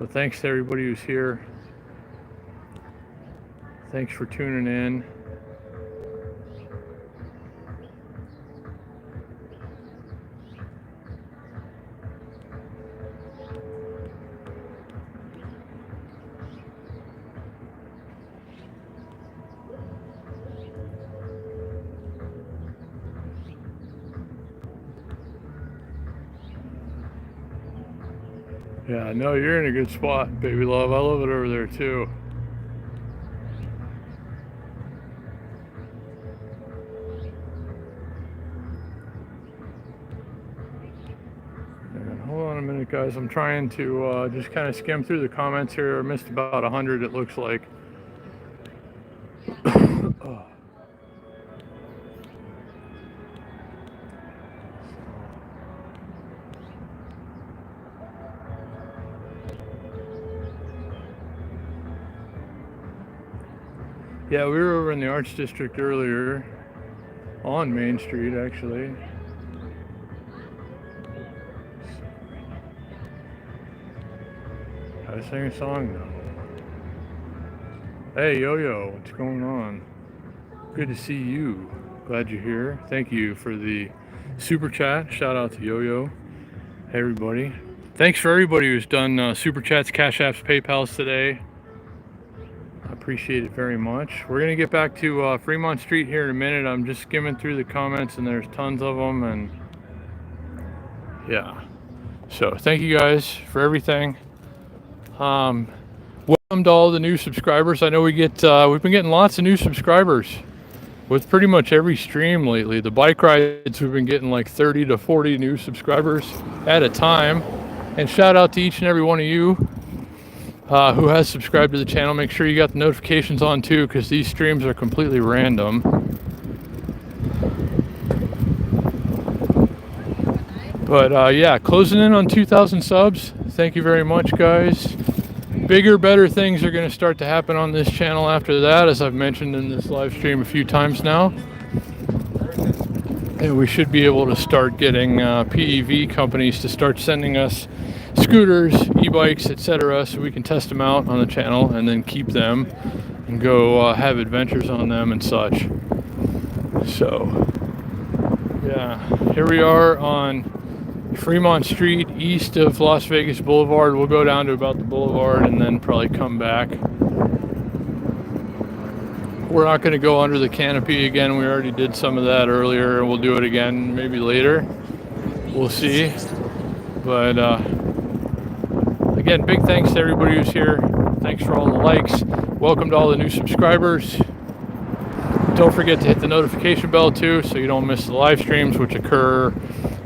But thanks to everybody who's here. Thanks for tuning in. Yeah, no, you're in a good spot, baby love. I love it over there too. And hold on a minute, guys. I'm trying to just kind of skim through the comments here. I missed about 100, it looks like. Oh. Yeah, we were over in the Arts District earlier, on Main Street actually. I sang a song though. Hey Yo-Yo, what's going on? Good to see you. Glad you're here. Thank you for the super chat. Shout out to Yo-Yo. Hey everybody. Thanks for everybody who's done super chats, cash apps, PayPals today. I appreciate it very much. We're gonna get back to Fremont Street here in a minute. I'm just skimming through the comments and there's tons of them, and yeah. So thank you guys for everything. Welcome to all the new subscribers. I know we've been getting lots of new subscribers with pretty much every stream lately. The bike rides, we've been getting like 30 to 40 new subscribers at a time. And shout out to each and every one of you who has subscribed to the channel. Make sure you got the notifications on too, because these streams are completely random. But yeah, closing in on 2,000 subs. Thank you very much, guys. Bigger, better things are going to start to happen on this channel after that, as I've mentioned in this live stream a few times now. And we should be able to start getting PEV companies to start sending us scooters, e-bikes, etc., so we can test them out on the channel and then keep them and go have adventures on them and such. So yeah, here we are on Fremont Street, east of Las Vegas Boulevard. We'll go down to about the boulevard and then probably come back. We're not going to go under the canopy again. We already did some of that earlier, and we'll do it again maybe later. We'll see. But again, big thanks to everybody who's here. Thanks for all the likes. Welcome to all the new subscribers. Don't forget to hit the notification bell too, so you don't miss the live streams, which occur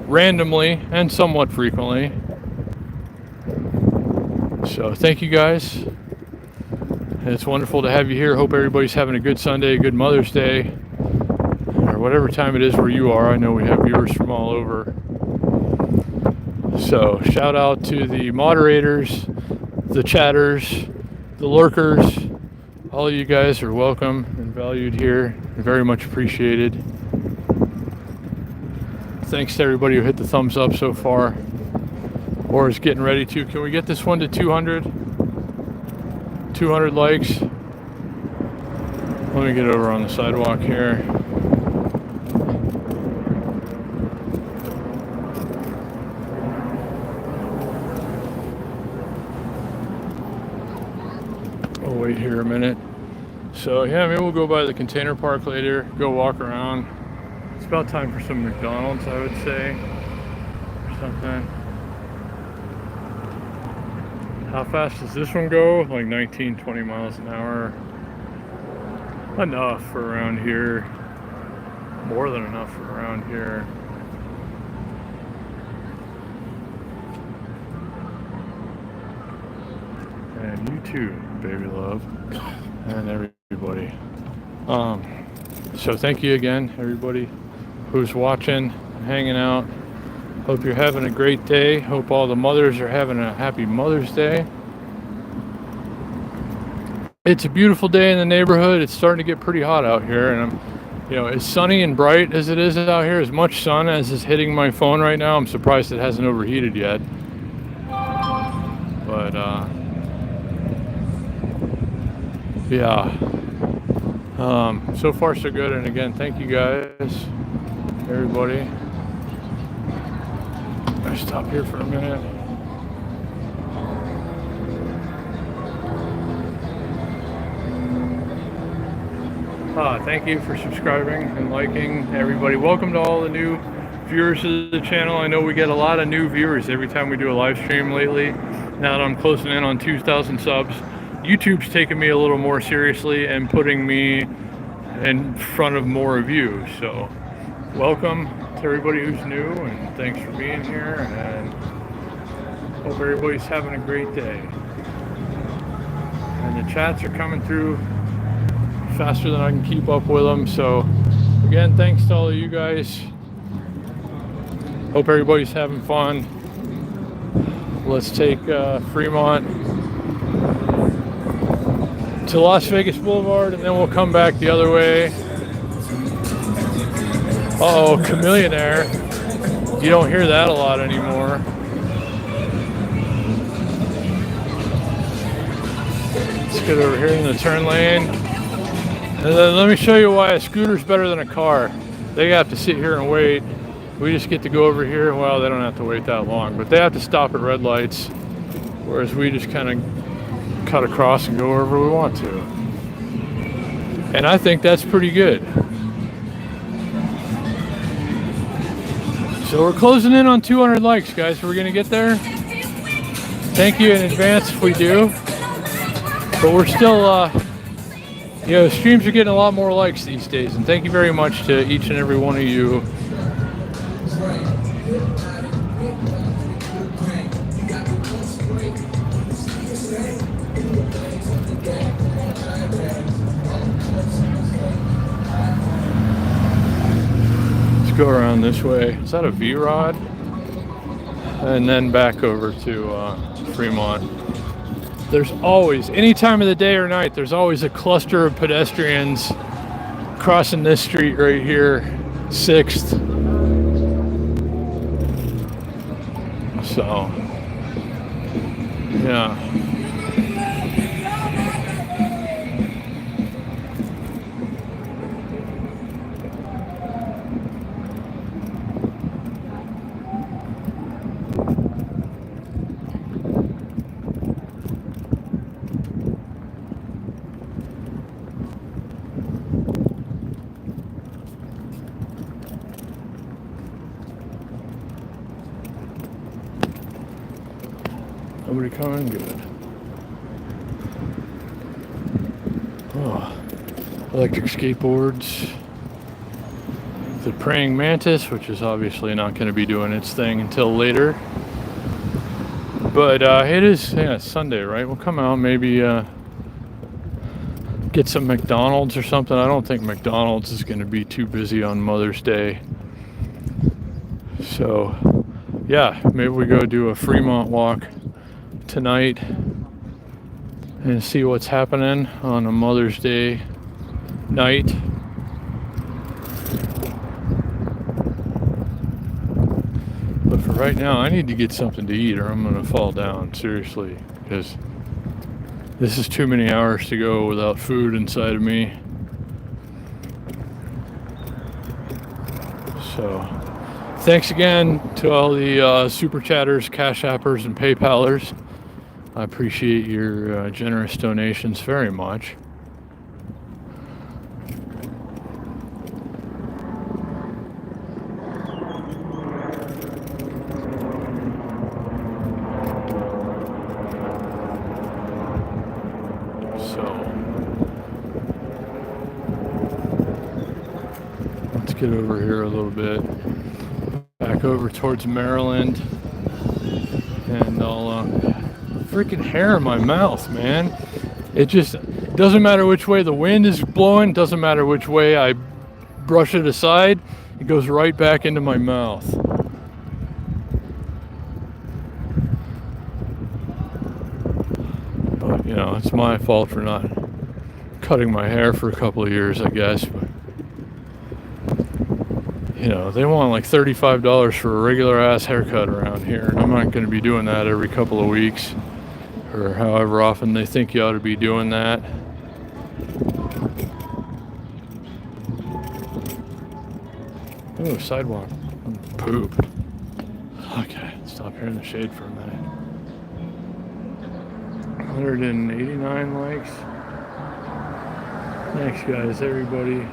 randomly and somewhat frequently. So thank you guys. It's wonderful to have you here. Hope everybody's having a good Sunday, a good Mother's Day, or whatever time it is where you are. I know we have viewers from all over. So shout out to the moderators, the chatters, the lurkers. All of you guys are welcome and valued here, and very much appreciated. Thanks to everybody who hit the thumbs up so far, or is getting ready to. Can we get this one to 200? 200 likes. Let me get over on the sidewalk here. I'll wait here a minute. So yeah, maybe we'll go by the container park later, go walk around. It's about time for some McDonald's, I would say, or something. How fast does this one go? Like 19, 20 miles an hour. Enough for around here. More than enough for around here. And you too, baby love. And everybody. So thank you again, everybody who's watching, hanging out. Hope you're having a great day. Hope all the mothers are having a happy Mother's Day. It's a beautiful day in the neighborhood. It's starting to get pretty hot out here, and as sunny and bright as it is out here, as much sun as is hitting my phone right now, I'm surprised it hasn't overheated yet. But yeah, so far so good. And again, thank you guys, everybody. I stop here for a minute. Thank you for subscribing and liking, everybody. Welcome to all the new viewers of the channel. I know we get a lot of new viewers every time we do a live stream lately. Now that I'm closing in on 2,000 subs, YouTube's taking me a little more seriously and putting me in front of more of you. So welcome to everybody who's new, and thanks for being here, and hope everybody's having a great day. And the chats are coming through faster than I can keep up with them. So again, thanks to all of you guys. Hope everybody's having fun. Let's take Fremont to Las Vegas Boulevard, and then we'll come back the other way. Uh-oh, Chameleonaire. You don't hear that a lot anymore. Let's get over here in the turn lane. And then let me show you why a scooter's better than a car. They have to sit here and wait. We just get to go over here. Well, they don't have to wait that long, but they have to stop at red lights, whereas we just kind of cut across and go wherever we want to. And I think that's pretty good. So we're closing in on 200 likes, guys. We're gonna get there. Thank you in advance if we do. But we're still, streams are getting a lot more likes these days, and thank you very much to each and every one of you. Let's go around this way. Is that a V-Rod? And then back over to Fremont. There's always, any time of the day or night, there's always a cluster of pedestrians crossing this street right here, 6th. So, yeah. Nobody coming? Good. Oh, electric skateboards. The praying mantis, which is obviously not going to be doing its thing until later. But it is, it's Sunday, right? We'll come out, maybe get some McDonald's or something. I don't think McDonald's is going to be too busy on Mother's Day. So, yeah, maybe we go do a Fremont walk tonight and see what's happening on a Mother's Day night. But for right now, I need to get something to eat or I'm gonna fall down, seriously, because this is too many hours to go without food inside of me. So thanks again to all the super chatters, cash appers, and PayPalers. I appreciate your generous donations very much. So let's get over here a little bit, back over towards Maryland, and I'll freaking hair in my mouth, man. It just doesn't matter which way the wind is blowing, doesn't matter which way I brush it aside, it goes right back into my mouth. But it's my fault for not cutting my hair for a couple of years, I guess. But, you know, they want like $35 for a regular ass haircut around here, and I'm not going to be doing that every couple of weeks or however often they think you ought to be doing that. Oh, sidewalk. Poop. Okay, stop here in the shade for a minute. 189 likes. Thanks, guys, everybody.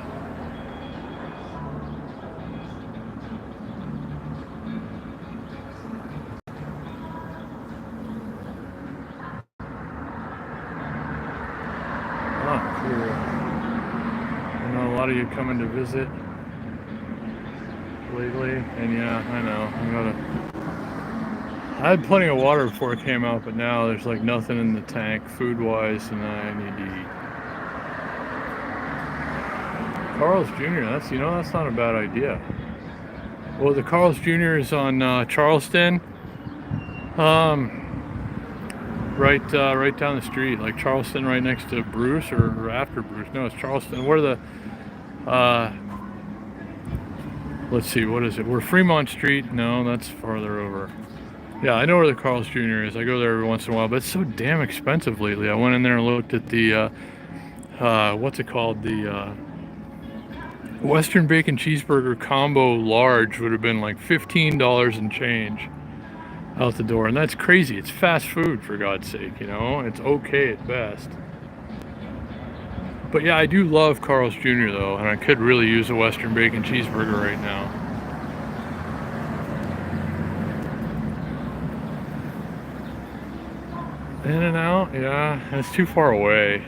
Oh, cool. I know a lot of you coming to visit lately, and yeah, I know. I had plenty of water before it came out, but now there's like nothing in the tank food-wise, and I need to eat. Carl's Jr. That's not a bad idea. Well, the Carl's Jr. is on Charleston, right down the street, like Charleston, right next to Bruce, or after Bruce. No, it's Charleston. Where the let's see, what is it? We're Fremont Street. No, that's farther over. Yeah, I know where the Carl's Jr. is. I go there every once in a while, but it's so damn expensive lately. I went in there and looked at the what's it called? The Western Bacon Cheeseburger Combo Large would have been like $15 and change out the door, and that's crazy. It's fast food, for God's sake, you know? It's okay at best. But yeah, I do love Carl's Jr. though, and I could really use a Western Bacon Cheeseburger right now. In and out, yeah, it's too far away.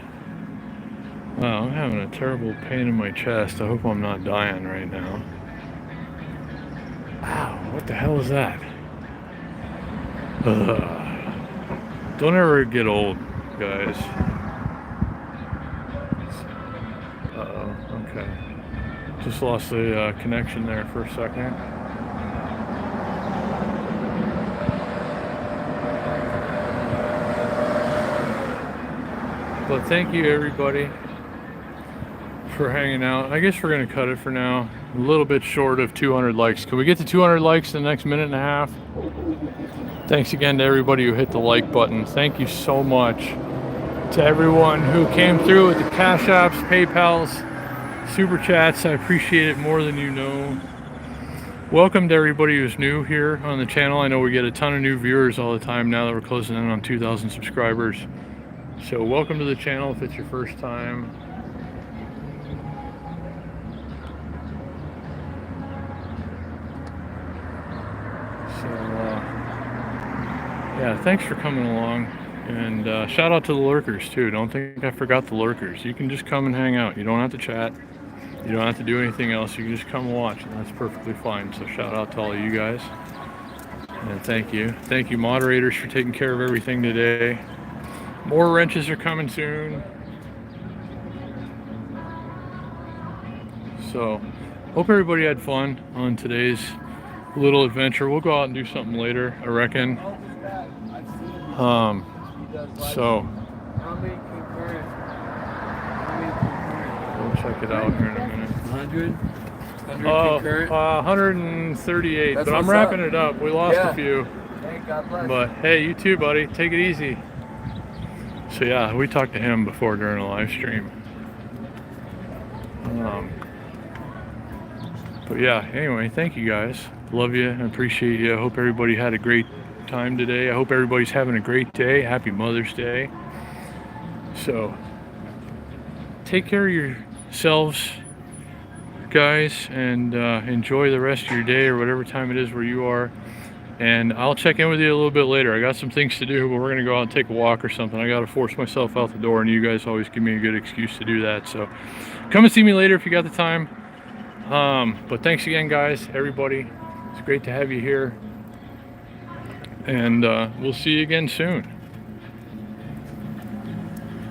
Wow, I'm having a terrible pain in my chest. I hope I'm not dying right now. Wow, what the hell is that? Don't ever get old, guys. Uh-oh, okay. Just lost the connection there for a second. But thank you, everybody, for hanging out. I guess we're going to cut it for now. A little bit short of 200 likes. Can we get to 200 likes in the next minute and a half? Thanks again to everybody who hit the like button. Thank you so much to everyone who came through with the Cash Apps, PayPals, Super Chats. I appreciate it more than you know. Welcome to everybody who's new here on the channel. I know we get a ton of new viewers all the time now that we're closing in on 2,000 subscribers. So welcome to the channel if it's your first time. So yeah, thanks for coming along, and shout out to the Lurkers too. Don't think I forgot the Lurkers. You can just come and hang out. You don't have to chat. You don't have to do anything else. You can just come and watch, and that's perfectly fine. So shout out to all of you guys, and thank you moderators for taking care of everything today. More wrenches are coming soon. So, hope everybody had fun on today's little adventure. We'll go out and do something later, I reckon. So, we'll check it out here in a minute. 100? 138. But I'm wrapping it up. We lost a few. But hey, you too, buddy. Take it easy. So yeah, we talked to him before during a live stream. But yeah, anyway, thank you guys. Love you. I appreciate you. I hope everybody had a great time today. I hope everybody's having a great day. Happy Mother's Day. So take care of yourselves, guys, and enjoy the rest of your day or whatever time it is where you are. And I'll check in with you a little bit later. I got some things to do, but we're gonna go out and take a walk or something. I gotta force myself out the door, and you guys always give me a good excuse to do that. So come and see me later if you got the time. But thanks again, guys, everybody. It's great to have you here. And we'll see you again soon.